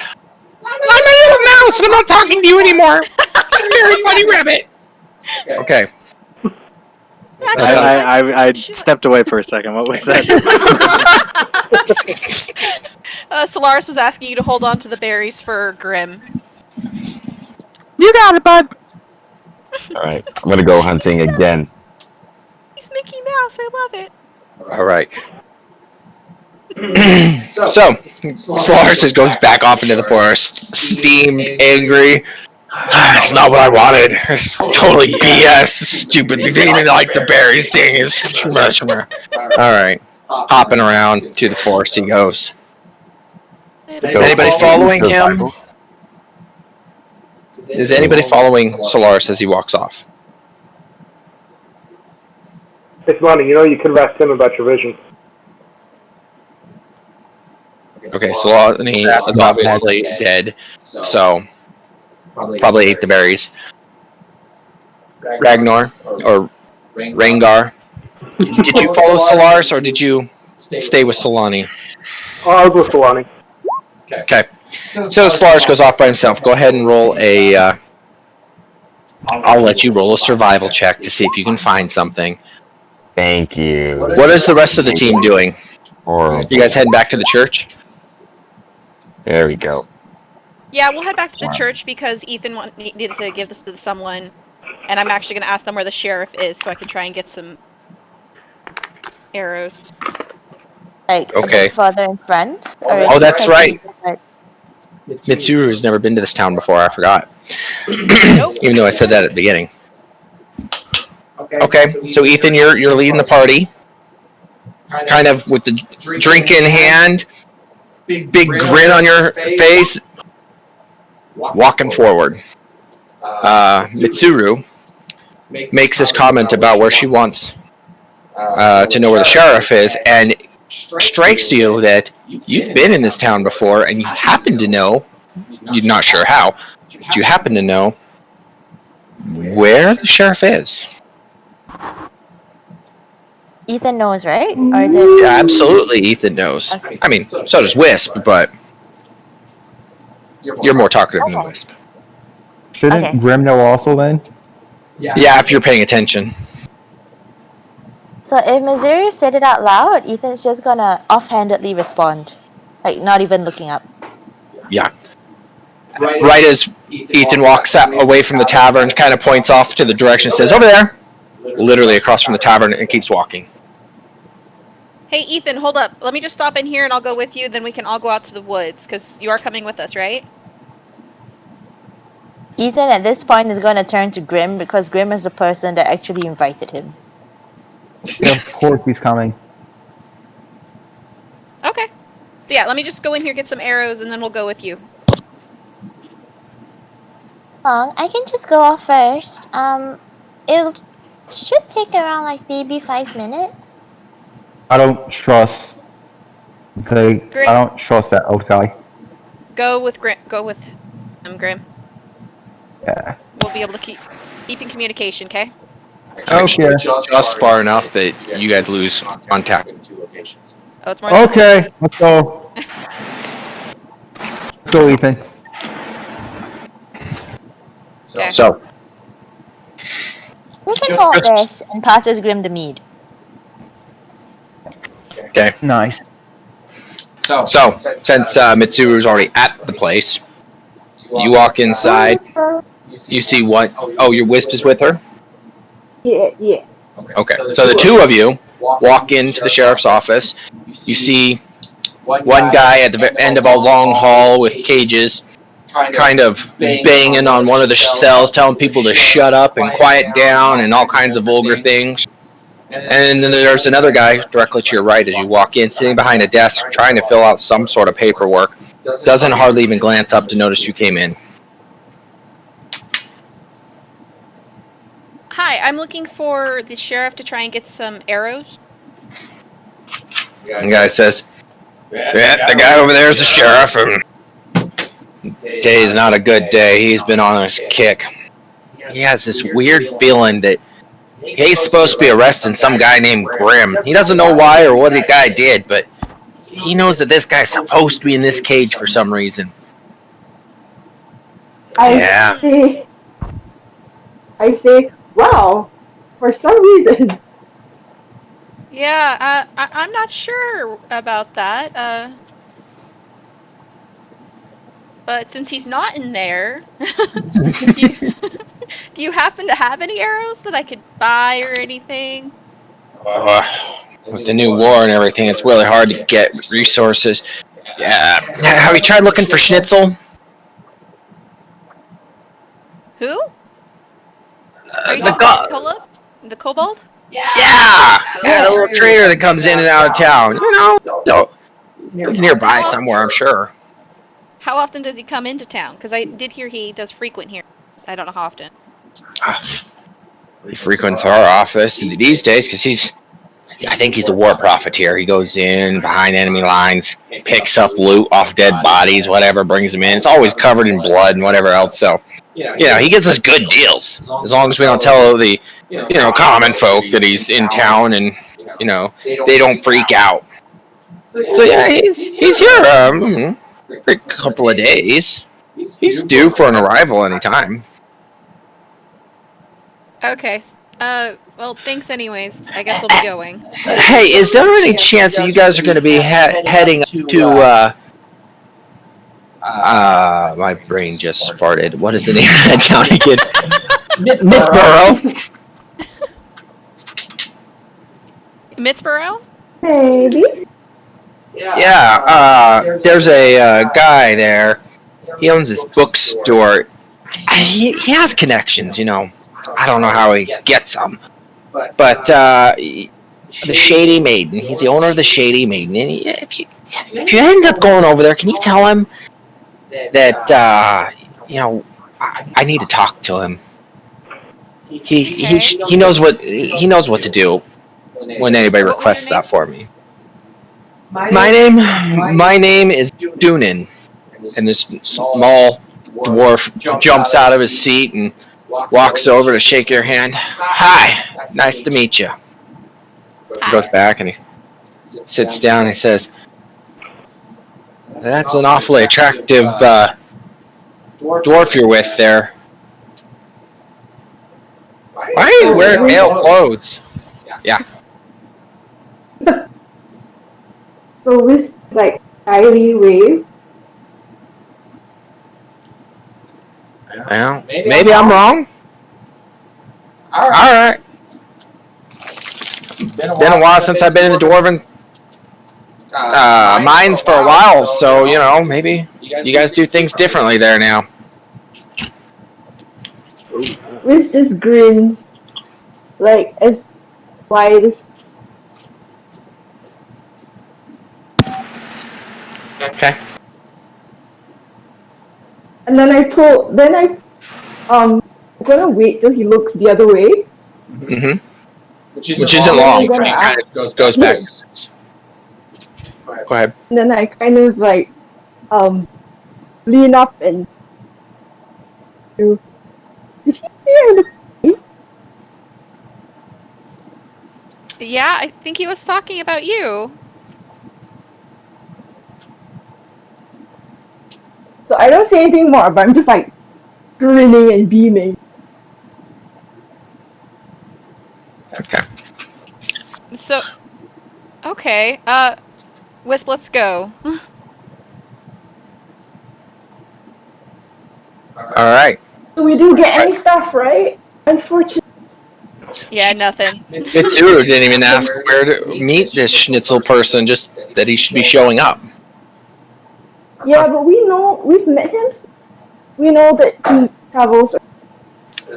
"I'm a little mouse, and I'm not talking to you anymore. Scary bunny rabbit." Okay. I stepped away for a second. What was that? Solaris was asking you to hold on to the berries for Grim. You got it, bud. Alright, I'm gonna go hunting again. He's Mickey Mouse. I love it. All right. So, Solaris goes back off into the forest, steamed, angry. It's not what I wanted. It's totally BS. Stupid. They didn't even like the berries thing. Alright. Hopping around to the forest he goes. Is anybody following him? Is anybody following Solaris as he walks off? It's money. You know, you could ask him about your vision. Okay, Solaris is obviously dead, so probably ate the berries. Ragnar, or Rangar, did you follow Solaris, or did you stay with Solani? Oh, I was with Solani. Okay. So Solaris goes off by himself. Go ahead and roll a... I'll let you roll a survival check to see if you can find something. Thank you. What is the rest of the team doing? Horrible. You guys heading back to the church? There we go. Yeah, we'll head back to the church because Ethan needed to give this to someone, and I'm actually going to ask them where the sheriff is so I can try and get some arrows. Like Okay. father and friends? Oh, that's right. Mitsuru has never been to this town before. I forgot. Even though I said that at the beginning. Okay, so Ethan, you're leading the party, kind of with the drink in hand, big grin on your face, walking forward. Mitsuru makes this comment about where she wants to know where the sheriff is, and strikes you that you've been in this town before, and you happen to know, you're not sure how, but you happen to know where the sheriff is. Ethan knows, right? Or is it? Yeah, absolutely, Ethan knows. Okay. I mean, so does Wisp, but you're more talkative than Wisp. Shouldn't Okay. Grim know also then? Yeah, if you're paying attention. So if Missouri said it out loud, Ethan's just gonna offhandedly respond, like not even looking up. Yeah. Right as Ethan walks away from the tavern, kind of points off to the direction and says, "Over there!" Literally across from the tavern, and keeps walking. Hey, Ethan, hold up. Let me just stop in here and I'll go with you. Then we can all go out to the woods because you are coming with us, right? Ethan at this point is gonna turn to Grim because Grim is the person that actually invited him. Yeah, of course he's coming. Okay. So yeah, let me just go in here, get some arrows, and then we'll go with you. I can just go off first. It should take around like maybe 5 minutes. I don't trust. Okay, I don't trust that old guy. Go with Grim. Grim. Yeah. We'll be able to keep in communication, okay? Okay. Just far enough that you guys lose contact. Oh, it's more than Okay, let's go. Let's go, Ethan. So. Who can hold this and passes Grim the mead? Okay. Nice. So since Mitsuru's already at the place, you walk inside. You see what? Oh, your Wisp is with her? Yeah. Okay, so the two of you walk into the sheriff's office. You see one guy at the end of a long hall with cages, kind of banging on one of the cells, telling people to shut up and quiet down and all kinds of vulgar things. And then there's another guy directly to your right as you walk in, sitting behind a desk, trying to fill out some sort of paperwork. Doesn't hardly even glance up to notice you came in. Hi, I'm looking for the sheriff to try and get some arrows. The guy says, "Yeah, the guy over there is the sheriff, and today's not a good day. He's been on his kick. He has this weird feeling that he's supposed to be arresting some guy named Grim. He doesn't know why or what the guy did, but he knows that this guy's supposed to be in this cage for some reason." I say, wow, for some reason. Yeah, I'm not sure about that. But since he's not in there, do you happen to have any arrows that I could buy or anything? With the new war and everything, it's really hard to get resources. Yeah. Have you tried looking for Schnitzel? Who? Are you The the kobold? Yeah, the little trader that comes in and out of town. You know, so he's nearby somewhere, I'm sure. How often does he come into town? Because I did hear he does frequent here. I don't know how often. He frequents our office these days because I think he's a war profiteer. He goes in behind enemy lines, picks up loot off dead bodies, whatever, brings them in. It's always covered in blood and whatever else. So, he gives us good deals as long as we don't tell the common folk that he's in town and they don't freak out. So yeah, he's here for a couple of days. He's due for an arrival anytime. Okay. Well, thanks anyways. I guess we'll be going. Hey, is there any chance that you guys are going to be heading to my brain just farted. What is the name of that town again? Mythborough. Mittsboro? Maybe. Yeah, there's a guy there. He owns this bookstore. He has connections, I don't know how he gets them. But the Shady Maiden, he's the owner of the Shady Maiden. And if you end up going over there, can you tell him that, I need to talk to him. He knows what to do when anybody requests that for me. My name is Dunin. And this small dwarf jumps out of his seat and walks over to shake your hand. Hi, nice to meet you. He goes back and he sits down and he says, that's an awfully attractive dwarf you're with there. Why are you wearing male clothes? Yeah. So Whis like shyly wave. Well, maybe I'm wrong. Alright. Been a while since I've been in the dwarven mines for a while, so, you know, maybe you guys do things differently there now. Whis just grins, like as wide as. Okay. And then I'm gonna wait till he looks the other way. Mm-hmm. Which isn't long. He kind of goes back. Go ahead. And then I kind of like lean up and did he see her? Yeah, I think he was talking about you. So I don't say anything more, but I'm just like grinning and beaming. Okay. So, okay, Wisp, let's go. Alright. So we didn't get any stuff, right? Unfortunately. Yeah, nothing. Mitsuru didn't even ask where to meet this schnitzel person, just that he should be showing up. Yeah, but we've met him. We know that he travels.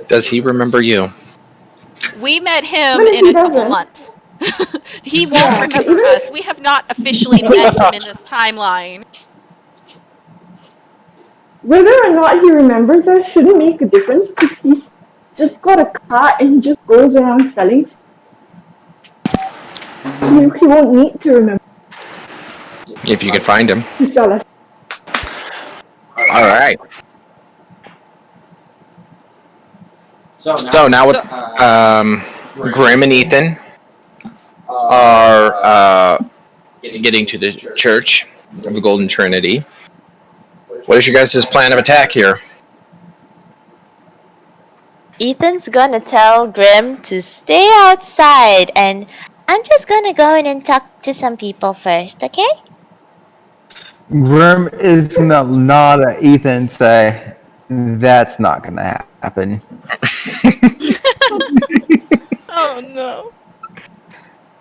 Does he remember you? We met him in a couple months. He won't remember us. We have not officially met him in this timeline. Whether or not he remembers us shouldn't make a difference because he's just got a cart and he just goes around selling. He won't need to remember. If you can find him. To sell us. Alright. So now with Grim and Ethan are getting to the Church of the Golden Trinity. What is your guys' plan of attack here? Ethan's gonna tell Grim to stay outside, and I'm just gonna go in and talk to some people first, okay? Grim is gonna nod at Ethan and say, that's not gonna happen. Oh no.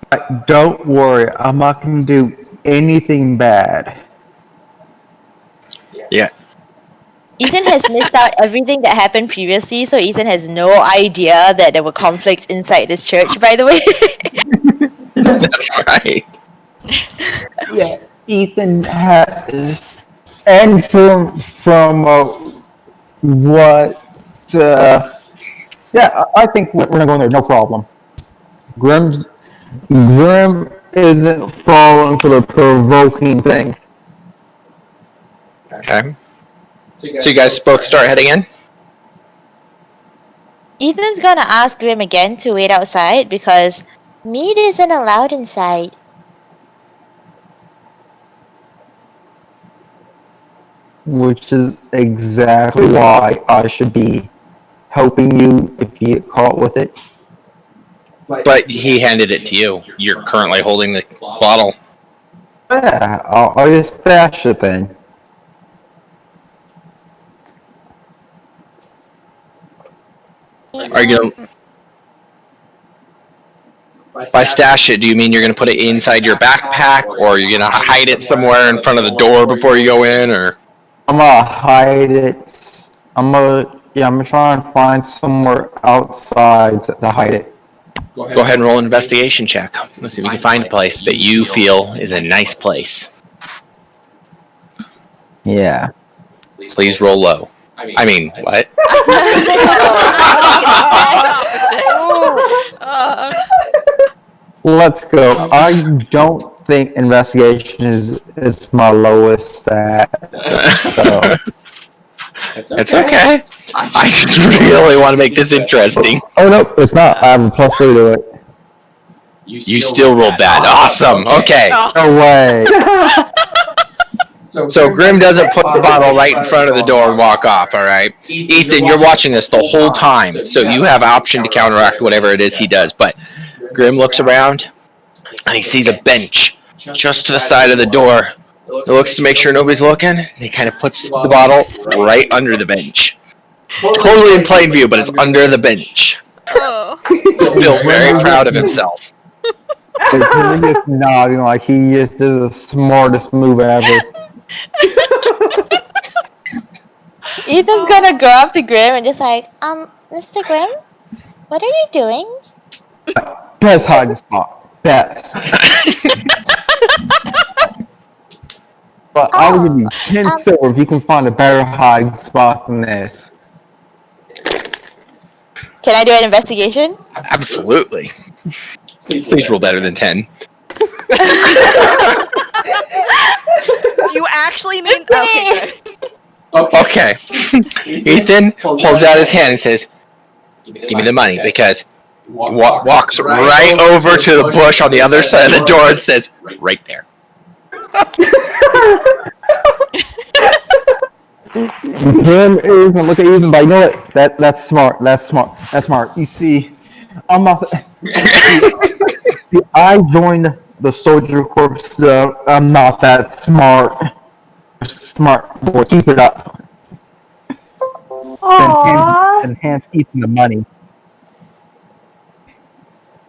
But don't worry, I'm not gonna do anything bad. Yeah. Ethan has missed out everything that happened previously, so Ethan has no idea that there were conflicts inside this church, by the way. That's right. Yeah, Ethan has, and from what, yeah, I think we're gonna go in there, no problem. Grim isn't falling for the provoking thing. Okay. So you guys both start heading in? Ethan's gonna ask Grim again to wait outside because meat isn't allowed inside. Which is exactly why I should be helping you if you get caught with it. But he handed it to you. You're currently holding the bottle. Yeah, I'll just stash it then. Are you gonna... By stash it, do you mean you're gonna put it inside your backpack, or you're gonna hide it somewhere in front of the door before you go in, or? I'm gonna hide it. I'm gonna try and find somewhere outside to hide it. Go ahead and roll an investigation check. Let's see if we can find a place that you feel is a nice place. Yeah. Please roll low. I mean, what? Let's go. I don't think investigation is my lowest stat. So. It's okay. I just really want to make this interesting. Oh no, it's not. I have a +3 to it. You still rolled bad. Awesome. Okay. No way. So Grim doesn't put the bottle right in front of the door and walk off, alright? Ethan, you're watching this the whole time, so you have option to counteract whatever it is he does. But Grim looks around, and he sees a bench just to the side of the door. He looks to make sure nobody's looking, and he kind of puts the bottle right under the bench. Totally in plain view, but it's under the bench. Oh. Feels very proud of himself. He's just nodding like he just did the smartest move ever. Ethan's gonna go up to Grim and just like, Mr. Grim, what are you doing? Best hiding spot. Best. But I will give you 10 silver if you can find a better hiding spot than this. Can I do an investigation? Absolutely. Please roll better than 10. Do you actually mean? Okay. Okay. Ethan holds out his hand and says, "Give me the money," because he walks right over to the bush on the other side of the door and says, "Right there." Him is and look at Ethan, but you know what? That's smart. That's smart. That's smart. You see, I'm not. See, I joined the soldier corps, so I'm not that smart. Smart boy, keep it up. Aww. And hands Ethan the money.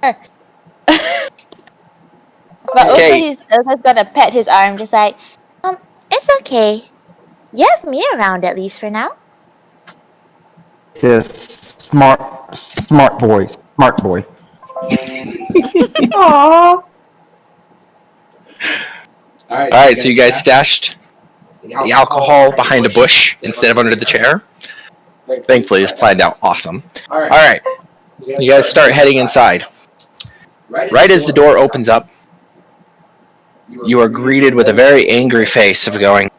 But also he's also gonna pet his arm, just like, it's okay. You have me around at least for now. This smart boy. Smart boy. Aww. Alright, so you guys stashed the alcohol behind a bush instead of under the chair. Thankfully, it's planned out awesome. Alright, you guys start heading inside. Right as the door opens up, you are greeted with a very angry face of going,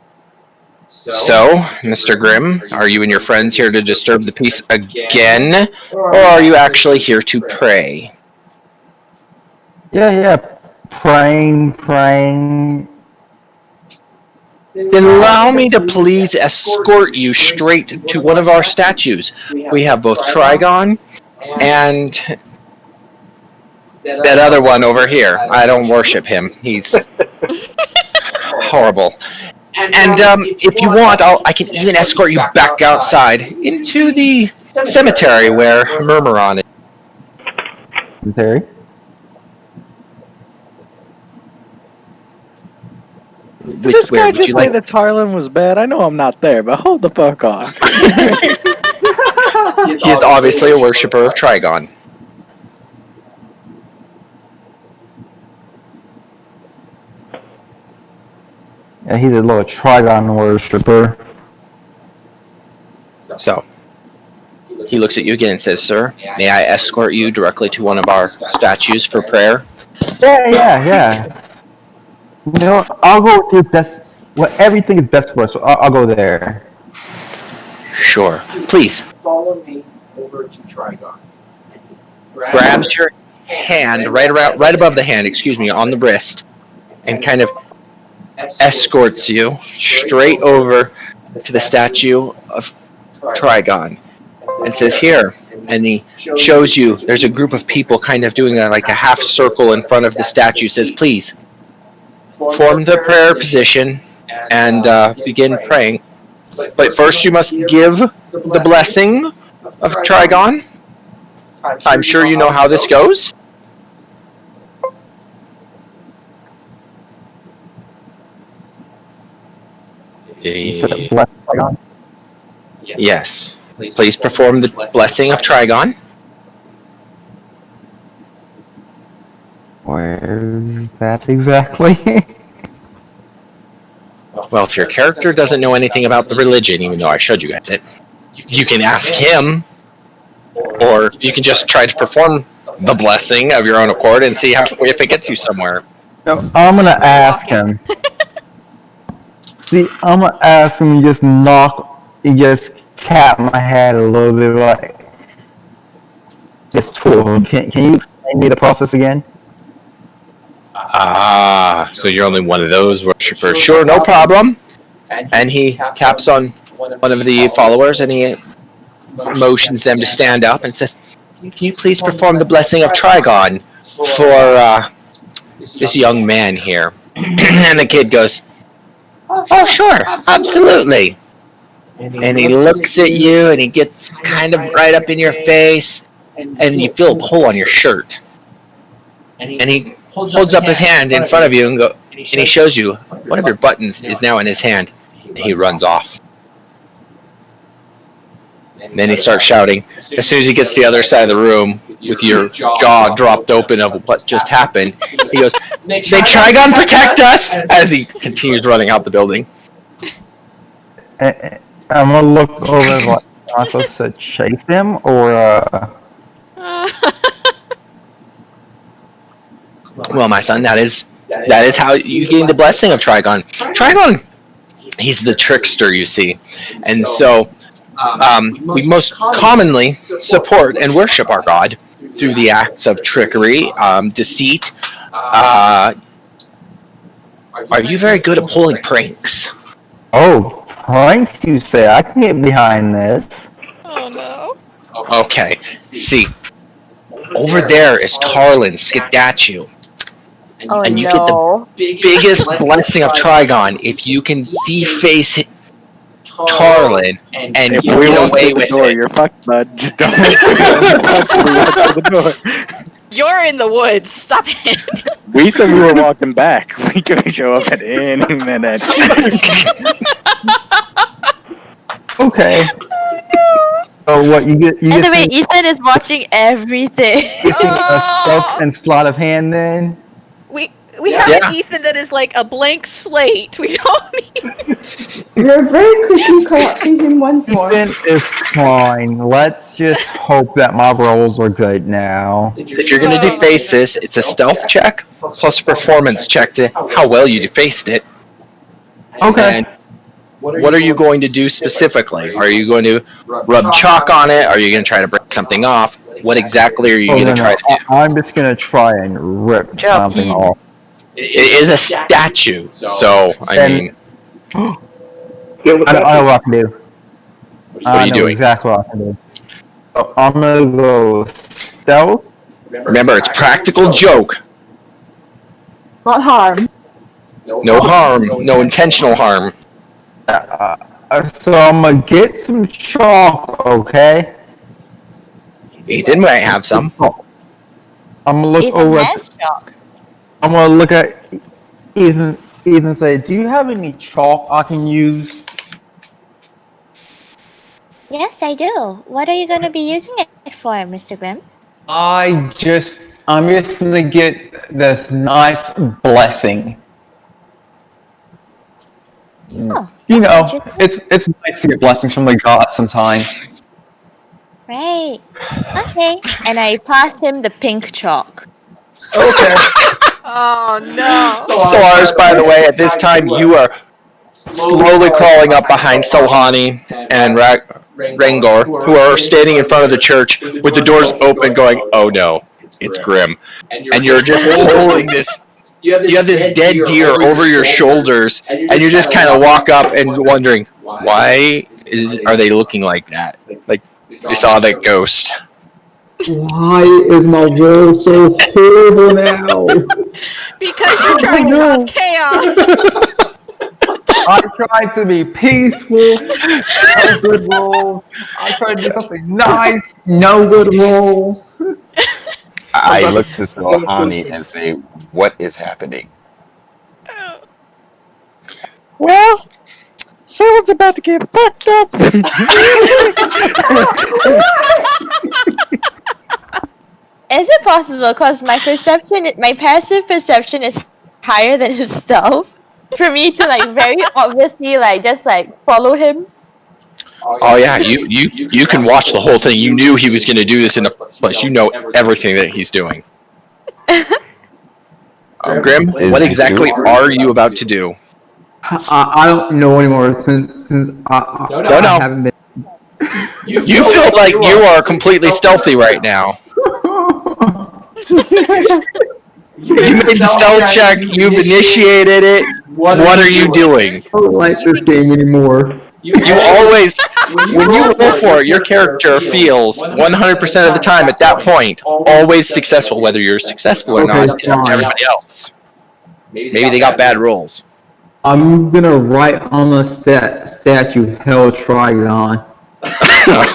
"So, Mr. Grimm, are you and your friends here to disturb the peace again, or are you actually here to pray?" Yeah. Praying. Then allow me to please escort you straight to one of our statues. We have both Trigon and that other one over here. I don't worship him. He's horrible. And if you want, I can even escort you back outside into the cemetery where Murmuron is. Cemetery? Did this guy just say that Tarlin was bad? I know I'm not there, but hold the fuck on. He is obviously a worshipper of Trigon. Yeah, he's a little Trigon worshiper. So, he looks at you again and says, "Sir, may I escort you directly to one of our statues for prayer?" Yeah. You know what? I'll go with best. Well, everything is best for us, so I'll go there. Sure. Please. Follow me over to Trigon. Grabs your hand right above the hand, on the wrist, and kind of escorts you straight over to the statue of Trigon and says, "Here," and he shows you there's a group of people kind of doing like a half circle in front of the statue. Says, "Please form the prayer position and begin praying. But first you must give the blessing of Trigon. I'm sure you know how this goes." Yes. Please perform the blessing of Trigon. Where's that exactly? Well, if your character doesn't know anything about the religion, even though I showed you guys it, you can ask him, or you can just try to perform the blessing of your own accord and see if it gets you somewhere. No, I'm gonna Slow ask walking. him. See, I'm gonna ask him and just tap my head a little bit, like, just twirl. Can you explain me the process again? So you're only one of those worshippers. Sure, no problem. And he taps on one of the followers and he motions them to stand up and says, "Can you please perform the blessing of Trigon for this young man here?" And the kid goes, "Oh, sure, absolutely." And he looks at you and he gets kind of right up in your face and you feel a pull on your shirt. And he holds up his hand in front of you and he shows you one of your buttons is now in his hand. And he runs off. And then he starts shouting. As soon as he gets to the other side of the room with your jaw dropped open of what just happened, he goes, "May Trigon protect us!" as he continues running out the building. I'm gonna look over like, am I supposed to chase him or Well, my son, that is how you gain the blessing of Trigon. Trigon, he's the trickster, you see. And so we most commonly support and worship our God through the acts of trickery, deceit. Are you very good at pulling pranks? Oh, pranks you say? I can get behind this. Oh no. Okay, see, over there is Tarlin Skidatu. Oh And you no. get the biggest blessing of Trigon if you can deface Tarlin and If get we walk away through the with door, it. you're fucked, bud. Just don't walk through the door. You're in the woods. Stop it. We said we were walking back. We could show up at any minute. Okay. So what you get? You And the get way some, Ethan is watching everything. a stuff and sleight of hand then? We have an Ethan that is like a blank slate. We don't need. You're very quickly corrupting him once more. Ethan is fine. Let's just hope that my rolls are good now. If you're going to deface this, it's a stealth check plus a performance check to how well you defaced it. Okay. And what are you going to do specifically? Are you going to rub chalk on it? Are you going to try to break something off? What exactly are you going to try to do? I'm just gonna try and rip something off. It is a statue, so I mean. I know what I can do. What are you know doing? exactly what I can do. So I'm gonna go stealth. Remember, it's practical joke. Not harm. No harm, no intentional harm. So I'm gonna get some chalk, okay? Ethan might have some. I'm gonna look Ethan over. has chalk. I'm gonna look at Ethan. Ethan say, "Do you have any chalk I can use?" Yes, I do. What are you going to be using it for, Mr. Grimm? I'm just gonna get this nice blessing. Oh, You know, interesting. it's nice to get blessings from the gods sometimes. Right. Okay. And I passed him the pink chalk. Okay. Oh no. Solars, by the way, at this time you are slowly crawling up behind Solhani and Rangor, who are standing in front of the church with the doors open going, "Oh no, it's Grim." And you're just holding this. You have this dead deer over your shoulders, and you just kind of walk up and wondering, why are they looking like that? Like they saw that ghost. Why is my world so horrible now? Because you're trying to cause chaos. I tried to be peaceful, no good rolls. I tried to do something nice, no good rolls. I look to Sohani and say, "What is happening?" Well, someone's about to get fucked up. Is it possible? Because my passive perception is higher than his stealth. For me to like very obviously like just like follow him. Oh yeah, you can watch the whole thing. You knew he was going to do this in the first place. You know everything that he's doing. Grim, Is what it exactly true? are you about to do? I don't know anymore since I haven't been. You feel like you are completely stealthy right now. You made the stealth check. You've initiated it. What are you doing? I don't like this game anymore. You always, when you roll for it, your character feels 100% of the time at that point always successful. Whether you're successful or not, it's up to everybody else. Maybe they got bad rolls. I'm gonna write on the statue Hell Trigon.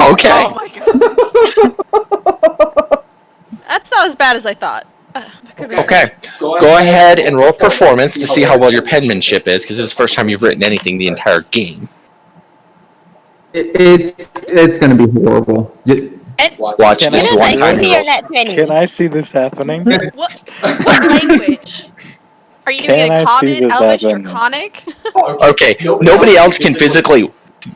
Okay. Oh my god. That's not as bad as I thought. That could be Okay. Go ahead and roll performance to see how well your penmanship is, because this is the first time you've written anything the entire game. It's gonna be horrible. Watch Can this I one time. see your net 20? Can I see this happening? What language? Are you doing Can a I see common, this elvish, happen? draconic? Okay, nobody else can physically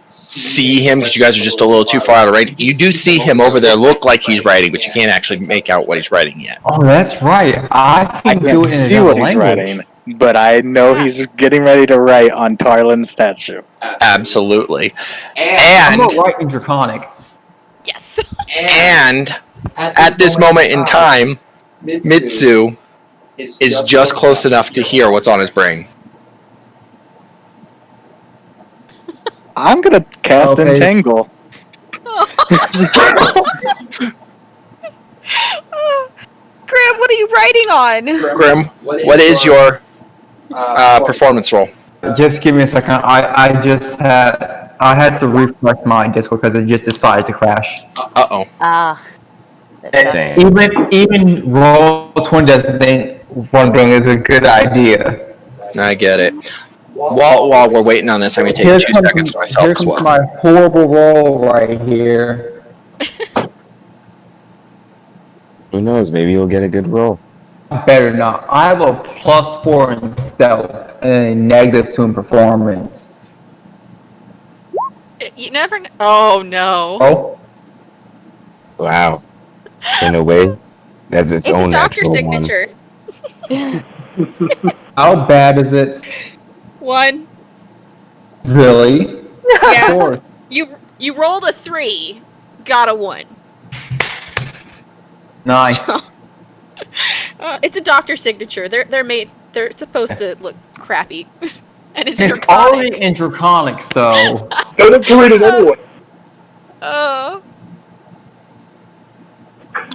see him because you guys are just a little too far out of range. You do see him over there look like he's writing, but you can't actually make out what he's writing yet. Oh, that's right. I I can can't do it in see another what he's language. writing, but I know he's getting ready to write on Tarlin's statue. Absolutely. I'm And gonna write in Draconic. Yes. And at this moment in time, Mitsu is just close enough to hear what's on his brain. I'm gonna cast Okay. Entangle. Graham, what are you writing on? Grim, what is your performance roll? Just give me a second. I had to refresh my Discord because it just decided to crash. Uh-oh. Ah. Damn. Even Roll20 doesn't think what I'm doing is a good idea. I get it. While we're waiting on this, I'm going to take 2 seconds for myself Here as comes well. my horrible roll right here. Who knows? Maybe you'll get a good roll. Better not. I have a +4 in stealth and a -2 in performance. You never know. Oh no. Oh, Wow. In a way, that's its It's a own doctor natural signature. how bad is it? 1. Really? Yeah. Of course. You rolled a 3, got a 1. Nice. So, it's a doctor signature. They're supposed to look crappy, and it's It's draconic. already in Draconic, so. Don't have to read it anyway.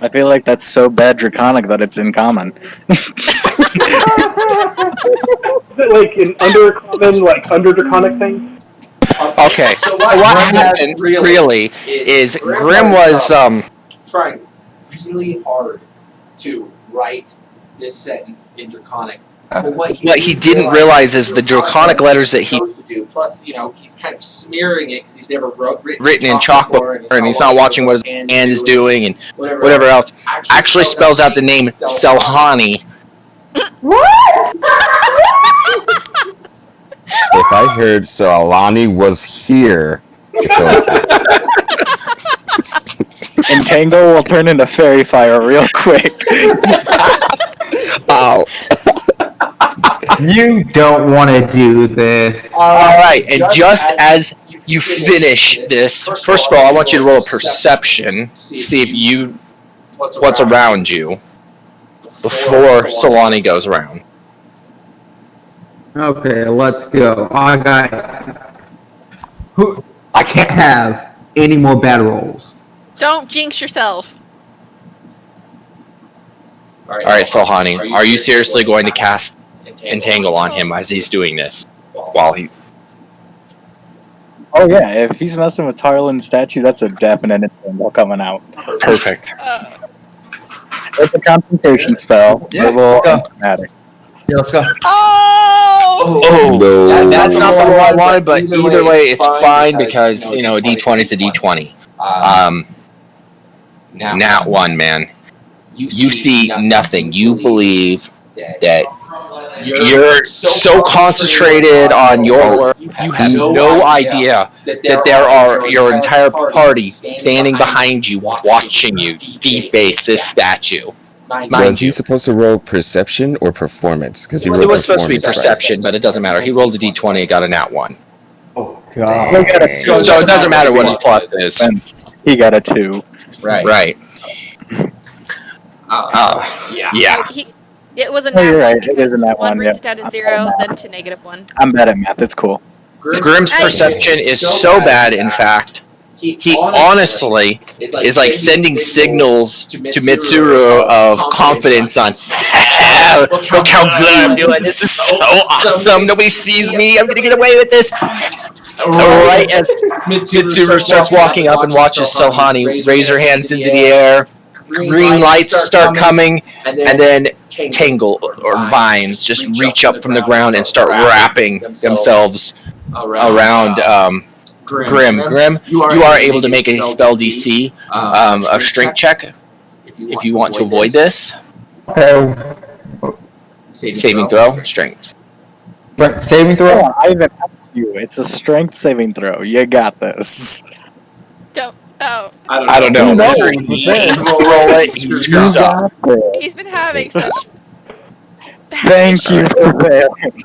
I feel like that's so bad Draconic that it's in common. Is it like an undercommon, like under draconic thing? Okay, so what happened really is Grim was trying really hard to write this sentence in Draconic. But what he didn't realize is the Draconic letters that he supposed to do. Plus, he's kind of smearing it because he's never written in chalk before, and he's not watching what his hand is doing and whatever else. Actually spells out the name Selhani. What? If I heard so Alani was here, it's okay. Entangle will turn into fairy fire real quick. Oh. You don't want to do this. Alright, and just as you finish this, first of all, I want you to roll a perception, see if you what's around you before Solani goes around. Okay, let's go. I can't have any more bad rolls. Don't jinx yourself. Alright, Solani, are you seriously going to cast Entangle on him as he's doing this? While he... Oh yeah, if he's messing with Tarlin's statue, that's a definite Entangle coming out. Perfect. It's a concentration spell. Yeah, A little let's go. dramatic. Yeah, let's go. Oh, no. that's not the roll I wanted, but either way, it's fine because, a D20 is a D20. Nat 1, man. You see nothing. You believe that you're so concentrated on your work, you have no idea that there are your entire party standing behind you, watching you defaced this statue. Was he supposed to roll perception or performance? Because he It rolled was supposed to be performance, perception, but it doesn't matter. He rolled a d20 and got a nat 1. Oh, God. So it doesn't matter what his plus is. He got a 2. Right. Yeah. It was a Oh, nat you're one right. It because is a nat 1, brings yeah. down to 0, then to -1. I'm bad at math. It's cool. Grimm's perception is so bad, in fact, he honestly is like sending signals to Mitsuru of confidence on, look how good I'm doing. This is so awesome. Nobody sees me. I'm going to get away with this. Right as Mitsuru starts walking up and watches Sohani raise her hands into the air, green lights start coming, and then tangle or vines just reach up from the ground and start wrapping themselves around Grimm. Grimm, you are able to make a spell DC, a strength check, if you want to avoid this. Okay. Saving throw, strength. Saving throw? I even asked you. It's a strength saving throw. You got this. I don't know. Whether he roll it, he screws up. He's been having such. Thank you for failing.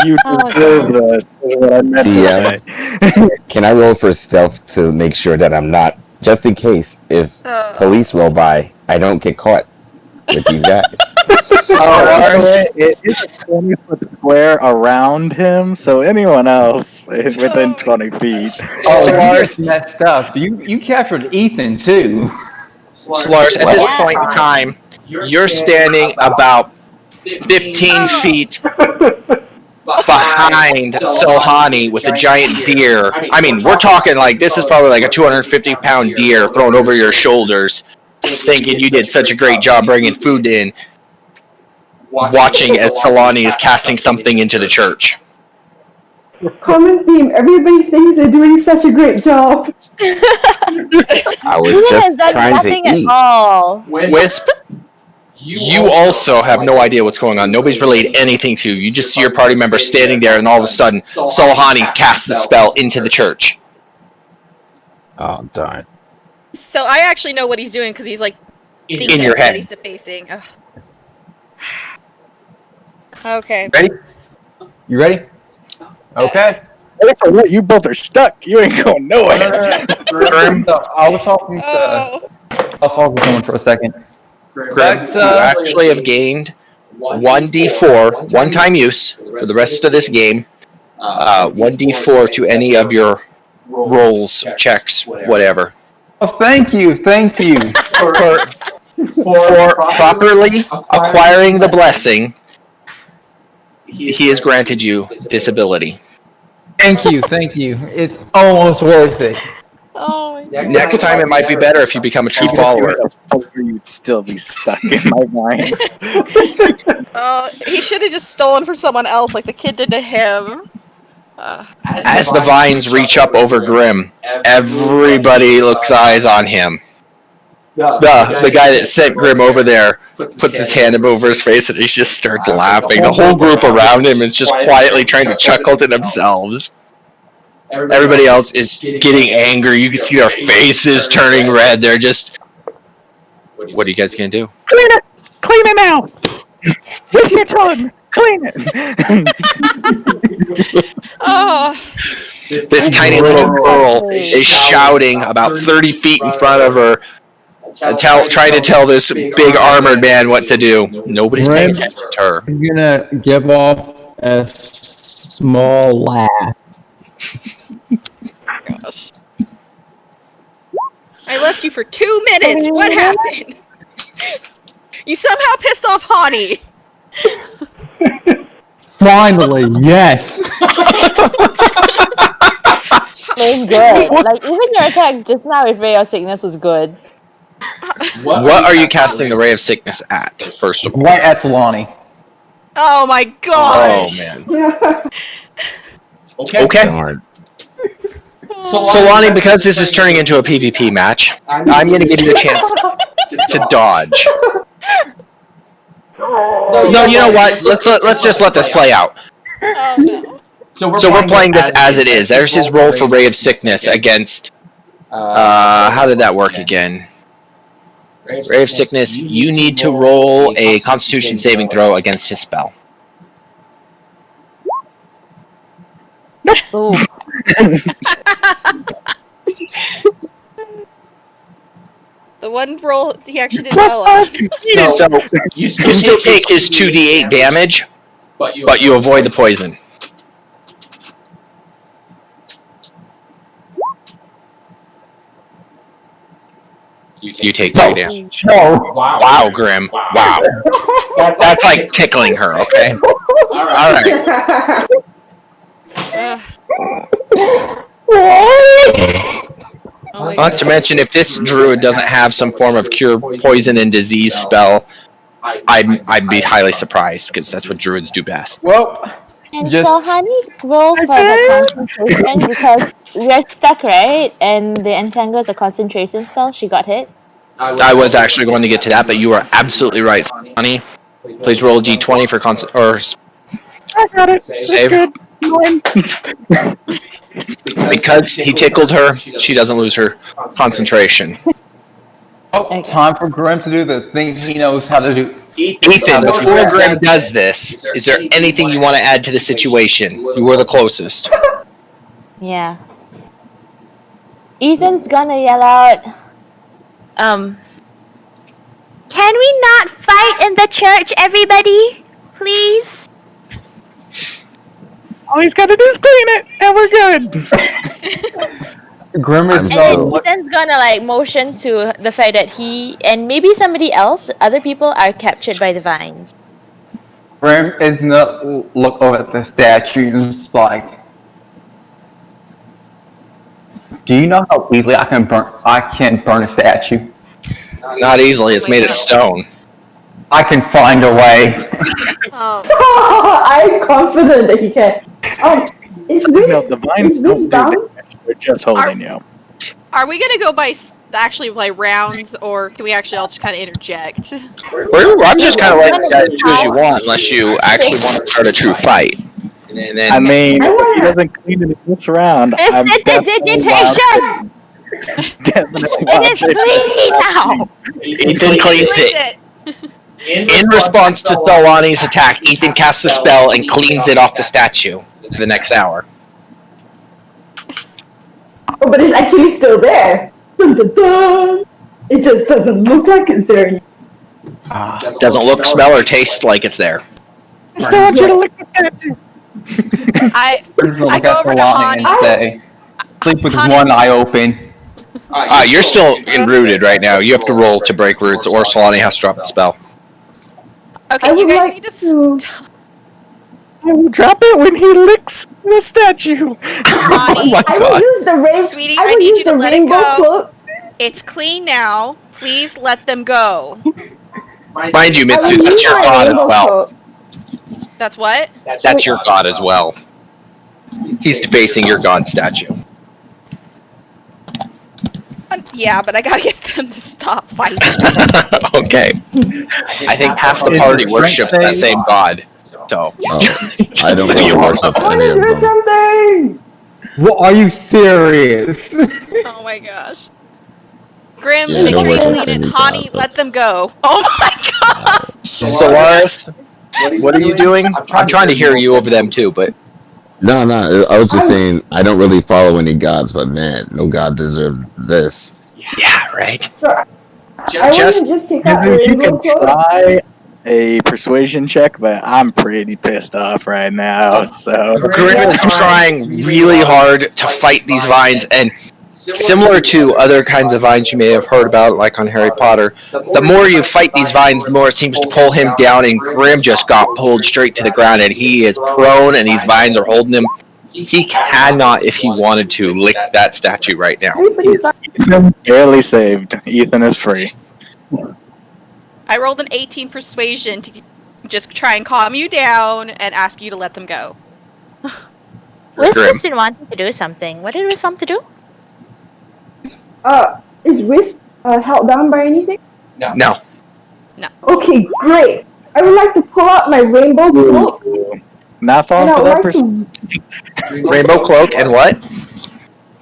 You deserve this, is what I meant to say. Can I roll for stealth to make sure that I'm not, just in case if police roll by, I don't get caught with these guys? It is a 20-foot square around him, so anyone else within 20 feet. Lars messed up. You captured Ethan too. Lars, at this point in time, you're standing about 15 feet behind Sohani with a giant deer. I mean, we're talking like this is probably like a 250-pound deer thrown over your shoulders, thinking you did such a great job bringing food in, watching as Solani is casting something into the church. Common theme, everybody thinks they're doing such a great job. I was He has just done trying nothing to at eat. all. Wisp, you also have no idea what's going on. Nobody's relayed anything to you. You just see your party member standing there, and all of a sudden, Solahani casts the spell into the church. Oh, darn. So I actually know what he's doing because he's like In your head. that he's defacing. Ugh. Okay. Ready? You ready? Okay. Ready for what? You both are stuck. You ain't going nowhere. Grim, So I was talking to someone for a second. Grim, you actually have gained 1d4, one-time use, for the rest of this game. 1d4 to any of your rolls, checks, whatever. Oh, thank you. For properly acquiring the blessing, he has granted you this ability. Thank you. It's almost worth it. Oh. Next time it might be better if you become a true follower. You'd still be stuck in my mind. He should have just stolen from someone else like the kid did to him. As the vines reach up over Grim, everybody looks eyes on him. The guy that sent Grim over there puts his hand up over his face and he just starts laughing. The whole group around him is just quietly trying to chuckle to themselves. Everybody else is getting angry. You can see their faces turning red. They're just... What are you guys gonna do? Clean it now! With your tongue! Clean it! This tiny little girl is shouting about 30 feet in front of her, trying to tell this big armored man what to do. Nobody's paying attention to her. I'm gonna give off a small laugh. Gosh. I left you for 2 minutes. What happened? You somehow pissed off Hani. Finally, yes. Playing good. Like even your attack just now with Ray of Sickness was good. What are you casting the Ray of Sickness at, first of all? Right at Solani. Oh my gosh. Oh, man. Okay. Okay. Solani, because this is turning into a PvP match, I'm going to give you a chance to dodge. No, you know what? Let's just let this play out. Oh, no. So we're playing this as it is. There's his roll for Ray of Sickness against... how did that work again? Ray of Sickness, you need to roll a Constitution saving throw against his spell. Oh. The one roll he actually did well on. So you still take his 2d8 damage, but you avoid the poison. You take 3 damage. No. Wow, Grim. Wow. That's like tickling her, okay? Alright. Not to mention, if this druid doesn't have some form of cure poison and disease spell, I'd be highly surprised, because that's what druids do best. Well, And just so Honey roll for her concentration because we're stuck, right? And the entangle is a concentration spell. She got hit. I was actually going to get to that, but you are absolutely right, Honey. Please roll a d20 for I got it. save. Good. Because he tickled her, she doesn't lose her concentration. oh, time for Grim to do the thing he knows how to do. Ethan, before Grim does this, is there anything you want to add to the situation? You were the closest. Yeah. Ethan's gonna yell out, Can we not fight in the church, everybody? Please? All he's gotta do is clean it, and we're good. Grim is and still- then Ethan's gonna like motion to the fact that he and maybe somebody else, other people are captured by the vines. Grim is not look over at the statue and just like, do you know how easily I can burn a statue? Not easily, it's made of stone. I can find a way. Oh. I'm confident that he can. Is No, the vines Whis don't do down? damage. They're just holding you. Are we gonna go by actually by rounds, or can we actually all just kind of interject? I'm just kind of letting you guys do as you want, unless you actually want to start a true fight. And then, I mean, I if he wanna- doesn't clean it this round, I'm Prestidigitation! definitely It is clean now! Ethan cleans it. In response to Solani's attack, Ethan casts a spell and cleans it off the statue the next hour. Oh, but it's actually still there. Dun, dun, dun. It just doesn't look like it's there. Doesn't look, smell, or taste like it's there. I still want you to lick the statue. I Look go at over to Solani Hani. and say, sleep with Hani- one eye open. You're still enrooted right now. You have to roll to break roots, or Solani has to drop the spell. Okay, I you would guys like need to. to. I will drop it when he licks the statue. Hani, my I will God. use the rainbow. Sweetie, I I will need use you to the let it rainbow go. cloak. It's clean now. Please let them go. Mind you, I will Mitsu, use that's your my god as rainbow well. cloak. That's what? That's your god as well. He's defacing your god statue. Yeah, but I gotta get them to stop fighting. Okay. I think half the party worships that same god. So. Oh, I don't really worship I want any to of do them. something. What, are you serious? Oh my gosh. Grim, Yeah, I make don't sure you worship clean it. any Hani, god, let them go. Oh my god! Solaris, what are you doing? I'm trying to hear you over them too, but No, I was just saying I don't really follow any gods, but man, no god deserved this. yeah, right. So, I want Just- to just take out the You rainbow can cloak. try a persuasion check, but I'm pretty pissed off right now. So Grim is trying really hard to fight these vines, and similar to other kinds of vines you may have heard about, like on Harry Potter, the more you fight these vines, the more it seems to pull him down, and Grim just got pulled straight to the ground, and he is prone, and these vines are holding him. He cannot, if he wanted to, lick that statue right now. Everybody's like, Ethan barely saved. Ethan is free. I rolled an 18 persuasion to just try and calm you down and ask you to let them go. Wisp Grim. has been wanting to do something. What did Wisp want to do? is Wisp held down by anything? No. Okay, great. I would like to pull out my rainbow cloak, Not and falling I for would that like person. to, Rainbow cloak and what?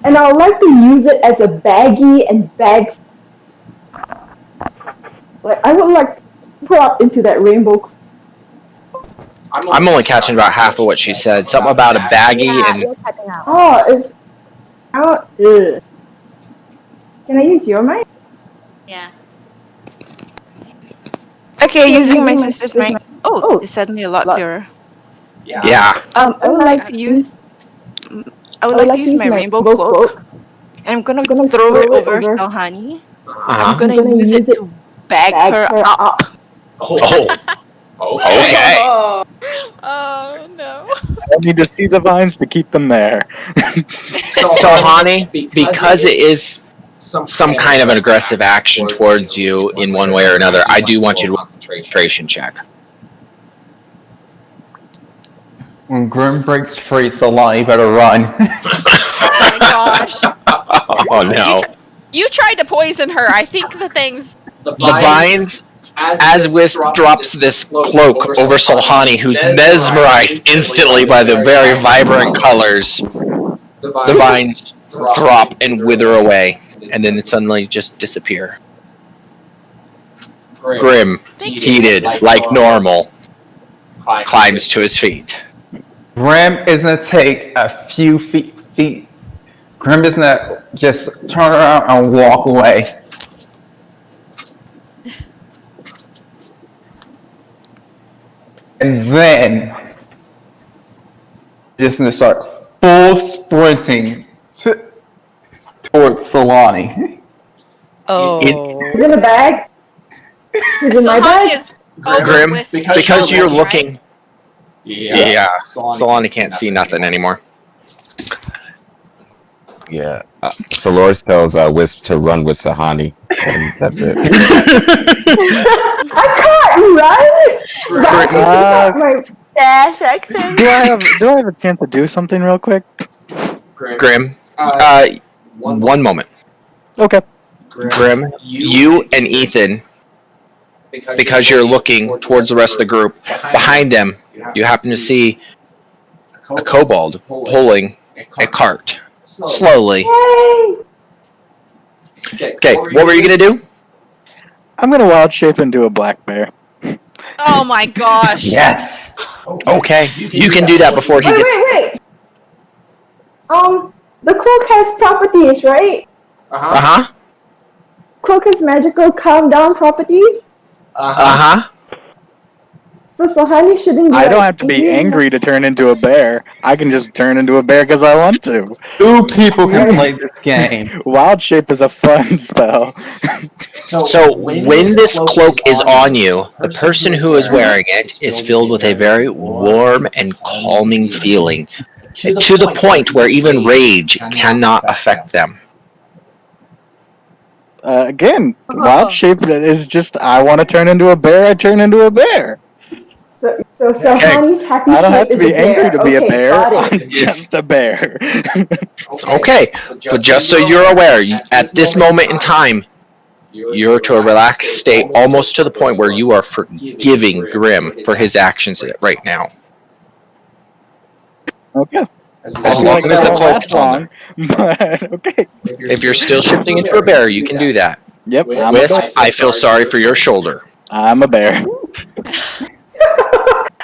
and I would like to use it as a baggie and bag. Like I would like to pull up into that rainbow. I'm only catching about half of what she said. Something about a baggie and. You're cutting out. Oh, it's out. Ugh. Can I use your mic? Yeah. Okay, using my sister's mic. Oh, it's suddenly a lot clearer. Yeah. I would like to use. I would like to use my rainbow cloak. And I'm gonna throw it over Salhani. I'm gonna use it to bag her up. Oh. Okay. Oh no. I need to see the vines to keep them there. So, Hani, because it is some kind of an aggressive action towards you in one way or another, I do want you to concentration check. When Grim breaks free, Solani better run. Oh my gosh. Oh no. You tried to poison her. I think the things. The vines, as Wisp drops this cloak over Solhani, who's mesmerized instantly by the very vibrant colors, the vines drop and wither away, and then suddenly just disappear. Grim, heated like normal, climbs to his feet. Grim is gonna take a few feet. Grim is gonna just turn around and walk away. And then just gonna start full sprinting towards Solani. Oh. Is it a bag? Is it my bag? Grim, because you're looking. Yeah. Solani can't see nothing anymore. Yeah. So Loris tells Wisp to run with Sahani, and that's it. I can't run. Dash accent. Do I have a chance to do something real quick? Grim, 1 moment. Okay. Grim, you and Ethan, because you're looking towards the rest of the group, behind them, you happen to see a kobold pulling a cart slowly. Okay, what were you gonna do? I'm gonna wild shape into a black bear. Oh my gosh. Yes. Okay, you can do that before he gets. Wait. The cloak has properties, right? Uh-huh. Cloak has magical calm down properties. Uh-huh. So Sohani shouldn't be I don't like, have to be angry to turn into a bear. I can just turn into a bear because I want to. 2 people can play this game. Wild shape is a fun spell. So when this cloak is on you, the person who is wearing it is filled with a very warm and calming feeling, to the point where even rage cannot affect them. Again, wild shape is just, I want to turn into a bear, I turn into a bear. So Sohani's happy. I don't have to shape be is a angry bear. to be a Okay, bear, got it. I'm just a bear. Okay, but just so you're aware, at this moment in time, you're to a relaxed state, almost to the point where you are forgiving Grim for his actions right now. Okay. As long as the cloak's on. But okay. If you're still shifting into a bear, you can do that. Yep. Wisp, I feel sorry for your shoulder. I'm a bear.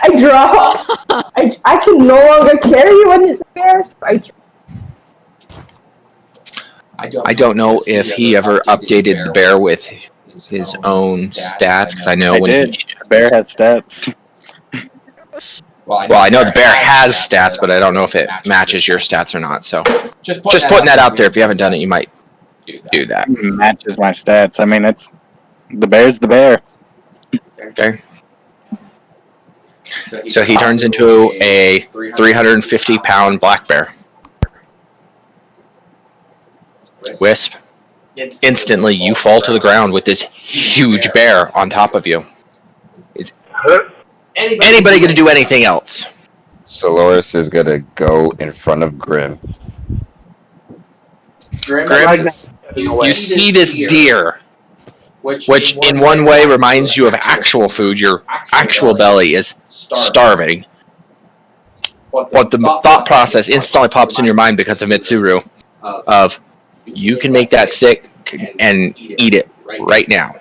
I drop. I can no longer carry you when it's a bear. So I don't know if he ever updated the bear with his own stats, because I know when the bear had stats. Well, I know the bear has stats, but I don't know if it matches your stats or not. So just putting that out there. If you haven't done it, you might do that. Matches my stats. I mean, it's the bear's the bear. Okay. So he turns into a 350-pound black bear. Wisp. Instantly, you fall to the ground with this huge bear on top of you. Is anybody going to do anything else? So Loris is gonna go in front of Grim. Grim, you see this deer, which in one way reminds you of actual food. Your actual belly is starving. But the thought process instantly pops in your mind because of Mitsuru, of you can make that sick and eat it right now.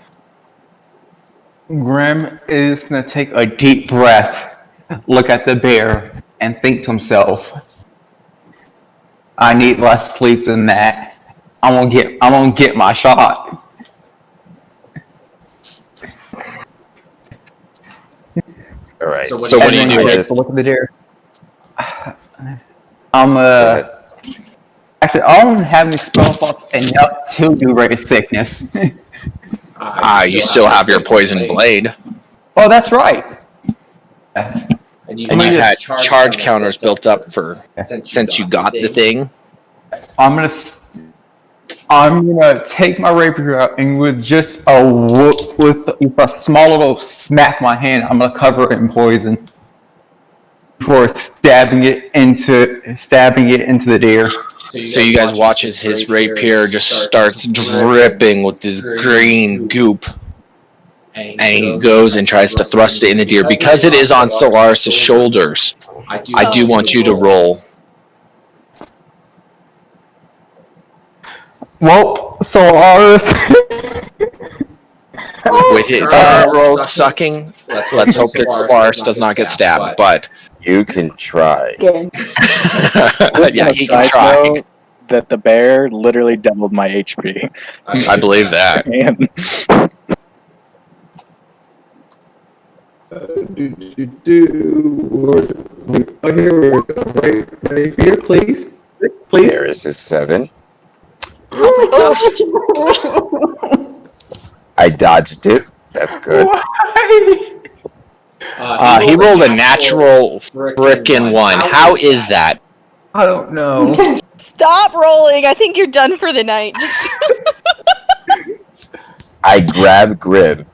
Grim is gonna take a deep breath, look at the bear, and think to himself, I need less sleep than that. I'm gonna get my shot. All right. So So what do you do? Look at the deer. I'm actually I don't have any spell slots enough to do raise sickness. You still have your poison blade. Oh, that's right. And And you've had charge counters built up for since you got the thing. I'm gonna take my rapier out and with just with a small little smack my hand, I'm gonna cover it in poison before stabbing it into the deer. So you guys watch as his rapier just starts dripping with this green goop. And he goes and tries to thrust it in the deer. Because it is on Solaris' shoulders, I do want you to roll. Well, Solaris. With his roll sucking, let's hope that Solaris does not get stabbed, but you can try. Yeah, he can try. That the bear literally doubled my HP. I believe that. Here, please. There is a 7. I dodged it. That's good. He rolled a natural frickin' 1. How is that? I don't know. Stop rolling. I think you're done for the night. I grab Grim.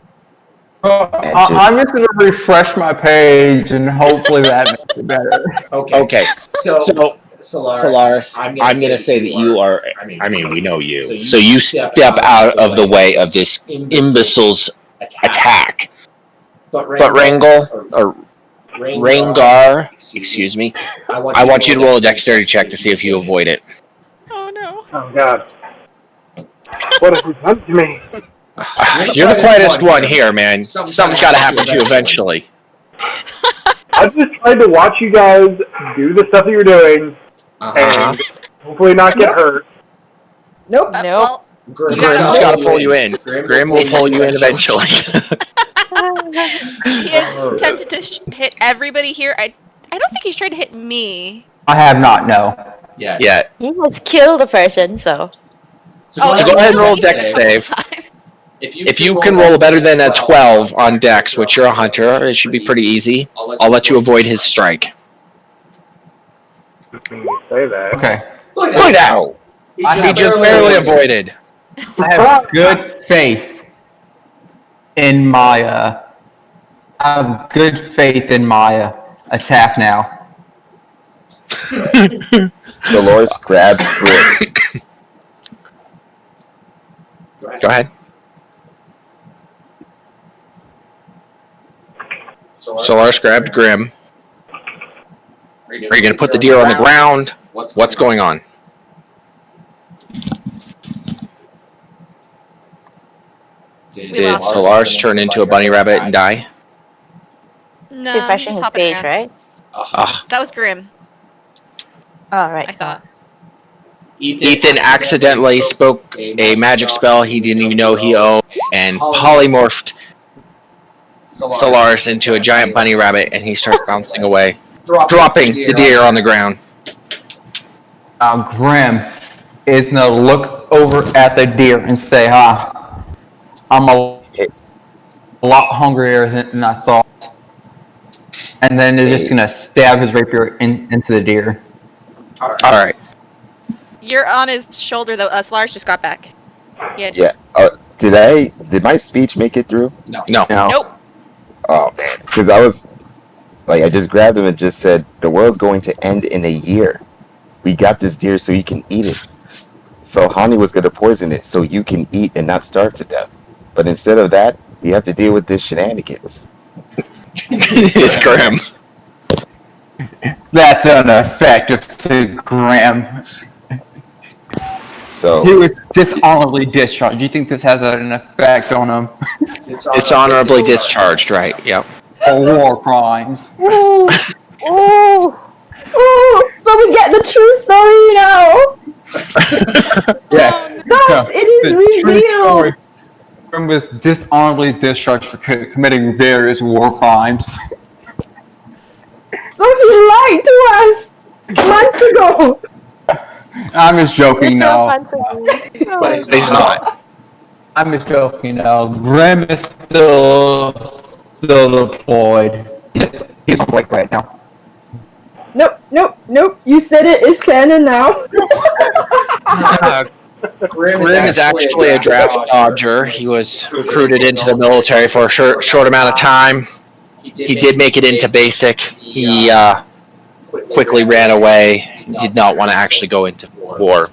I'm just gonna refresh my page and hopefully that makes it better. Okay. So Solaris, I'm gonna say that you are. I mean, we know you. So you step out of the way of this imbecile's attack. But Rangar, excuse me. I want you to roll a dexterity check to see if you avoid it. Oh no. Oh god. What have you done to me? You're the quietest one here, man. Something's got to happen to you eventually. I just tried to watch you guys do the stuff that you're doing and hopefully not get hurt. Nope. Nope. Grim's got to pull you in. Grim will pull you in eventually. He has attempted to hit everybody here. I don't think he's tried to hit me. I have not, no. Yeah. He has killed a person, so. So go ahead and roll a dex save. If you can roll better than a 12 on dex, which you're a hunter, it should be pretty easy. I'll let you avoid his strike. Say that. Okay. Look at that! He just barely avoided. I have good faith in my attack now. Dolores grabs Grim. Go ahead. Solaris grabbed Grim. Are you going to put the deer on the ground? What's going on? Did Solaris turn into a bunny rabbit and die? No, He's he's brushing just his hopping face, around. right? That was Grim. Alright. I thought. Ethan accidentally spoke a magic spell he didn't even know he owned and polymorphed Solaris into a giant bunny rabbit, and he starts bouncing away, dropping the deer on the ground. Grim is gonna look over at the deer and say, I'm a lot hungrier than I thought. And then they're just gonna stab his rapier into the deer. Alright. You're on his shoulder though. Lars just got back. Yeah. Did my speech make it through? No. Nope. Oh man, because I was like, I just grabbed him and just said, the world's going to end in a year. We got this deer so you can eat it. So Hani was going to poison it so you can eat and not starve to death. But instead of that, you have to deal with this shenanigans. It's Grim. That's ineffective to Grim. So He was dishonorably discharged. Do you think this has an effect on him? Dishonorably discharged, right? Yep. For war crimes. Ooh, ooh, ooh! So we get the true story now. Yeah. Guys, it is The true revealed. story. Grim was dishonorably discharged for committing various war crimes. So he lied to us months ago. I'm just joking now. But He's not. I'm just joking now. Grim is still deployed. He's on break right now. Nope. You said it. It's canon now. Grim is actually a draft dodger. He was recruited into the military for a short amount of time. He did make it into basic. He quickly ran away. He did not want to actually go into war.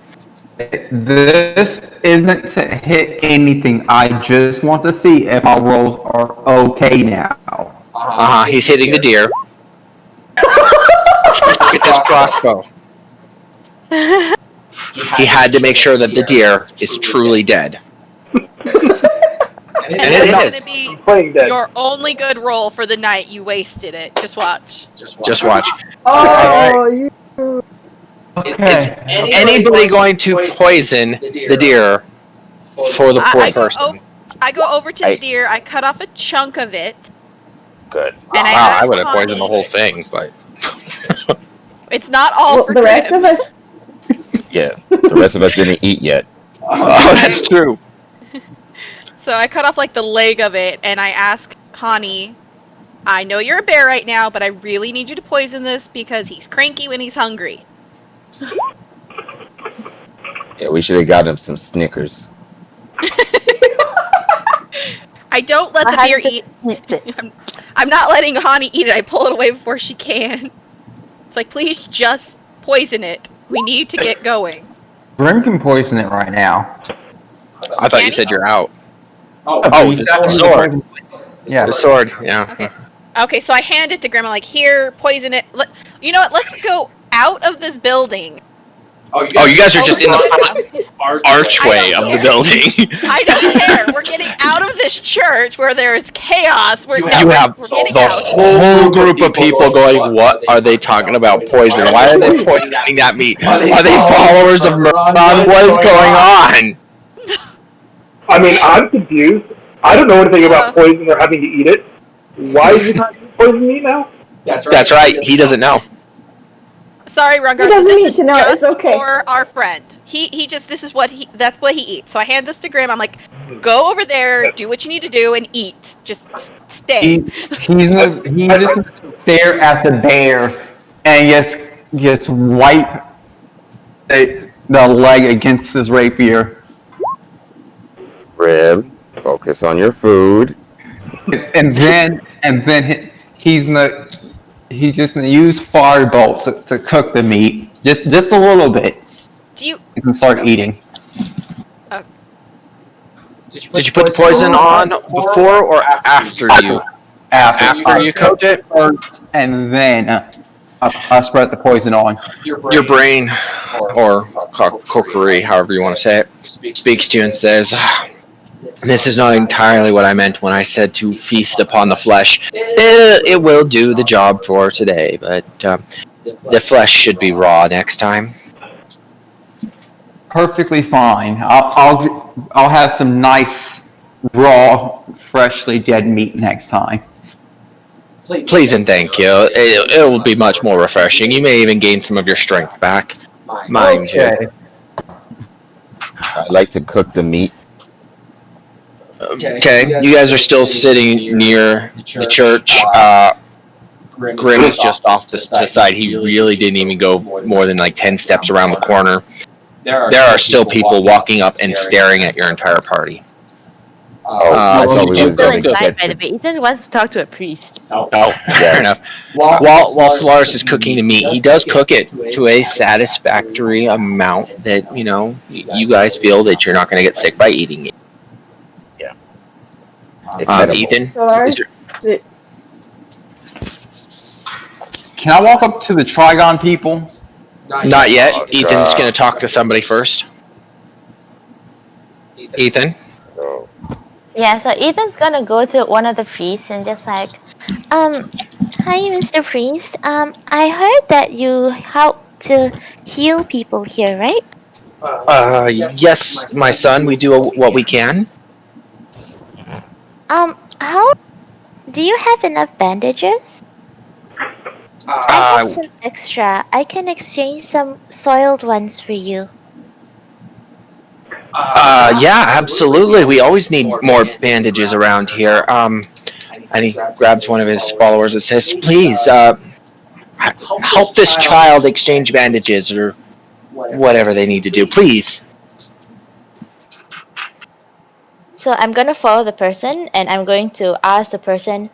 This isn't to hit anything. I just want to see if our rolls are okay now. He's hitting the deer. With his crossbow. He had to make sure that the deer is truly dead. And it that's is. going to be your only good roll for the night. You wasted it. Just watch. Just watch. Oh, you. Is anybody going to poison the deer for the poor person? I go over to the deer. I cut off a chunk of it. Good. And I would have poisoned the whole thing, but it's not all for the rest of us. yeah, the rest of us didn't eat yet. Oh, that's true. So I cut off like the leg of it, and I ask Connie, I know you're a bear right now, but I really need you to poison this because he's cranky when he's hungry. Yeah, we should have got him some Snickers. I don't let the deer eat. I'm not letting Connie eat it. I pull it away before she can. It's like, please just poison it. We need to get going. Grim can poison it right now. I thought you said you're out. Oh, the sword. Yeah, the sword. Yeah. Okay, so I hand it to Grim. I'm like, here, poison it. You know what? Let's go out of this building. Oh, you guys are just in the archway of the building. I don't care. We're getting out of this church where there's chaos. You have the whole group of people going, what are they talking about poison? Why are they poisoning that meat? Are they followers of Murdoch? What is going on? I mean, I'm confused. I don't know anything about poison or having to eat it. Why is he not poisoning me now? That's right. He doesn't know. Sorry, Rungar. doesn't This need is to know. just It's okay. for our friend. He just that's what he eats. So I hand this to Grim. I'm like, go over there, do what you need to do, and eat. Just stay. He just stare at the bear and just wipe the leg against his rapier. Rib, focus on your food. And then he's just gonna use firebolt to cook the meat just a little bit. You can start eating. Did you put the poison on before or after you? After you cooked it? First, and then I spread the poison on. Your brain, or cookery, however you want to say it, speaks to you and says, this is not entirely what I meant when I said to feast upon the flesh. It will do the job for today, but the flesh should be raw next time. Perfectly fine. I'll have some nice, raw, freshly dead meat next time. Please and thank you. It will be much more refreshing. You may even gain some of your strength back. Mind you. I like to cook the meat. Okay, you guys are still sitting near the church. Grim is just off to the side. He really didn't even go more than like 10 steps around the corner. There are still people walking up and staring at your entire party. I thought we I'm was still going inside, to by the way. Ethan wants to talk to a priest. Oh, fair enough. While Solaris is cooking the meat, he does cook it to a satisfactory amount that, you guys feel that you're not going to get sick by eating it. Ethan? Can I walk up to the Trigon people? Not yet. Ethan's going to talk to somebody first. Ethan? Yeah, so Ethan's gonna go to one of the priests and just like, hi, Mr. Priest. I heard that you help to heal people here, right? Yes, my son, we do what we can. How do you have enough bandages? I have some extra. I can exchange some soiled ones for you. Yeah, absolutely. We always need more bandages around here. And he grabs one of his followers and says, please, help this child exchange bandages or whatever they need to do, please. So I'm gonna follow the person and I'm going to ask the person,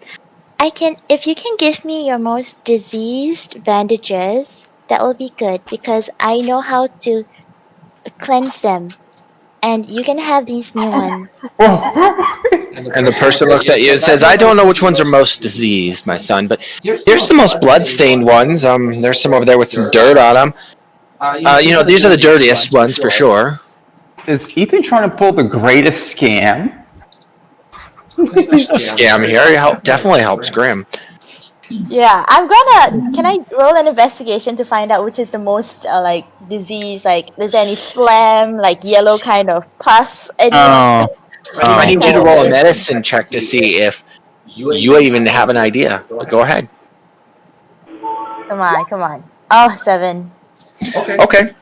if you can give me your most diseased bandages, that will be good because I know how to cleanse them. And you can have these new ones. And the person looks at you and says, I don't know which ones are most diseased, my son, but here's the most blood-stained ones. There's some over there with some dirt on them. These are the dirtiest ones for sure. Is Ethan trying to pull the greatest scam? There's no scam here. It definitely helps Grim. Yeah, can I roll an investigation to find out which is the most, disease? Like, is there any phlegm, like yellow kind of pus? I need you to roll a medicine check to see if you even have an idea. But go ahead. Come on. Oh, 7. Okay.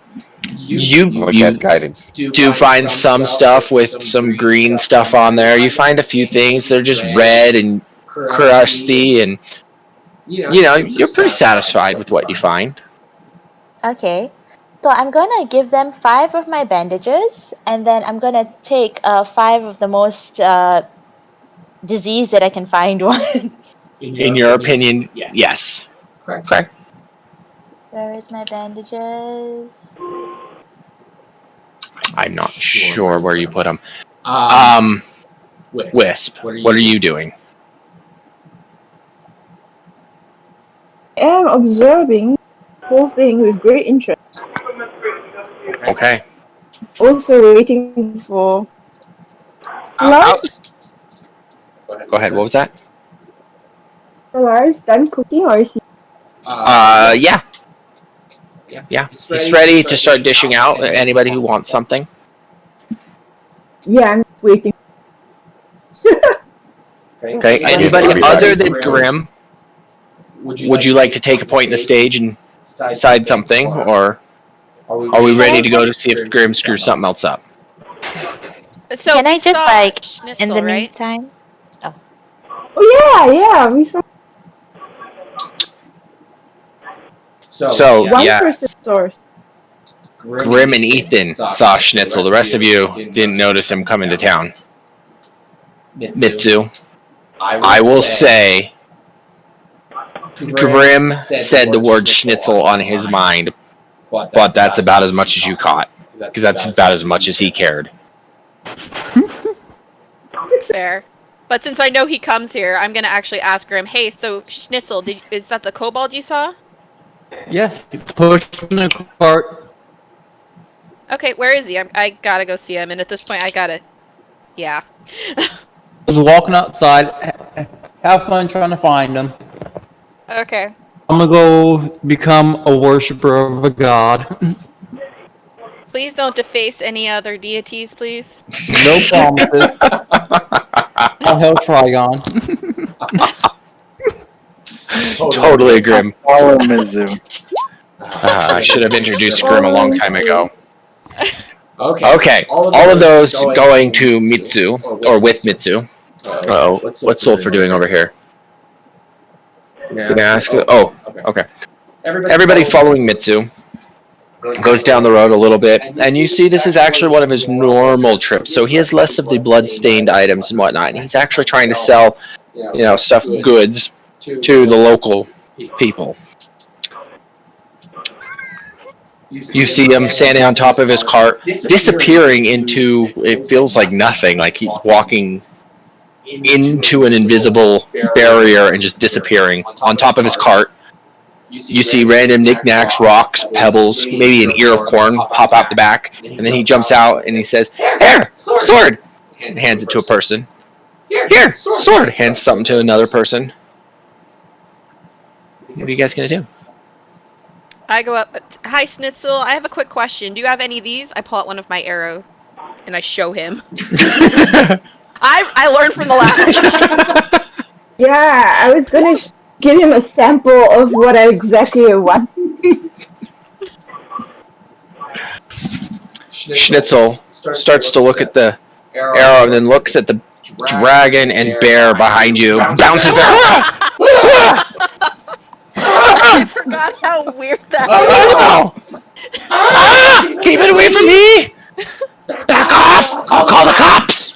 You guidance. do find some stuff with some green stuff on there. You find a few things that are just red and crusty, and you're pretty satisfied with what you find. Okay. So I'm gonna give them 5 of my bandages, and then I'm gonna take 5 of the most disease that I can find ones. In your opinion, yes. Okay. Where is my bandages? I'm not sure where you put them. Wisp, what are you doing? I am observing the whole thing with great interest. Okay. Also waiting for Lars. Go ahead. What was that? Lars done cooking or is he? Yeah. He's ready to start dishing out anybody who wants something. Yeah, I'm waiting. Okay. Anybody other than Grim? Would you like to take a point in the stage and decide something, or are we ready to go to see if Grim screws something else up? So can I just Schnitzel, in the right? meantime? Oh yeah, we saw. So yeah. 1% source. Grim and Ethan saw Schnitzel. The rest of you didn't notice him coming to town. Mitsu, I will say, Grim said the word Schnitzel on his mind, but that's about as much as you caught, because that's about as much as he cared. Fair. But since I know he comes here, I'm gonna actually ask Grim, hey, so Schnitzel, is that the kobold you saw? Yes, it's pushed in a cart. Okay, where is he? I gotta go see him, and at this point I gotta... Yeah. Just walking outside, have fun trying to find him. Okay. I'm gonna go become a worshiper of a god. Please don't deface any other deities, please. No promises. All hell Trigon. Totally Grim. Follow Mizu. I should have introduced Grim a long time ago. Okay, all of those going to Mitsu, or with Mitsu. Uh-oh, what's Sulfur doing over here? Gonna ask. Oh, okay. Everybody following Mitsu goes down the road a little bit, and you see this is actually one of his normal trips. So he has less of the blood-stained items and whatnot. And he's actually trying to sell, goods to the local people. You see him standing on top of his cart, disappearing into, it feels like nothing, like he's walking into an invisible barrier and just disappearing on top of his cart. You see random knickknacks, rocks, pebbles, maybe an ear of corn pop out the back, and then he jumps out and he says, "Here, sword!" and hands it to a person. "Here, sword!" hands something to another person. What are you guys gonna do? I go up. Hi, Schnitzel. I have a quick question. Do you have any of these? I pull out one of my arrows and I show him. I learned from the last time. Yeah, I was gonna give him a sample of what I exactly want. Schnitzel starts to look at the arrow and then looks at the dragon and bear behind you, bounces back. I forgot how weird that is. Keep it away from me! Back off! I'll call the cops!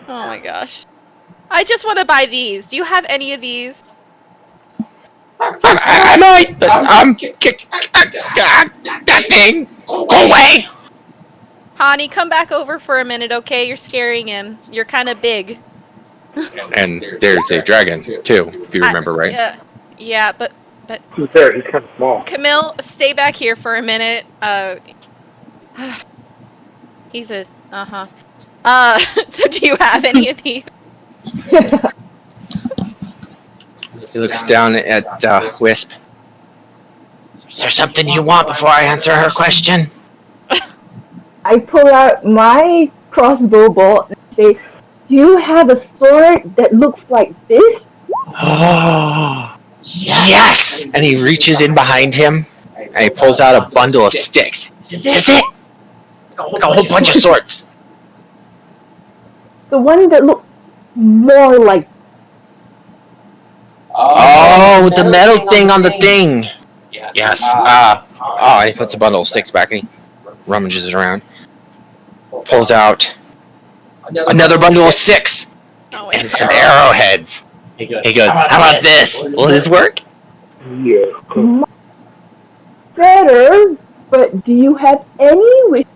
Oh my gosh. I just want to buy these. Do you have any of these? I might, but that thing, go away! Hani, come back over for a minute, okay? You're scaring him. You're kind of big. And there's a dragon, too, if you remember right. Yeah, but... He's there, he's kind of small. Camille, stay back here for a minute. He's a... so do you have any of these? He looks down at Wisp. Is there something you want before I answer her question? I pull out my crossbow bolt and say, "Do you have a sword that looks like this?" Oh, yes! And he reaches in behind him and he pulls out a bundle of sticks. Is this it? Like a whole bunch of swords. The one that looks more like... Oh, the metal thing on the thing. Yes. And he puts a bundle of sticks back and he rummages it around. Pulls out another bundle of sticks and some arrowheads. He goes, "How about this? Will this work?" Yeah. Better, but do you have any with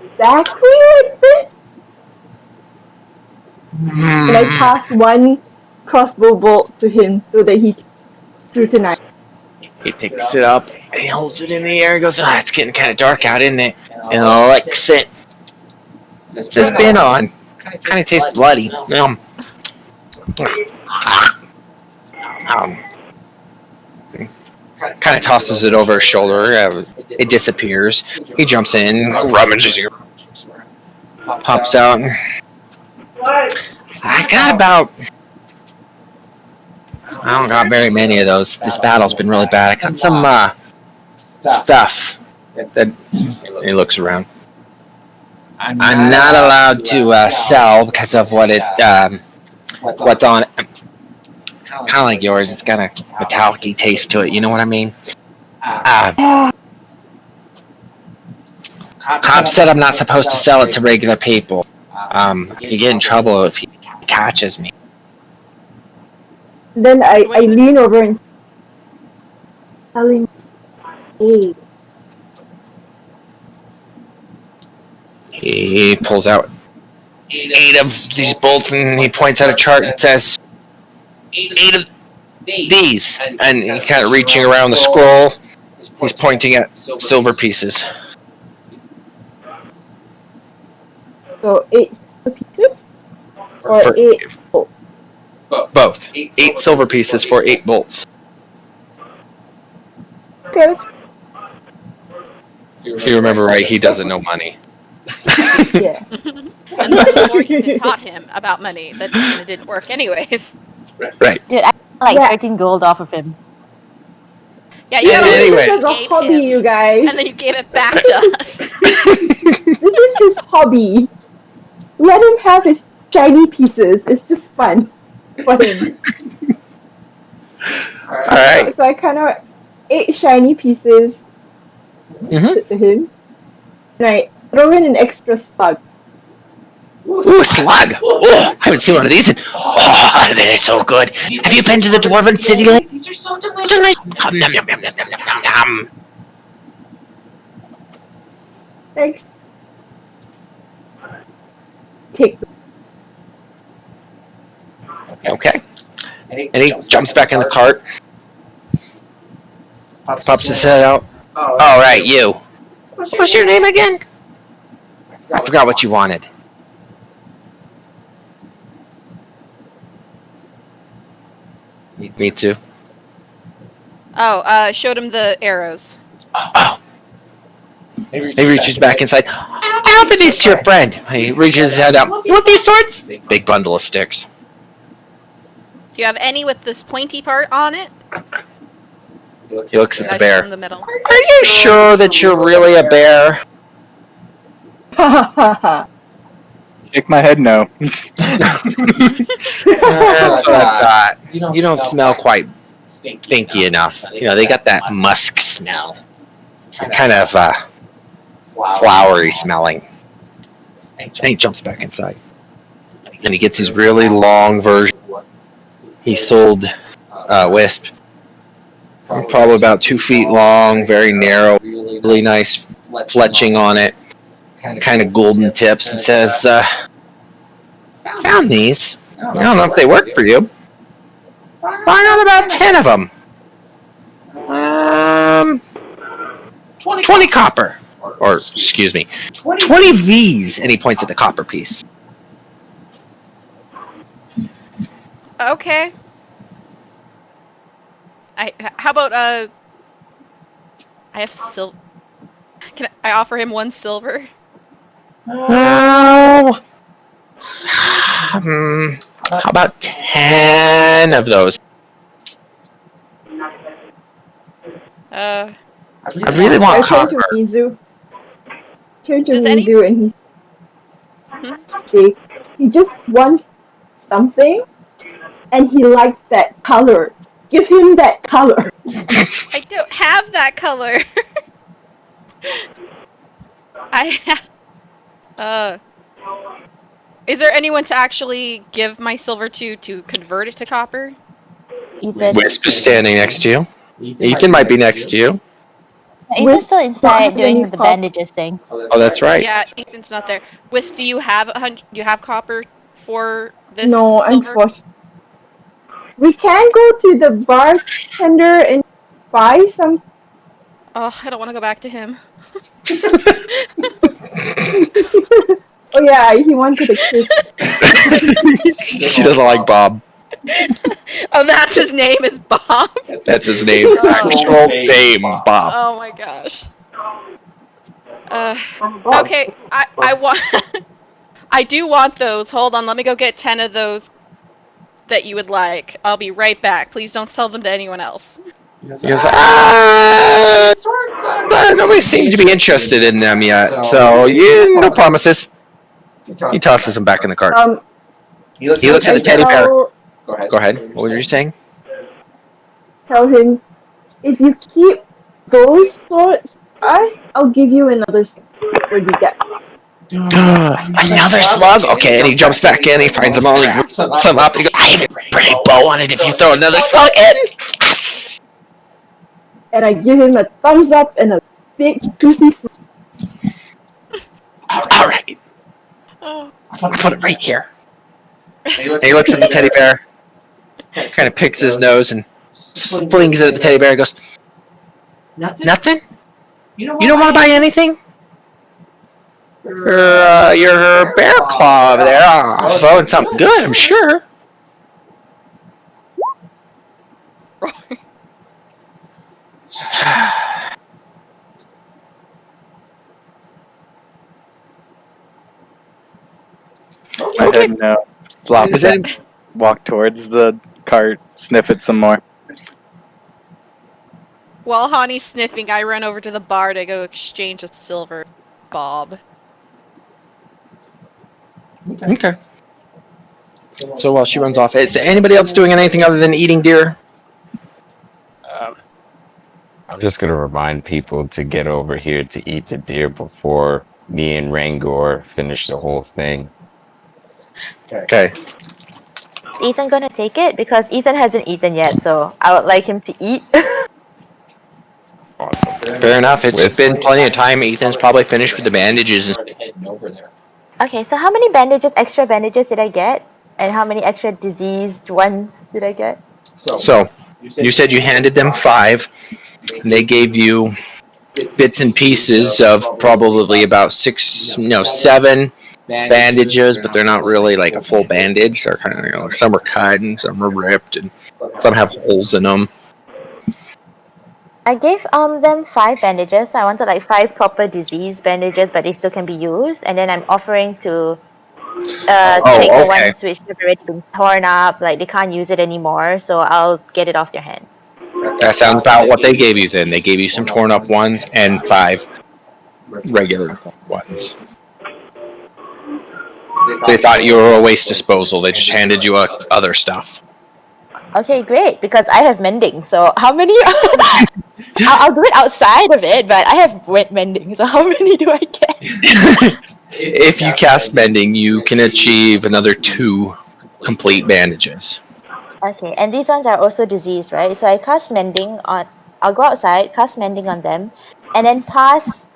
exactly like this? And I pass one crossbow bolt to him so that he can scrutinize. He picks it up and he holds it in the air and goes, "It's getting kind of dark out, isn't it?" And licks it. What's this been on? Kind of tastes bloody. Kind of tosses it over his shoulder. It disappears. He jumps in, rummages, pops out. I got about... I don't got very many of those. This battle's been really bad. I got some stuff that... He looks around. I'm not allowed to sell because of what it... what's on it. Kind of like yours. It's got a metallic-y taste to it. You know what I mean? Cop said I'm not supposed to sell it to regular people. You get in trouble if he catches me. Then I lean over and telling me, He pulls out 8 of these bolts and he points at a chart and says, 8 of these. And he kind of reaching around the scroll. He's pointing at silver pieces. So 8 silver pieces? Or For 8 bolts? Both. 8 silver pieces for 8 bolts. Okay. If you remember right, he doesn't know money. Yeah. And the more you taught him about money, that kind of didn't work anyways. Right. Dude, I got like 13 gold off of him. Yeah, you anyway. This is a hobby, you guys. and then you gave it back to us. This is his hobby. Let him have his shiny pieces. It's just fun for him. Alright. So I kind of 8 shiny pieces to him. And I throw in an extra slug. Ooh, slug! Oh, I haven't seen one of these in... Oh, they're so good. Have you been to the Dwarven City lately? These are so delicious. Nom, nom, nom, nom, nom, nom, nom. Thanks. Take. Okay. And he jumps back in the cart. Pops his head out. All right, you. What's your name again? I forgot what you wanted. Me too. Oh, showed him the arrows. Oh. He reaches back inside. I offered these to your friend. He reaches his head out. You want these swords? Big bundle of sticks. Do you have any with this pointy part on it? He looks at the I bear. showed him the middle. Are you sure that you're really a bear? Shake my head no. That's what I thought. You don't smell quite stinky enough. You know, they got that musk smell. Kind of flowery smelling. And he jumps back inside. And he gets his really long version. He sold Wisp. Probably about 2 feet long, very narrow, really nice fletching on it. Kind of golden tips, and says, found these. I don't know if they work for you. Why not about 10 of them? 20 copper. Or, excuse me, 20 V's. And he points at the copper piece. Okay. How about, I have silver. Can I offer him 1 silver? Oh. How about 10 of those? I really want I turn to copper. Mizu. Turn to Does Mizu and he just wants something and he likes that color. Give him that color. I don't have that color. I have... Is there anyone to actually give my silver to convert it to copper? Wisp is standing next to you. Ethan might be next to you. Ethan's still inside Wisp- doing the bandages thing. Oh, that's right. Yeah, Ethan's not there. Wisp, do you have copper for this No, silver? unfortunately. We can go to the bartender and buy some. Oh, I don't want to go back to him. Oh yeah, he wanted a kiss. She doesn't like Bob. Oh, that's his name is Bob? That's his name. Actual name, Bob. Oh my gosh. Okay, I want... I do want those. Hold on, let me go get 10 of those that you would like. I'll be right back. Please don't sell them to anyone else. He goes, nobody seems to be interested in them yet, so no promises. He tosses them back in the cart. He looks at the teddy bear. Go ahead. What were you saying? Tell him, if you keep those swords for us, I'll give you another sword. What do you get? Another slug? Okay, and he jumps back in, he finds them all, he rips them up, and he goes, I have a pretty bow on it if you throw another slug in! And I give him a thumbs up and a big juicy smile. Alright. I'll put it right here. And he looks at the teddy bear, kind of picks his nose and flings it at the teddy bear and goes, Nothing? You don't want to buy anything? Your bear claw over there. Oh, throwing something good, I'm sure. My head no. Flop it in. Walk towards the cart, sniff it some more. While Hani's sniffing, I run over to the bar to go exchange a silver bob. Okay. So while she runs off, is anybody else doing anything other than eating deer? I'm just gonna remind people to get over here to eat the deer before me and Rangor finish the whole thing. Okay. Is Ethan gonna take it? Because Ethan hasn't eaten yet, so I would like him to eat. Awesome. Fair enough. It's been plenty of time. Ethan's probably finished with the bandages and Started heading over there. Okay, so how many extra bandages did I get? And how many extra diseased ones did I get? so You said you handed them 5, and they gave you bits and pieces of probably about 6, 7 bandages, but they're not really like a full bandage. They're kind of, some are cut and some are ripped, and some have holes in them. I gave them 5 bandages. I wanted like 5 proper disease bandages, but they still can be used. And then I'm offering to take the ones which have already been torn up, like they can't use it anymore. So I'll get it off their hand. That sounds about what they gave you then. They gave you some torn up ones and 5 regular ones. They thought you were a waste disposal. They just handed you other stuff. Okay, great, because I have mending. So how many? I'll do it outside of it, but I have wet mending. So how many do I get? If you cast mending, you can achieve another 2 complete bandages. Okay, and these ones are also diseased, right? So I cast mending on. I'll go outside, cast mending on them, and then pass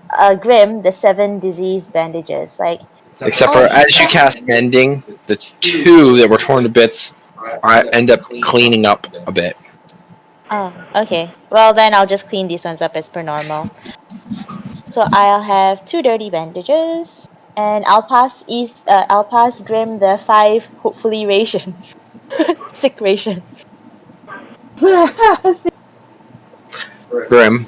Grim the 7 diseased bandages. Like, Except for as you cast mending, the 2 that were torn to bits end up cleaning up a bit. oh, okay. Well, then I'll just clean these ones up as per normal. So I'll have 2 dirty bandages, and I'll pass Grim the 5 hopefully rations, sick rations. Grim,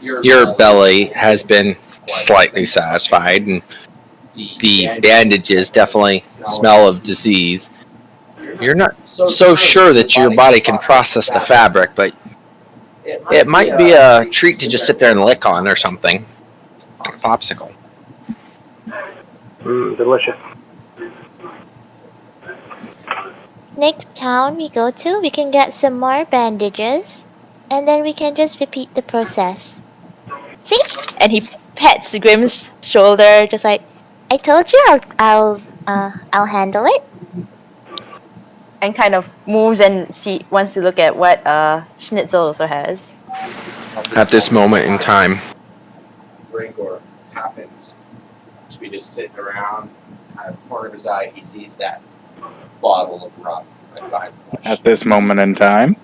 your belly has been slightly satisfied, and the bandages definitely smell of disease. You're not so sure that your body can process the fabric, but it might be a treat to just sit there and lick on or something. Like a popsicle. Delicious. Next town we go to, we can get some more bandages, and then we can just repeat the process. See? And he pats Grim's shoulder, just like, I told you I'll handle it. and kind of moves and wants to look at what Schnitzel also has. At this moment in time, Rangor happens to be just sitting around, out of the corner of his eye, he sees that bottle of rum right behind the bush. At this moment in time.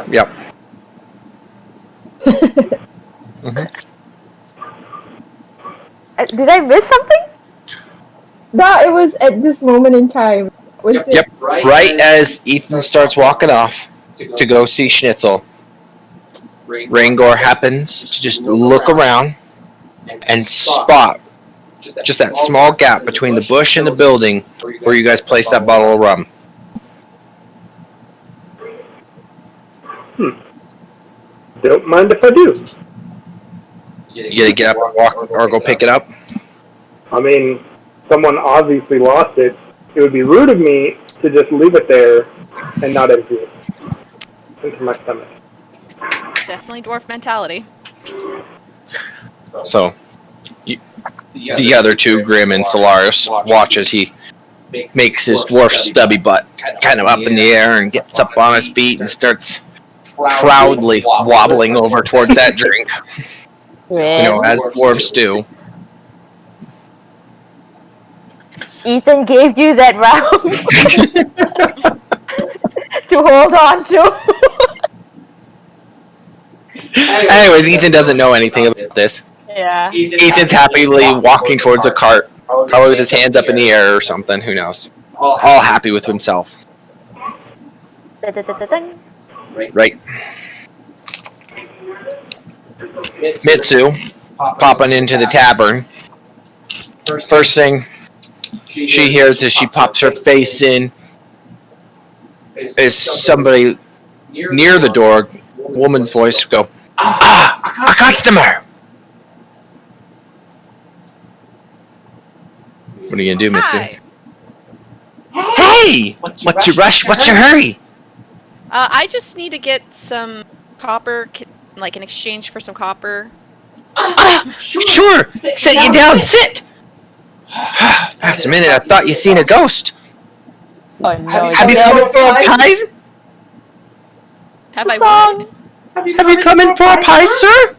Yep. Did I miss something? No, it was at this moment in time. Yep. Right as Ethan starts walking off to go see Schnitzel, Rangor happens to just look around and spot just that small gap between the bush and the building where you guys placed that bottle of rum. Don't mind if I do. You gotta get up and walk or go pick it up? I mean, someone obviously lost it. It would be rude of me to just leave it there and not empty it into my stomach. Definitely dwarf mentality. So, the other 2, Grim and Solaris, watch as he makes his dwarf stubby butt kind of up in the air and gets up on his feet and starts proudly wobbling over towards that drink. As dwarves do. Ethan gave you that round to hold on to. Anyways, Ethan doesn't know anything about this. Yeah. Ethan's happily walking towards a cart, probably with his hands up in the air or something, who knows. All happy with himself. Right. Mitsu, popping into the tavern. First thing she hears as she pops her face in is somebody near the door, woman's voice go, "Ah, a customer!" What are you gonna do, Mitsu? Hi. Hey! What's your rush? What's your hurry? I just need to get some copper, like in exchange for some copper. Sure! Sit you down, sit! Past a minute, I thought you seen a ghost. Oh no. Have you come in for a pie? Have I what? Have you come in for a pie, sir?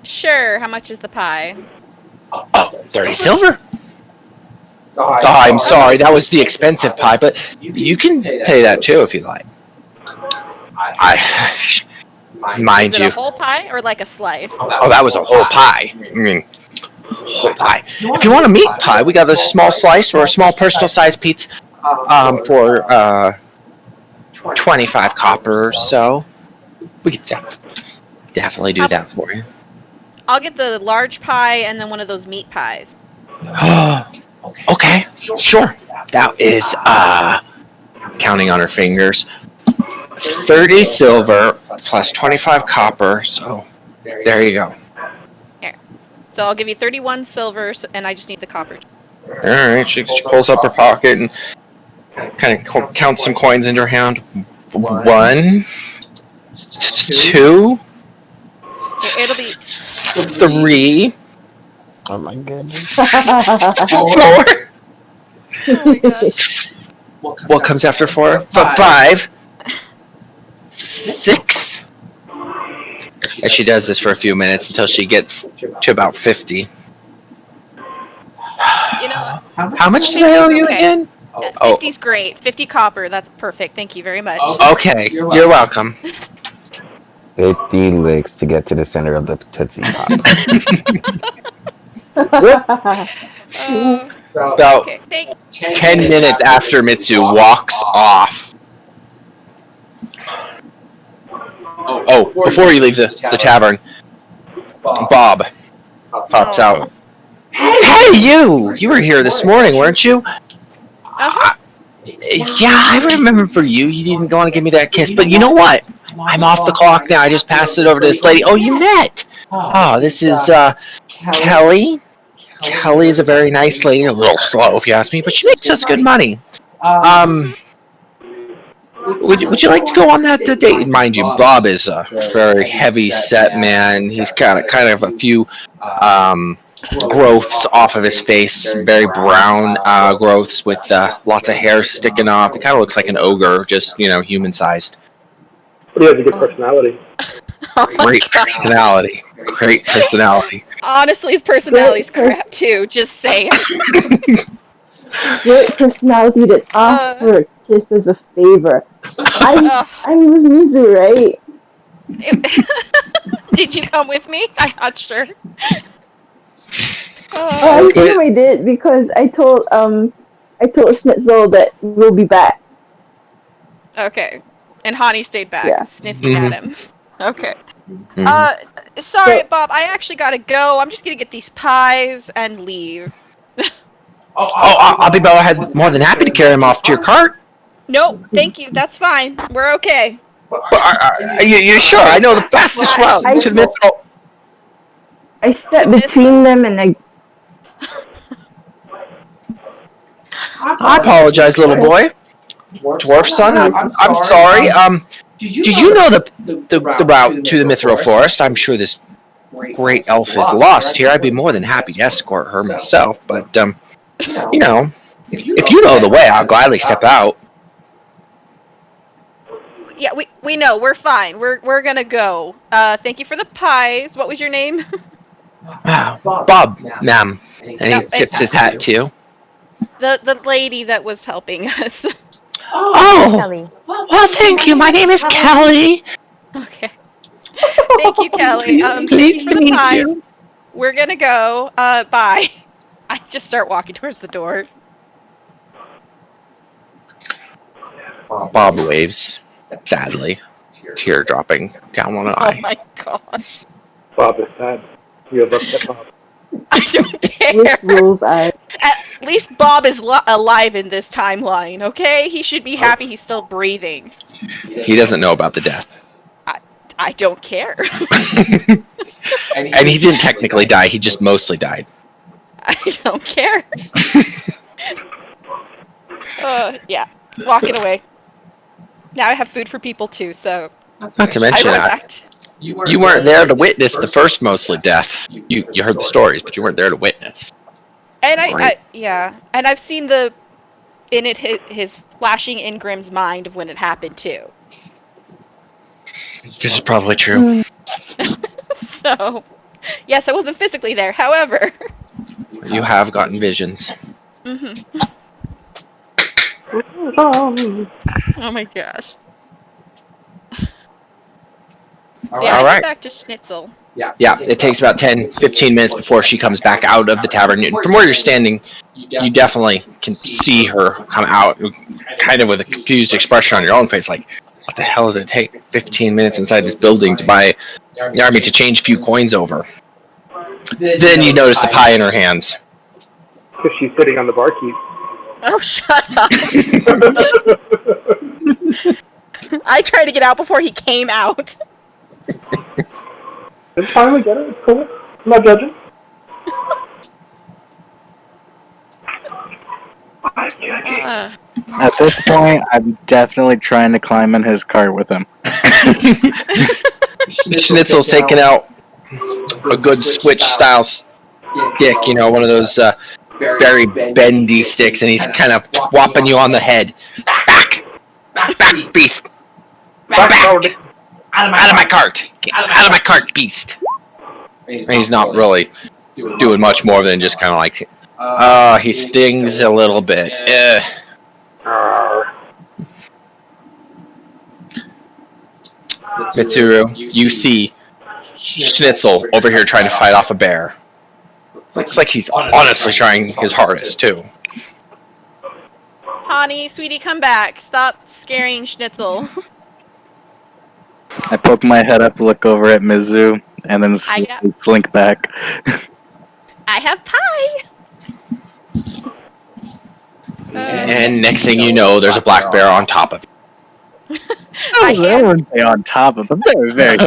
Sure, how much is the pie? Oh, 30 silver. Oh, I'm sorry, that was the expensive pie, but you can pay that too if you like. Mind Was it you. a whole pie or like a slice? Oh, that was a whole pie. I mean, whole pie. If you want a meat pie, we got a small slice or a small personal size pizza for 25 copper or so. We could definitely do that for you. I'll get the large pie and then one of those meat pies. Okay, sure. That is, counting on her fingers, 30 silver plus 25 copper, so there you go. Here. So I'll give you 31 silver, and I just need the copper. Alright, she pulls up her pocket and kind of counts some coins into her hand. 1, 2, It'll be 3. Oh my goodness. 4. Oh my god. What comes after 4? 5. 6. And she does this for a few minutes until she gets to about 50. You know, How much did I owe you again? 50's great. 50 copper, that's perfect. Thank you very much. Okay, you're welcome. 50 licks to get to the center of the Tootsie Pop. About 10 minutes after Mitsu walks off. Oh, before you leave the tavern, Bob pops out. Hey, you! You were here this morning, weren't you? Yeah, I remember you. You didn't want to give me that kiss, but you know what? I'm off the clock now. I just passed it over to this lady. Oh, you met! Oh, this is Kelly. Kelly is a very nice lady. A little slow, if you ask me, but she makes us good money. Would you like to go on that date? Mind you, Bob is a very heavy-set man. He's got kind of a few growths off of his face, very brown growths with lots of hair sticking off. He kind of looks like an ogre, just, human-sized. But he has a good personality. Great personality. Great personality. Honestly, his personality's crap too, just saying. Great personality that asks for a kiss as a favor. I'm with Mizu, right? Did you come with me? I'm not sure. I think I did because I told Schnitzel that we'll be back. Okay. And Hani stayed back, sniffing at him. Okay. Mm-hmm. Sorry, Bob, I actually gotta go. I'm just gonna get these pies and leave. I'll be more than happy to carry him off to your cart. No, thank you. That's fine. We're okay. Are you sure? I know the fastest route to the Mithril. I stepped between them and I apologize, little boy. Dwarf son, I'm sorry. Do you know the route to the Mithril Forest? I'm sure this great elf is lost here. I'd be more than happy to escort her myself, but if you know the way, I'll gladly step out. Yeah, we know. We're fine. We're gonna go. Thank you for the pies. What was your name? Bob, ma'am. And he tips his hat too. The lady that was helping us. Oh, Kelly. Well, thank you. My name is Kelly. Okay. Thank you, Kelly. Thank you for the pies. We're gonna go. Bye. I just start walking towards the door. Bob waves, sadly, tear dropping down one eye. Oh my gosh. Bob is sad. You have upset Bob. I don't care. At least Bob is alive in this timeline, okay? He should be happy he's still breathing. He doesn't know about the death. I don't care. And he didn't technically die, he just mostly died. I don't care. Yeah, walking away. Now I have food for people too, so... Not to mention that. You weren't there to witness the first mostly death. You heard the stories, but you weren't there to witness. And and I've seen his flashing in Grimm's mind of when it happened too. This is probably true. So, yes, I wasn't physically there. However, You have gotten visions. Mm-hmm. Oh my gosh. See, I get back to Schnitzel. Yeah, it takes about 10, 15 minutes before she comes back out of the tavern. And from where you're standing, you definitely can see her come out, kind of with a confused expression on your own face, like, what the hell does it take 15 minutes inside this building to buy the army to change a few coins over? Then you notice the pie in her hands. Because she's sitting on the barkeep. Oh, shut up. I tried to get out before he came out. It's fine, we get it. It's cool. I'm not judging. At this point, I'm definitely trying to climb in his car with him. Schnitzel's taking out a good switch-style stick, one of those very bendy sticks, and he's kind of whopping you on the head. Back, beast! Back! Out of my cart! Get out of my cart, beast! And he's not really doing much more than just kind of like, he stings a little bit. Mitsuru, you see Schnitzel over here trying to fight off a bear. Looks like he's honestly trying his hardest, too. Honey, sweetie, come back. Stop scaring Schnitzel. I poke my head up, look over at Mizu, and then slink back. I have pie! And next thing you know, there's a black bear on top of it. I wouldn't say on top of them. Very, very,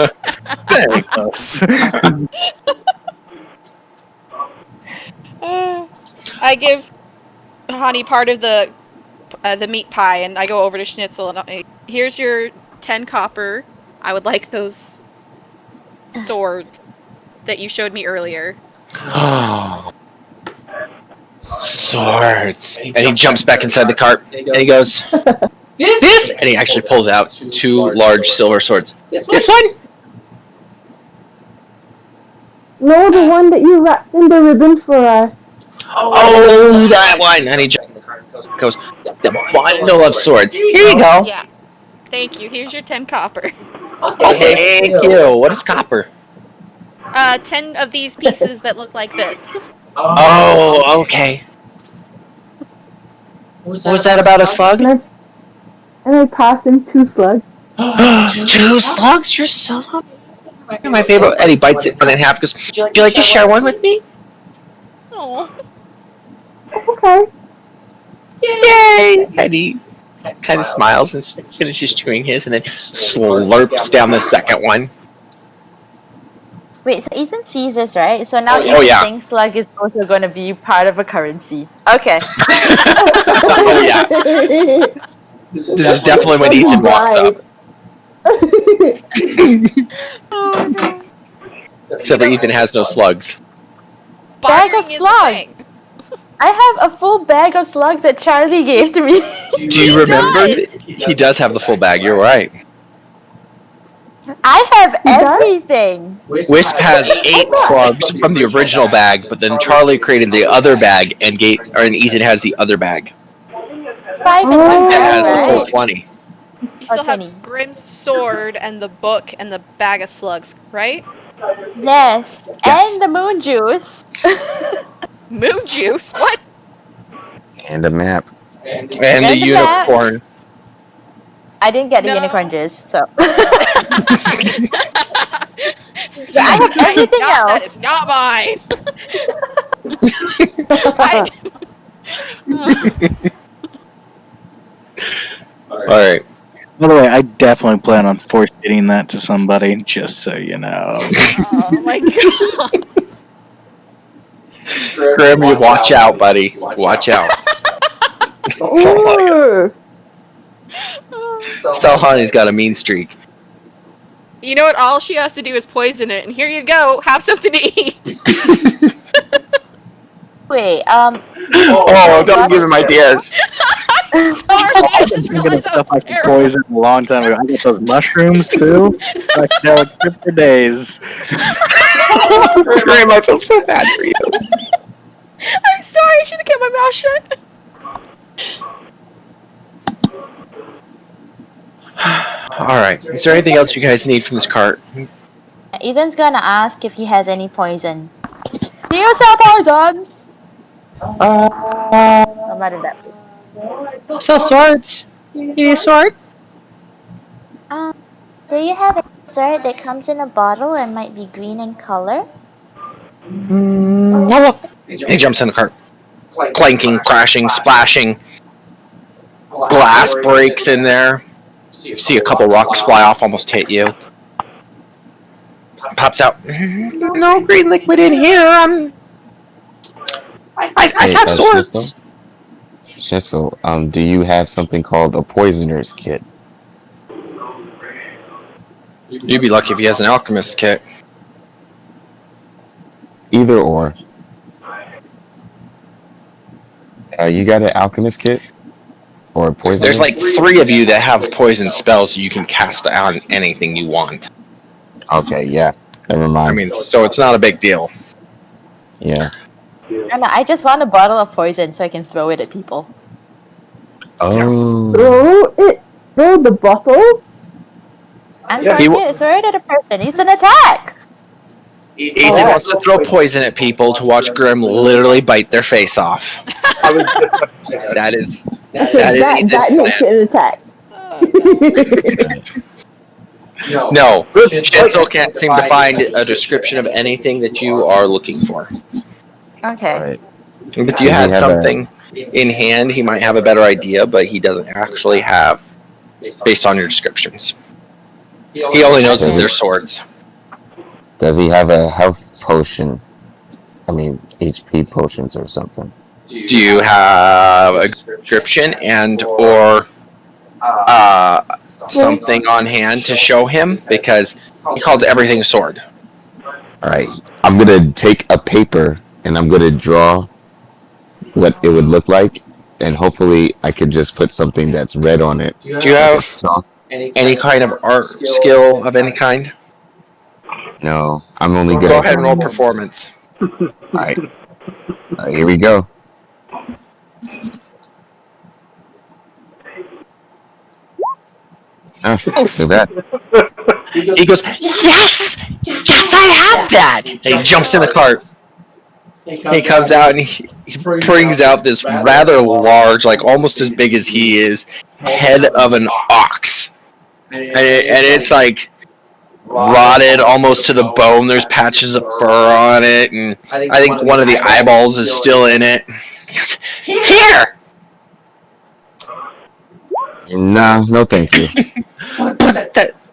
very close. I give Honey part of the meat pie, and I go over to Schnitzel, and here's your 10 copper. I would like those swords that you showed me earlier. Oh. Swords. And he jumps back inside the cart, and he goes, This? And he actually pulls out 2 large silver swords. This one? No, the one that you wrapped in the ribbon for us. Oh, that one! And he goes, the bundle of swords. Here you go. Yeah. Thank you. Here's your 10 copper. Thank you. What is copper? 10 of these pieces that look like this. Oh, okay. What was that about a slug? And I pass him 2 slugs. 2 slugs? You're so... My favorite. And he bites it in half. Goes, "Would you like to share one with me?" Oh. Okay. Yay! And he kind of smiles and finishes chewing his, and then slurps down the second one. Wait, so Ethan sees this, right? So now Ethan thinks slug is also going to be part of a currency. Okay. Oh yeah. This is definitely when Ethan walks up. Oh my god. Except for Ethan has no slugs. Bag of slugs! I have a full bag of slugs that Charlie gave to me. Do you remember? He does have the full bag, you're right. I have everything! Wisp has 8 slugs from the original bag, but then Charlie created the other bag, and Ethan has the other bag. 5 and 1 It has a full right? 20. You still have Grimm's sword and the book and the bag of slugs, right? Yes. And the moon juice. Moon juice? What? And a map. And the unicorn. I didn't get the unicorn juice, so. I have everything else. That is not mine. Alright. By the way, I definitely plan on force-feeding that to somebody, just so you know. Oh my god. Grim, you watch out, buddy. Watch out. So Honey's got a mean streak. You know what? All she has to do is poison it, and here you go. Have something to eat. Wait, Oh, don't give him ideas. I'm sorry, I just I'm realized stuff that I was could terrible. poison a long time ago. I got those mushrooms too. I could have good for days. Grim, I feel so bad for you. I'm sorry, I should have kept my mouth shut. Alright, is there anything else you guys need from this cart? Ethan's gonna ask if he has any poison. Do you sell poisons? I'm not in that place. Sell swords. You need a sword? Do you have a sword that comes in a bottle and might be green in color? No, look. He jumps in the cart. Clanking, crashing, splashing. Glass breaks in there. You see a couple rocks fly off, almost hit you. Pops out. No green liquid in here. I have swords. Schnitzel, do you have something called a poisoner's kit? You'd be lucky if he has an alchemist kit. Either or. You got an alchemist kit? Or a poison? There's like 3 of you that have poison spells, so you can cast on anything you want. Okay, yeah. Never mind. I mean, so it's not a big deal. Yeah. I just want a bottle of poison so I can throw it at people. Oh. Throw the bottle? I'm throwing it. Throw it at a person. It's an attack. Ethan wants to throw poison at people to watch Grim literally bite their face off. That is Ethan's that makes plan. it an attack. No, Schnitzel can't seem to find a description of anything that you are looking for. Okay. Right. If you had something in hand, he might have a better idea, but he doesn't actually have, based on your descriptions. He only knows that they're swords. Does he have a health potion? I mean, HP potions or something? Do you have a description or something on hand to show him? Because he calls everything a sword. Alright. I'm gonna take a paper and I'm gonna draw what it would look like, and hopefully I could just put something that's red on it. Do you have any kind of art skill of any kind? No, I'm only good Go at ahead and roll numbers. performance. Alright. Here we go. Oh, too bad. He goes, yes! Yes, I have that! And he jumps in the cart. He comes out and he brings out this rather large, like almost as big as he is, head of an ox. And it's like rotted almost to the bone. There's patches of fur on it, and I think one of the eyeballs is still in it. He goes, here! Nah, no thank you.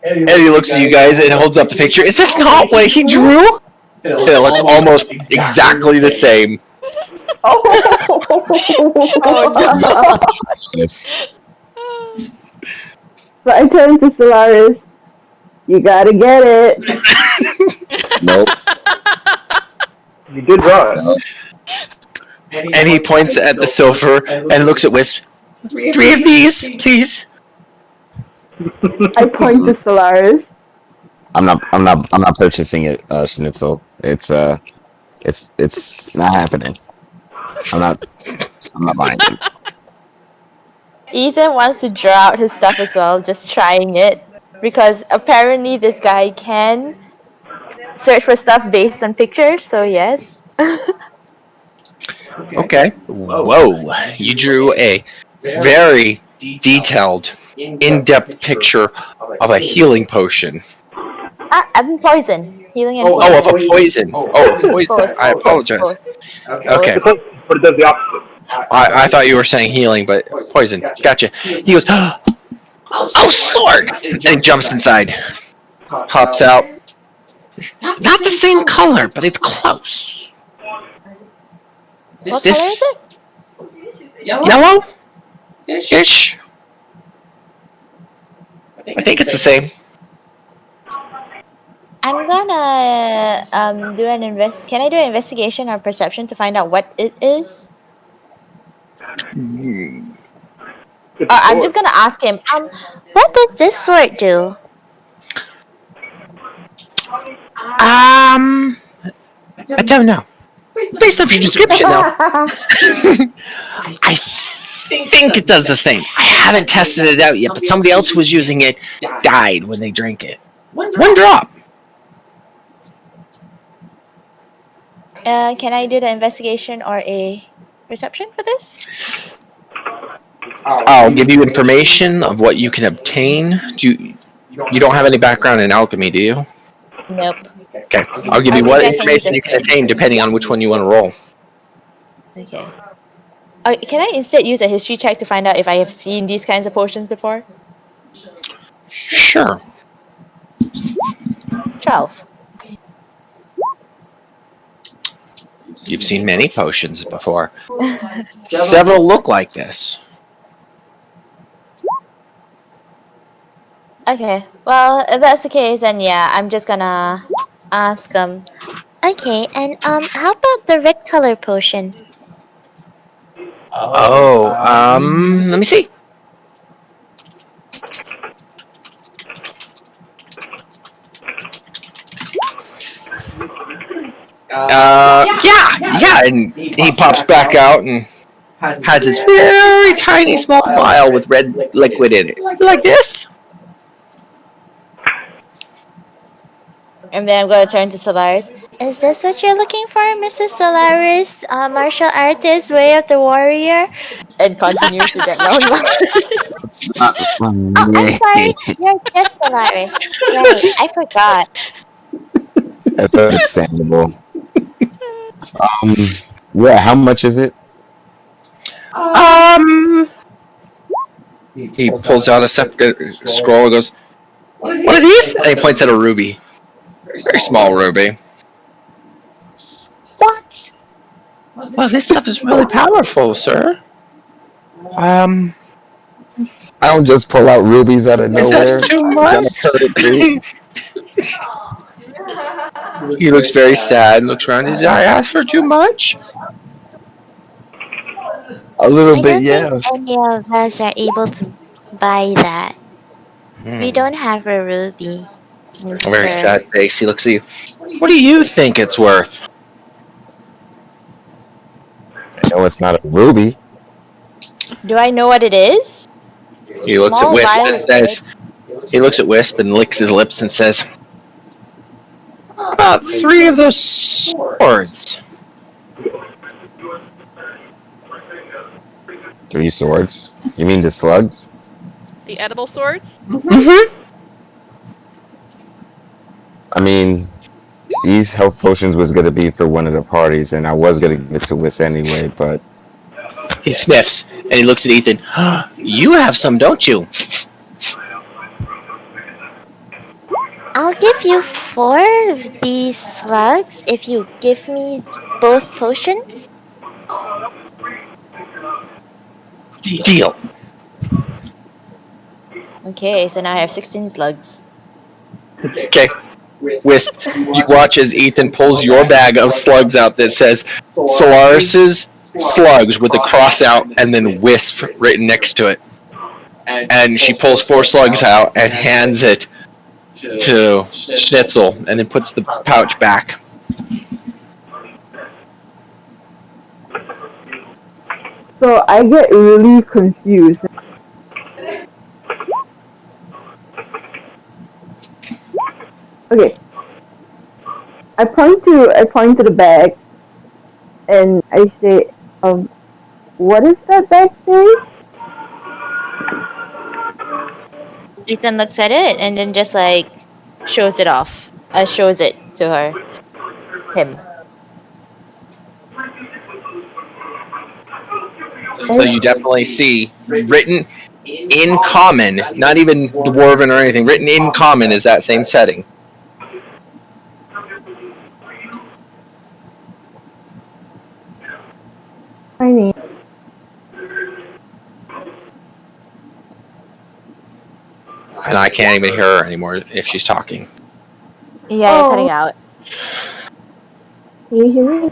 And he looks at you guys and holds up the picture. Is this not what he drew? And it looks almost exactly the same. Oh no! Yes. So I turn to Solaris. You gotta get it. Nope. You did draw it. Nope. And he points at the silver and looks at Wisp. 3 of these, please. I point to Solaris. I'm not purchasing it, Schnitzel. It's not happening. I'm not buying it. Ethan wants to draw out his stuff as well, just trying it. Because apparently this guy can search for stuff based on pictures, so yes. Okay. Whoa. You drew a very detailed, in-depth picture of a healing potion. I'm poison. Healing and Oh, of a poison. Oh, poison. I apologize. Okay. But it does the opposite. I thought you were saying healing, but poison. Gotcha. He goes, oh, sword! And he jumps inside. Pops out. Not the same color, but it's close. What color is it? Yellow-ish. I think it's the same. I'm gonna do an Can I do an investigation or perception to find out what it is? I'm just gonna ask him. What does this sword do? I don't know. Based off your description, though, I think it does the thing. I haven't tested it out yet, but somebody else who was using it died when they drank it. One drop. Can I do the investigation or a perception for this? I'll give you information of what you can obtain. You don't have any background in alchemy, do you? Nope. Okay, I'll give you what information you can obtain depending on which one you want to roll. Okay. Can I instead use a history check to find out if I have seen these kinds of potions before? Sure. 12. You've seen many potions before. Several look like this. Okay, well, if that's the case, then yeah, I'm just gonna ask Okay, and how about the red color potion? Let me see. Yeah, and he pops back out and has this very tiny small vial with red liquid in it. Like this? And then I'm gonna turn to Solaris. Is this what you're looking for, Mrs. Solaris, martial artist, way of the warrior? And continues to drink. No, That's not Oh, I'm funny. sorry, you're just Solaris. Right, I forgot. That's understandable. Yeah, how much is it? He pulls out a separate scroll and goes, "What are these?" And he points at a ruby. Very small ruby. What? Well, this stuff is really powerful, sir. I don't just pull out rubies out of Is nowhere. that too What kind of much? courtesy? He looks very sad and looks around. Did I ask for too much? A little I bit, don't think yeah. any of us are able to buy that. We don't have a ruby. A very sir. sad face. He looks at you. What do you think it's worth? I know it's not a ruby. Do I know what it is? He looks Small at Wisp vial and says, he looks at Wisp and licks his lips and says, about 3 of those swords. 3 swords? You mean the slugs? The edible swords? Mm-hmm. I mean, these health potions was gonna be for one of the parties, and I was gonna give it to Wiss anyway, but He sniffs and he looks at Ethan. You have some, don't you? I'll give you 4 of these slugs if you give me both potions. Deal. Okay, so now I have 16 slugs. Okay. Wisp, you watch as Ethan pulls your bag of slugs out that says Solaris's slugs with a cross out and then Wisp written next to it. And she pulls 4 slugs out and hands it to Schnitzel and then puts the pouch back. So I get really confused. Okay. I point to the bag and I say, what is that bag say? Ethan looks at it and then just like shows it off. Shows it to her. Him. So you definitely see written in common, not even dwarven or anything, written in common is that same setting. Tiny. And I can't even hear her anymore if she's talking. Yeah, you're cutting out. Can you hear me?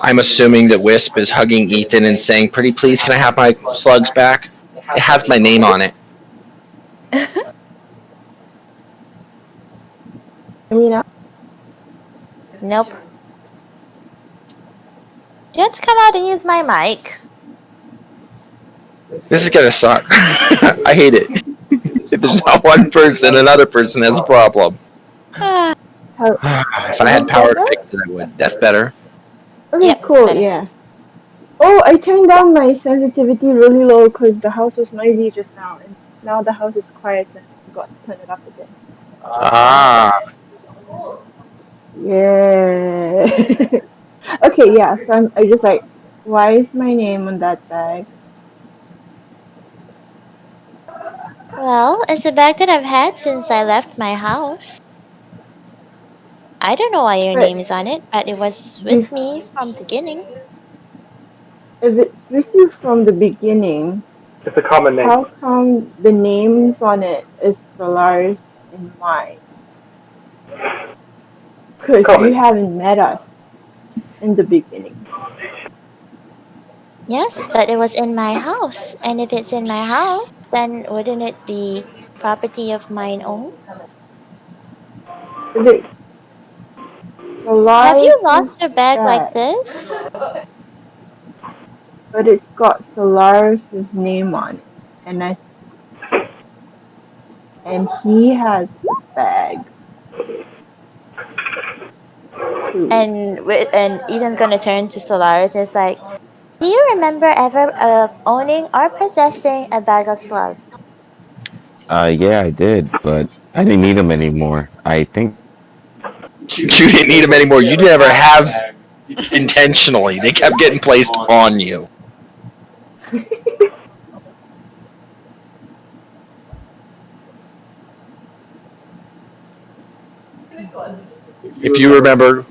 I'm assuming that Wisp is hugging Ethan and saying, "Pretty please, can I have my slugs back? It has my name on it." I mean, Nope. You have to come out and use my mic. This is gonna suck. I hate it. If there's not one person, another person has a problem. How, If I had power to fix it, I would. That's better. okay, Yep, cool, better. yeah. Oh, I turned down my sensitivity really low because the house was noisy just now, and now the house is quiet and I forgot to turn it up again. Ah. Yeah. Okay, yeah, so I just like, why is my name on that bag? Well, it's a bag that I've had since I left my house. I don't know why your But name is on it, but it was if with me from the beginning. it's with you from the beginning, It's a common name. how come the names on it is Solaris and mine? Because you Common. haven't met us in the beginning. Yes, but it was in my house. And if it's in my house, then wouldn't it be property of mine own? If it's Have you Solaris's lost a bag like bag, this? but it's got Solaris's name on it, and he has the bag too. And Ethan's gonna turn to Solaris and it's like, do you remember ever owning or possessing a bag of slugs? Yeah, I did, but I didn't need them anymore. I think. You didn't need them anymore. You never have intentionally. They kept getting placed on you. If you remember,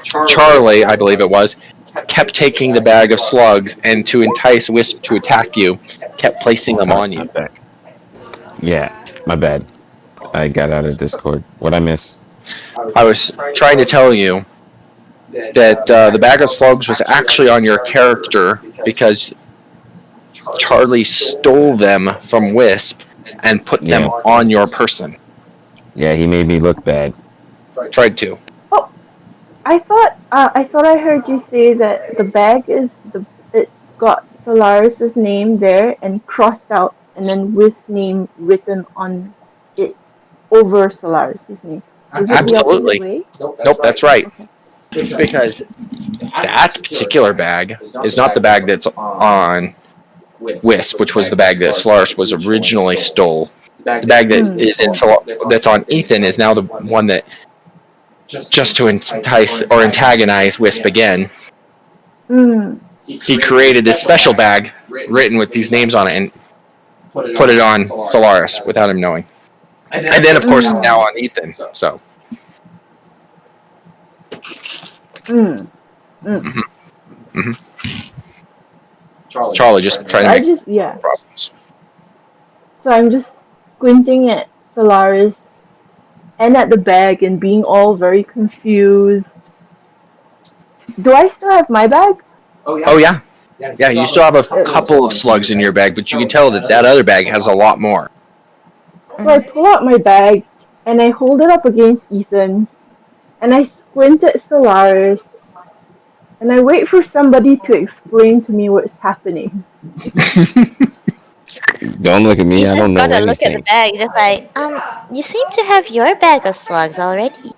Charlie, I believe it was, kept taking the bag of slugs and to entice Wisp to attack you, kept placing them on you. Yeah, my bad. I got out of Discord. What'd I miss? I was trying to tell you that the bag of slugs was actually on your character because Charlie stole them from Wisp and put them on your person. Yeah, he made me look bad. Tried to. Oh, I thought I heard you say that the bag it's got Solaris's name there and crossed out, and then Wiz name written on it over Solaris's name. Is it the opposite Absolutely. way? Nope, that's right. Okay. Because that particular bag is not the bag that's on Wisp, which was the bag that Solaris was originally stole. The bag that is in that's on Ethan is now the one that just to entice or antagonize Wisp again. He created this special bag written with these names on it and put it on Solaris without him knowing. And then, of course, it's now on Ethan. So. Charlie just trying to make problems. So I'm just squinting at Solaris and at the bag and being all very confused. Do I still have my bag? Oh yeah. Yeah, you still have a couple of slugs in your bag, but you can tell that that other bag has a lot more. So I pull out my bag and I hold it up against Ethan's and I squint at Solaris and I wait for somebody to explain to me what's happening. Don't look at me. I don't know Gotta look at anything. the bag, just like, you seem to have your bag of slugs already.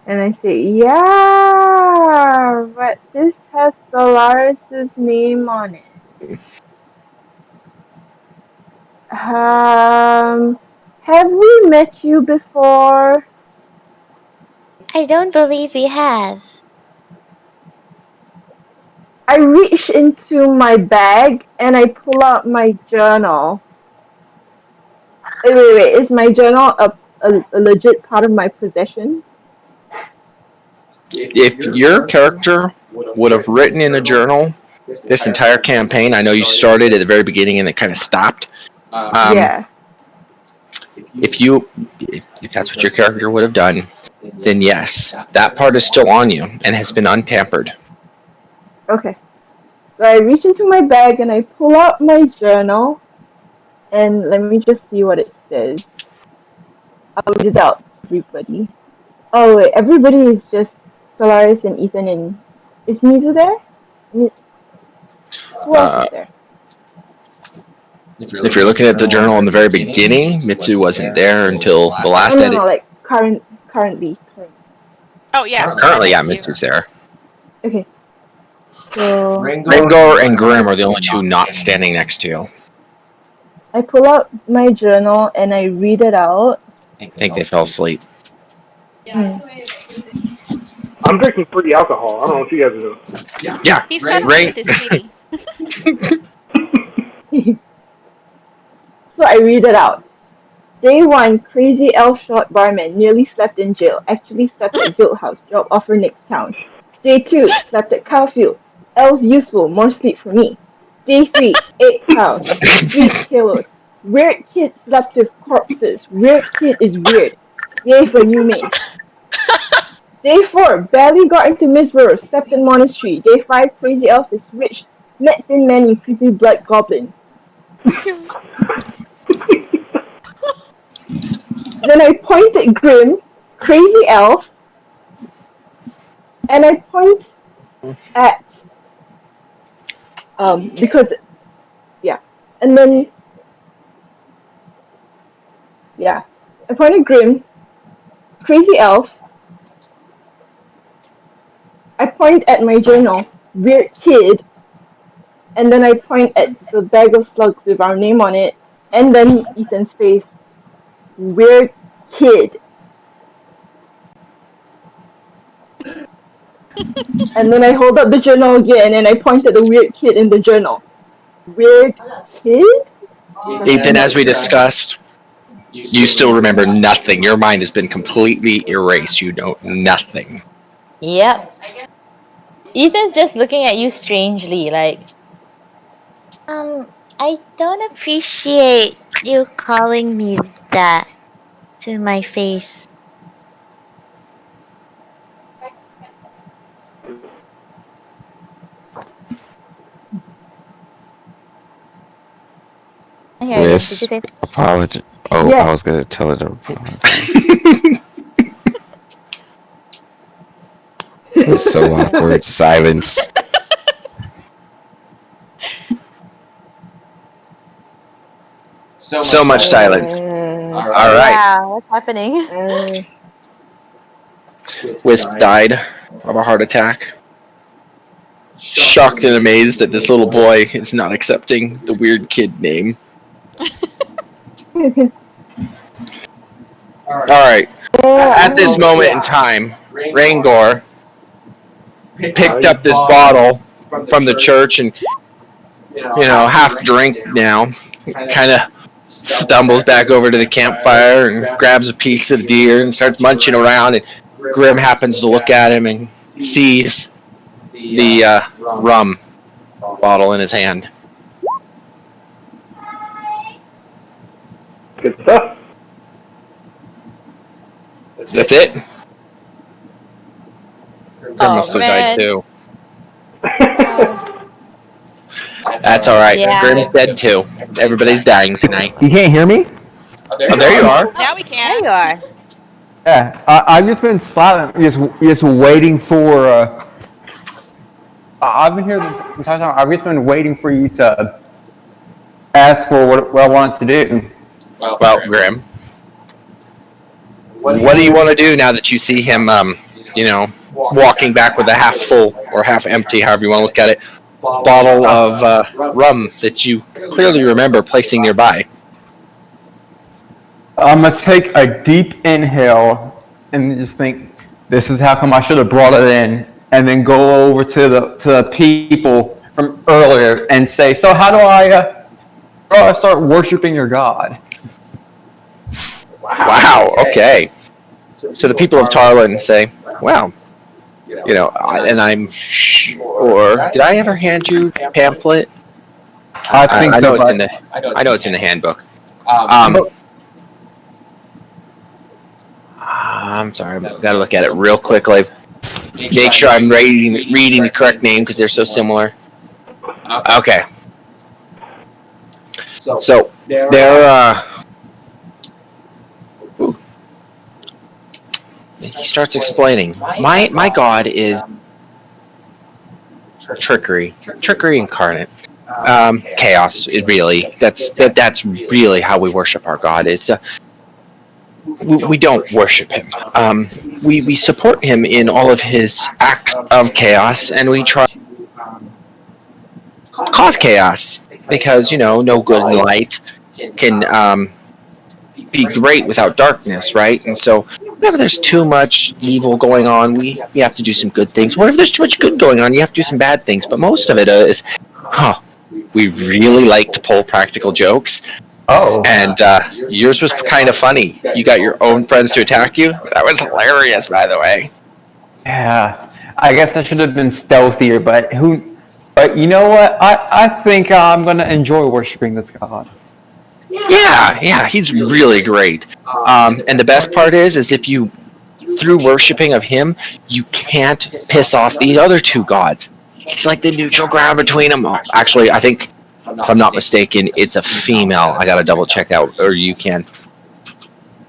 And I say, yeah, but this has Solaris's name on it. Have we met you before? I don't believe we have. I reach into my bag and I pull out my journal. Wait. Is my journal a legit part of my possessions? If your character would have written in a journal this entire campaign, I know you started at the very beginning and it kind of stopped. Yeah. If that's what your character would have done, then yes, that part is still on you and has been untampered. Okay. So I reach into my bag and I pull out my journal and let me just see what it says. I'll read it out to everybody. Oh wait, everybody is just Solaris and Ethan and is Mizu there? Who else is there? If you're looking at the journal in the very beginning, Mitsu wasn't there until the Oh last no edit. no, like currently. Oh yeah. Currently, yeah, Mitsu's there. Okay. So Ringor and Grim are the only two not standing next to you. I pull out my journal and I read it out. I think they fell asleep. Hmm. I'm drinking free alcohol. I don't know what you guys are doing. Yeah. He's cuddling with his kitty. So I read it out. Day 1, crazy elf short barman, nearly slept in jail. Actually slept at guild house, job offer next town. Day 2, slept at Cowfield. Elves useful, more sleep for me. Day 3, ate cows. Street killers. Weird kid slept with corpses. Weird kid is weird. Yay for new maze. Day 4, barely got into Misrur, slept in monastery. Day 5, crazy elf is rich. Met thin man in creepy blood goblin. Then I point at Grim, crazy elf, and I point at because yeah, and then yeah, I point at Grim, crazy elf. I point at my journal, weird kid, and then I point at the bag of slugs with our name on it, and then Ethan's face, weird kid. And then I hold up the journal again and I point at the weird kid in the journal. Weird kid? Ethan, as we discussed, you still remember nothing. Your mind has been completely erased. You know nothing. Yep. Ethan's just looking at you strangely, like, I don't appreciate you calling me that to my face. I hear you. Did you say? Apology. Oh, Yes. I was gonna tell her to apologize. It's so awkward. Silence. So much silence. All right. Yeah, what's happening? Wisp died of a heart attack. Shocked and amazed that this little boy is not accepting the weird kid name. Alright. At this moment in time, Rangor picked up this bottle from the church and, half drink now, kind of stumbles back over to the campfire and grabs a piece of deer and starts munching around, and Grim happens to look at him and sees the rum bottle in his hand. Good stuff. That's it? Grim must have died too. That's alright. Yeah. Grim's dead too. Everybody's dying tonight. You can't hear me? Oh, there you are. Now we can. There you are. Yeah, I've just been silent, just waiting for. I've been here this entire time. I've just been waiting for you to ask for what I wanted to do. Well, Grim, what do you want to do now that you see him, walking back with a half full or half empty, however you want to look at it, bottle of rum that you clearly remember placing nearby? I'm gonna take a deep inhale and just think, this is how come I should have brought it in, and then go over to the people from earlier and say, so how do I start worshiping your God? Wow, okay. So the people of Tarlin say, well, and I'm sure, did I ever hand you a pamphlet? I think so. I know it's in the handbook. I'm sorry, I've got to look at it real quickly. Make sure I'm reading the correct name because they're so similar. Okay. So he starts explaining, my god is trickery incarnate. Chaos. That's really how we worship our god. It's we don't worship him. We support him in all of his acts of chaos, and we try to cause chaos because no good in light can be great without darkness, right? And so whenever there's too much evil going on, we have to do some good things. Whenever there's too much good going on, you have to do some bad things. But most of it is, we really like to pull practical jokes. Oh. And yours was kind of funny. You got your own friends to attack you. That was hilarious, by the way. Yeah. I guess I should have been stealthier, but you know what? I think I'm gonna enjoy worshiping this god. Yeah, he's really great. And the best part is if you, through worshiping of him, you can't piss off the other two gods. He's like the neutral ground between them. Actually, I think, if I'm not mistaken, it's a female. I gotta double check that, or you can.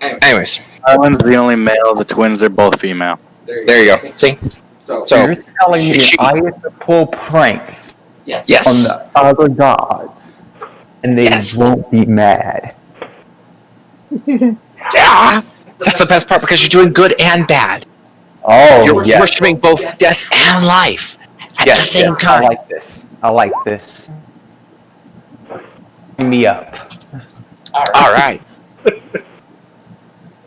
Anyways. Island's the only male. The twins are both female. There you go. See? So you're telling me I have to pull pranks Yes. on the other gods, and they won't be mad. Yeah! That's the best part because you're doing good and bad. Oh, you're worshiping both death and life at the same time. I like this. Sign me up. All right.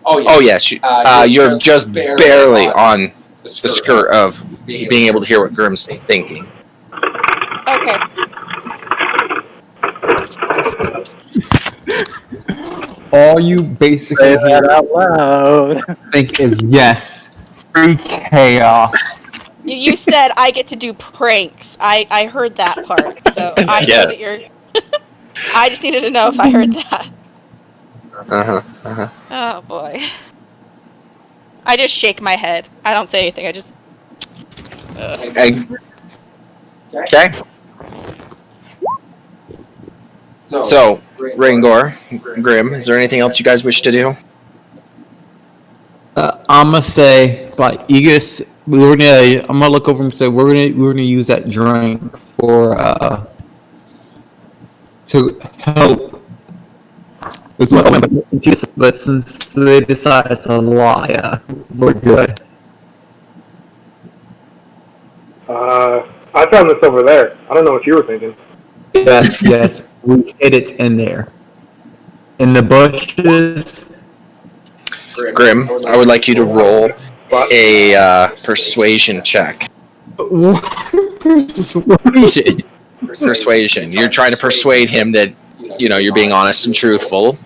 Oh yes, you're just barely on the skirt of being able to hear what Grim's thinking. Okay. All you basically Say that out loud. think is yes, free chaos. You said I get to do pranks. I heard that part, so I know that you're. I just needed to know if I heard that. Oh boy. I just shake my head. I don't say anything. I just. Okay. So, Rangor, Grim, is there anything else you guys wish to do? I'm gonna say, like, I'm gonna look over and say we're gonna use that drink for to help. But since they decided to lie, we're good. I found this over there. I don't know what you were thinking. Yes, we hid it in there. In the bushes. Grim, I would like you to roll a persuasion check. Persuasion? Persuasion. You're trying to persuade him that, you're being honest and truthful.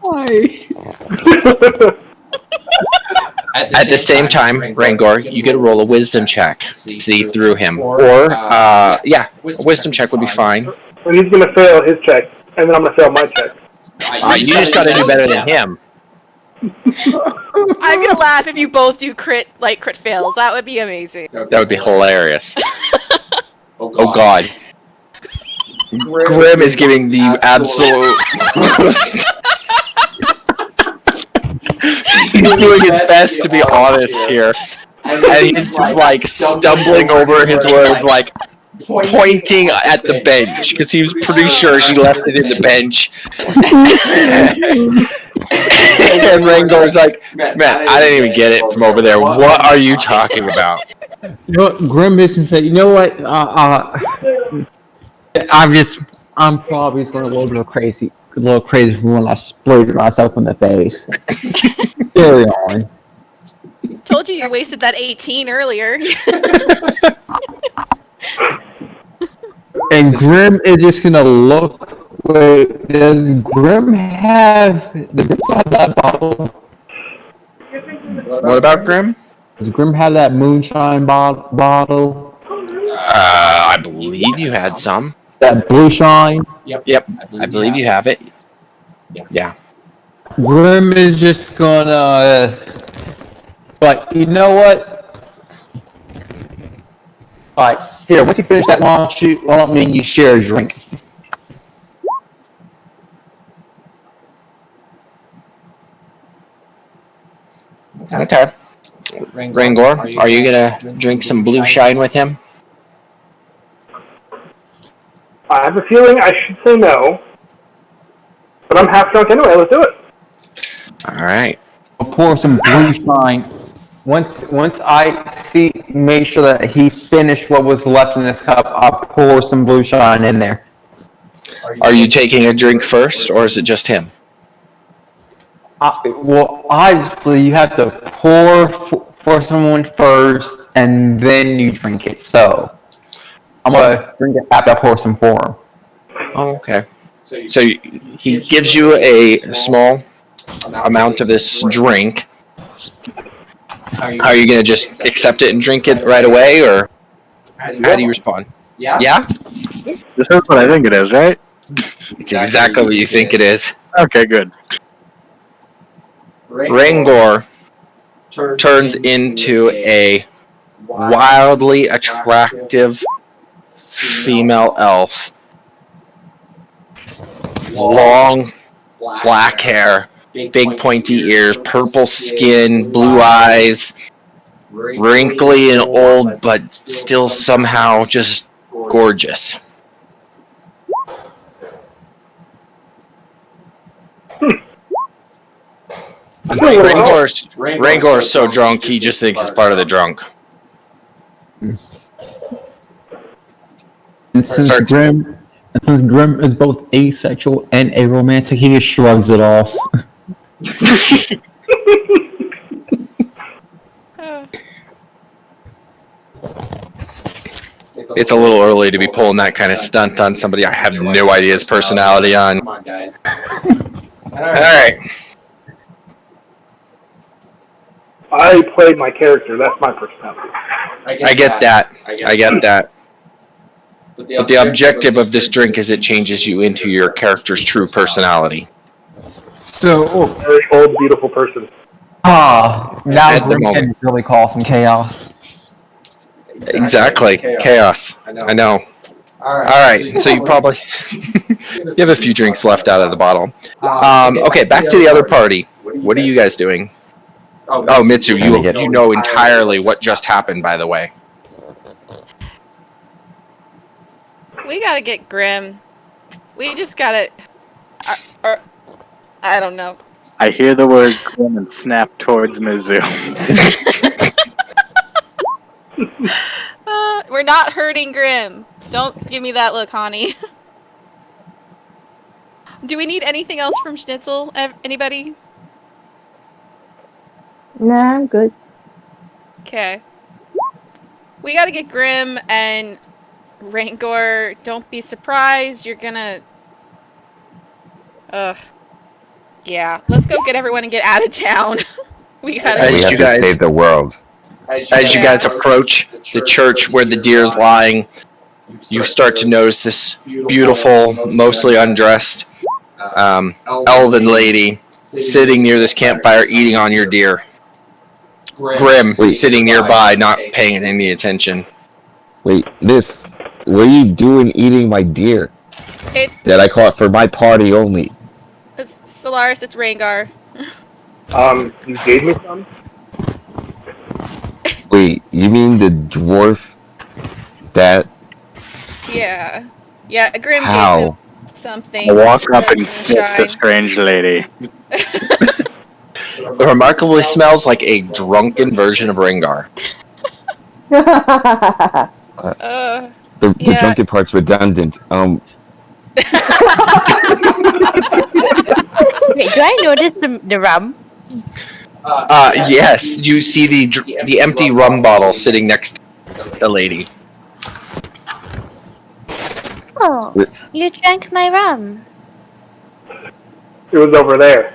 Why? At the same time, Rangor, you get to roll a wisdom check. See through him. Or, a wisdom check would be fine. And he's going to fail his check, and then I'm going to fail my check. You just got to do better than him. I'm gonna laugh if you both do crit fails. That would be amazing. That would be hilarious. Oh God. Grim is giving the absolute. He's doing his best to be honest here. And he's just like stumbling over his words, like pointing at the bench because he was pretty sure he left it in the bench. And Rangor's like, man, I didn't even get it from over there. What are you talking about? You know what? Grim Mission said, you know what? I'm probably just going a little crazy from when I splurted myself in the face. Carry on. Told you wasted that 18 earlier. And Grim is just gonna look. Wait, does Grim have that bottle? What about Grim? Does Grim have that moonshine bottle? I believe you had some. That blue shine? Yep. I believe you have it. Yeah. Grim is just gonna. But you know what? Alright, here, once you finish that, why don't me and you share a drink? Okay. Rangor, are you gonna drink some blue shine with him? I have a feeling I should say no, but I'm half drunk anyway. Let's do it. All right. I'll pour some blue shine. Once I make sure that he finished what was left in his cup, I'll pour some blue shine in there. Are you taking a drink first, or is it just him? Well, obviously you have to pour for someone first, and then you drink it. So I'm gonna drink it after I pour some for him. Oh, okay. So he gives you a small amount of this drink. Are you gonna just accept it and drink it right away, or how do you respond? Yeah? This is what I think it is, right? It's exactly what you think it is. Okay, good. Rangor turns into a wildly attractive female elf. Long black hair, big pointy ears, purple skin, blue eyes, wrinkly and old, but still somehow just gorgeous. Rangor is so drunk he just thinks it's part of the drunk. And since Grim is both asexual and aromantic, he just shrugs it off. It's a little early to be pulling that kind of stunt on somebody I have no idea his personality on. Come on, guys. Alright. I played my character. That's my personality. I get that. But the objective of this drink is it changes you into your character's true personality. So, very old, beautiful person. Now Grim can really cause some chaos. Exactly. Chaos. I know. Alright, so you probably you have a few drinks left out of the bottle. Okay, back to the other party. What are you guys doing? Oh, Mitsu, you know entirely what just happened, by the way. We gotta get Grim. We just gotta... I don't know. I hear the word Grim and snap towards Mizu. We're not hurting Grim. Don't give me that look, Honey. Do we need anything else from Schnitzel? Anybody? Nah, I'm good. Okay. We gotta get Grim and Rangor. Don't be surprised. You're gonna... Ugh. Yeah. Let's go get everyone and get out of town. We have to save the world. As you guys approach the church where the deer is lying, you start to notice this beautiful, mostly undressed elven lady sitting near this campfire eating on your deer. Grim sitting nearby, not paying any attention. Wait, what are you doing eating my deer? That I caught for my party only. Solaris, it's Rangar. You gave me some? Wait, you mean the dwarf that... Yeah. Yeah, Grim How? gave him something. I walk up and sniff the strange lady. It remarkably smells like a drunken version of Rengar. The drunken part's redundant. Wait, do I notice the rum? Yes, you see the empty rum bottle sitting next to the lady. Oh, you drank my rum. It was over there.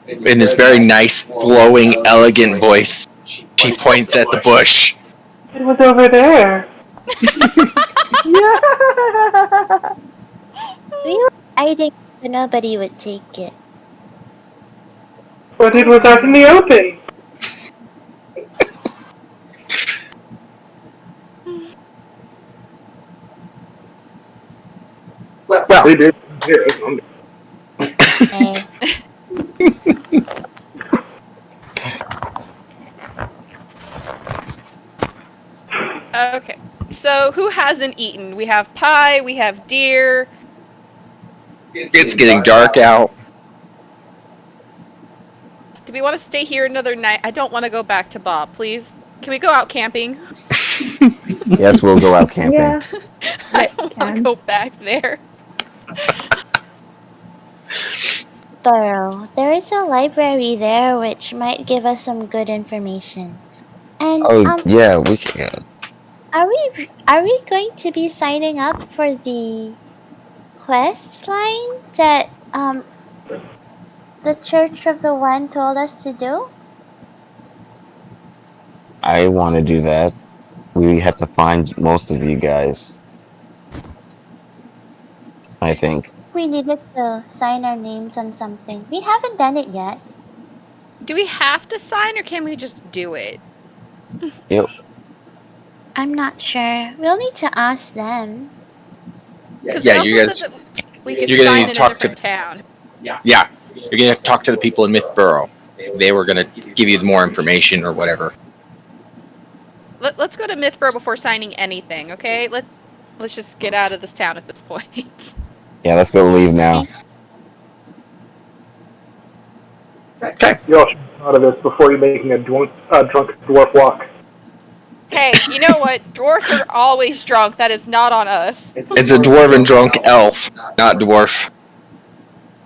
In this very nice, flowing, elegant voice, she points at the bush. It was over there. I think nobody would take it. But it was out in the open. Well, they did. Okay. So who hasn't eaten? We have pie. We have deer. It's getting dark out. Do we want to stay here another night? I don't want to go back to Bob. Please, can we go out camping? Yes, we'll go out camping. Yeah. I don't want to go back there. Thorough. There is a library there which might give us some good information. And Oh yeah, we can. are we going to be signing up for the quest line that the Church of the One told us to do? I want to do that. We have to find most of you guys. I think. We needed to sign our names on something. We haven't done it yet. Do we have to sign, or can we just do it? Yep. I'm not sure. We'll need to ask them. Yeah, you guys. Said that we could You're gonna sign need to in a talk to. different town. Yeah, you're gonna have to talk to the people in Mythborough. They were gonna give you more information or whatever. Let's go to Mythborough before signing anything, okay? Let's just get out of this town at this point. Yeah, let's go leave now. Okay. You all should be out of this before you're making a drunk dwarf walk. Hey, you know what? Dwarfs are always drunk. That is not on us. It's a dwarven drunk elf, not dwarf.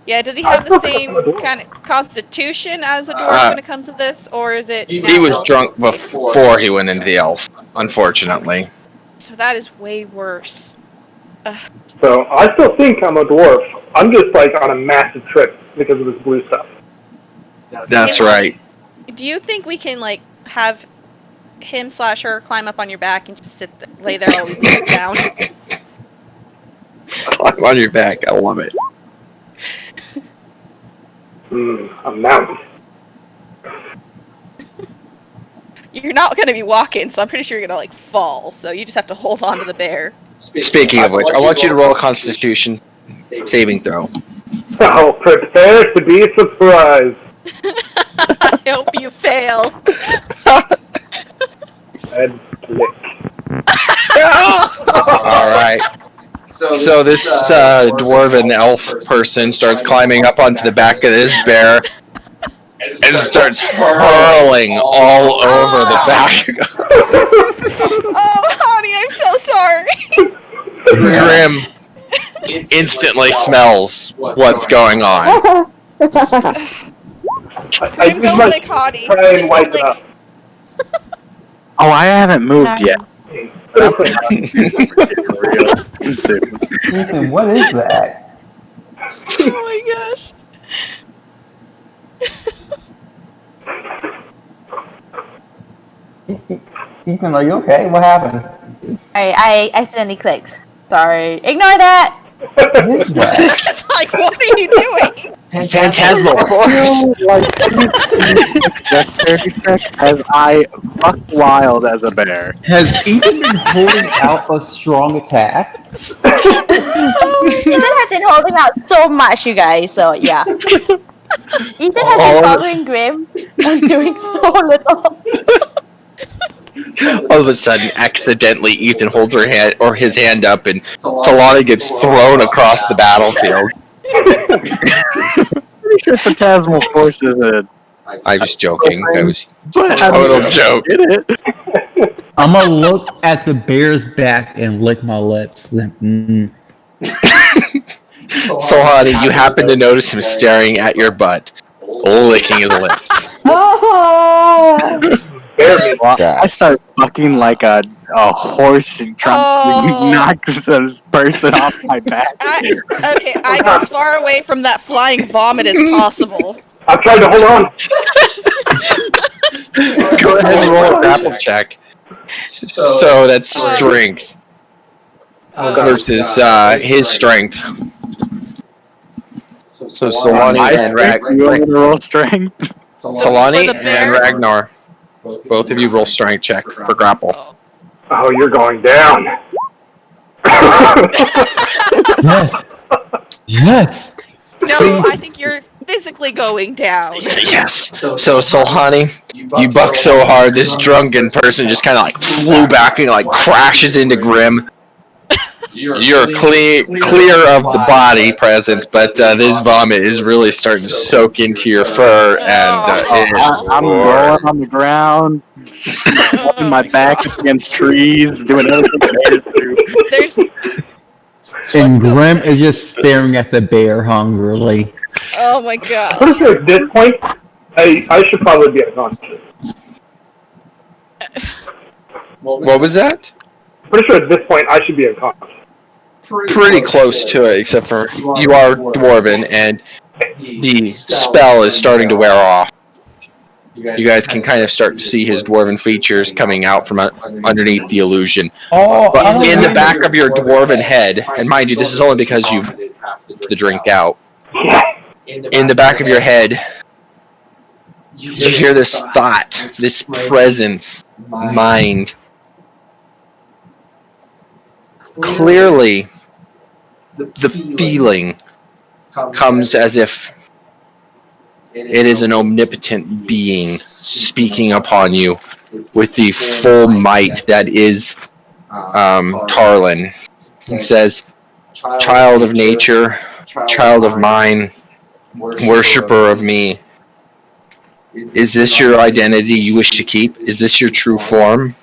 Yeah, does he have the same kind of constitution as a dwarf when it comes to this, or is it? He was drunk before he went into the elf, unfortunately. So that is way worse. So I still think I'm a dwarf. I'm just like on a massive trip because of this blue stuff. That's right. Do you think we can like have him/her climb up on your back and just lay there while we put it down? Climb on your back. I love it. A mountain. You're not going to be walking, so I'm pretty sure you're going to like fall. So you just have to hold on to the bear. Speaking of which, I want you to roll a Constitution saving throw. Oh, prepare to be surprised. I hope you fail. Red click. All right. So this dwarven elf person starts climbing up onto the back of this bear and starts hurling all over the back. Oh, honey, I'm so sorry. Grim instantly smells what's going on. I just must try and wipe it up. Oh, I haven't moved yet. Ethan, what is that? Oh my gosh. Ethan, are you okay? What happened? Alright, I accidentally clicked. Sorry. Ignore that! What is that? It's like, what are you doing? Phantasmal As I buck wild as a bear. Has Ethan been holding out a strong attack? Ethan has been holding out so much, you guys, so yeah. Ethan has been following Grim and doing so little. All of a sudden, accidentally, Ethan holds his hand up, and Solana gets thrown across the battlefield. Pretty sure Phantasmal Force is a... I'm just joking. That was a total joke. I'm gonna look at the bear's back and lick my lips. Solana, you happen to notice him staring at your butt, licking his lips. I start bucking like a horse and trying to knock this person off my back. I go as far away from that flying vomit as possible. I'm trying to hold on. Go ahead and roll a grapple check. So that's strength versus his strength. So Solani and roll strength. Solani and Ragnar, both of you roll strength check for grapple. Oh, you're going down. Yes. Yes. No, I think you're physically going down. Yes. So Solhani, you buck so hard, this drunken person just kind of like flew back and like crashes into Grim. You're clear of the body presence, but this vomit is really starting to soak into your fur, and I'm rolling on the ground, rubbing my back up against trees, doing everything bears do. And Grim is just staring at the bear hungrily. Oh my god. Pretty sure at this point, I should probably be unconscious. What was that? Pretty sure at this point I should be unconscious. Pretty close to it, except for you are dwarven, and the spell is starting to wear off. You guys can kind of start to see his dwarven features coming out from underneath the illusion. But in the back of your dwarven head, and mind you, this is only because you the drink out. In the back of your head, you hear this thought, this presence, mind. Clearly, the feeling comes as if it is an omnipotent being speaking upon you with the full might that is Tarlin. He says, "Child of nature, child of mine, worshipper of me. Is this your identity you wish to keep? Is this your true form?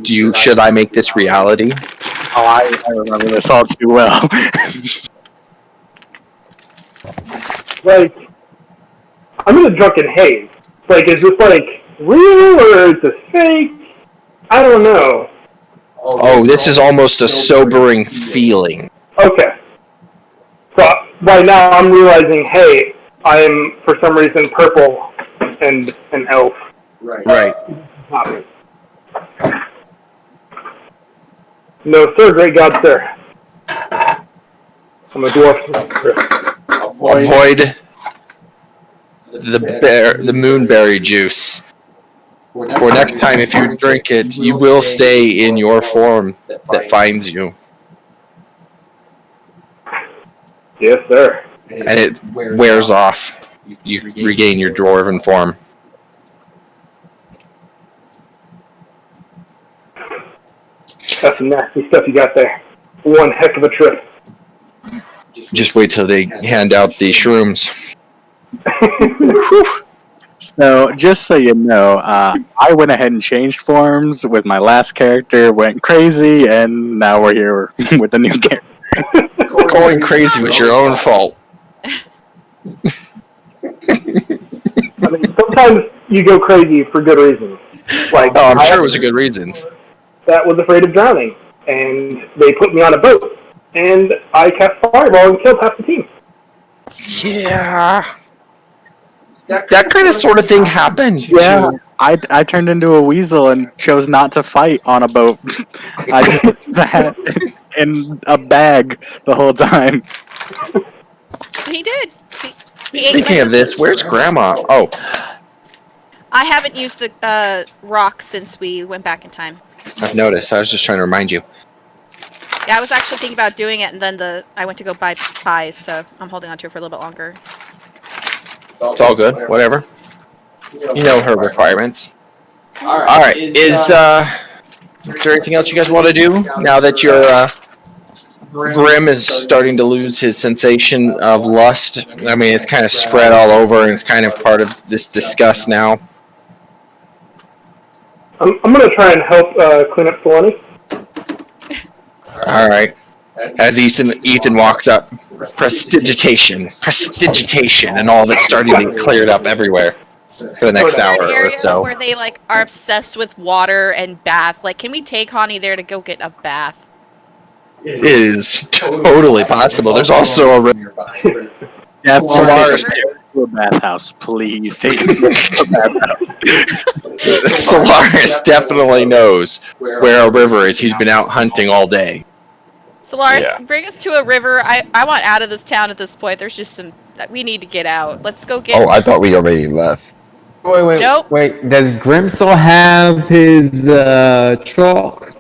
Should I make this reality?" Oh, I remember this all too well. Like, I'm in a drunken haze. Like, is this like real or is this fake? I don't know. Oh, this is almost a sobering feeling. Okay. So right now I'm realizing, hey, I'm for some reason purple and an elf. Right. No, sir, great God, sir. I'm a dwarf. Avoid the moonberry juice. For next time, if you drink it, you will stay in your form that finds you. Yes, sir. And it wears off. You regain your dwarven form. That's some nasty stuff you got there. One heck of a trip. Just wait till they hand out the shrooms. So, just so you know, I went ahead and changed forms with my last character, went crazy, and now we're here with the new character. Going crazy was your own fault. I mean, sometimes you go crazy for good reasons. Like, oh, I'm sure it was a good reasons. That was afraid of drowning, and they put me on a boat, and I cast fireball and killed half the team. Yeah. That kind of sort of thing happened. Yeah, I turned into a weasel and chose not to fight on a boat. I just sat in a bag the whole time. He did. Speaking of this, where's Grandma? Oh. I haven't used the rock since we went back in time. I've noticed. I was just trying to remind you. Yeah, I was actually thinking about doing it, and then I went to go buy pies, so I'm holding on to it for a little bit longer. It's all good. Whatever. You know her requirements. Alright. Is there anything else you guys want to do now that your Grim is starting to lose his sensation of lust? I mean, it's kind of spread all over, and it's kind of part of this disgust now. I'm going to try and help clean up Solani. Alright. As Ethan walks up, prestidigitation, and all of it's starting to be cleared up everywhere for the next hour or so. Where they are obsessed with water and bath. Like, can we take Honey there to go get a bath? It is totally possible. There's also a river. Yeah, Solaris, to a bathhouse, please take me to a bathhouse. Solaris definitely knows where a river is. He's been out hunting all day. Solaris, bring us to a river. I want out of this town at this point. There's just we need to get out. Let's go get... Oh, I thought we already left. Wait. Nope. Wait, does Grim still have his truck?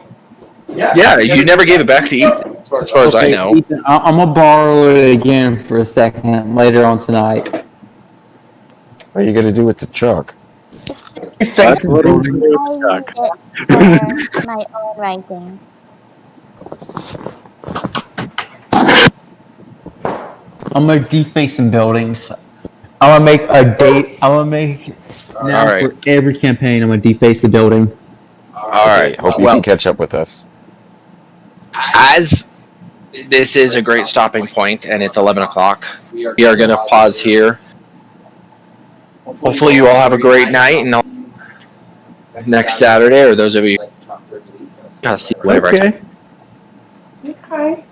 Yeah, you never gave it back to Ethan, as far as I know. Ethan, I'm gonna borrow it again for a second later on tonight. What are you gonna do with the truck? That's what I use it for my own writing. I'm gonna deface some buildings. I'm gonna make a date. I'm gonna make now All right. for every campaign. I'm gonna deface the building. All Okay, right. hope you can Well, catch up with us. as this is a great stopping point, and it's 11 o'clock, we are going to pause here. Hopefully, you all have a great night, and I'll next Saturday, or those of you, I'll see you whenever I can. Okay. Okay.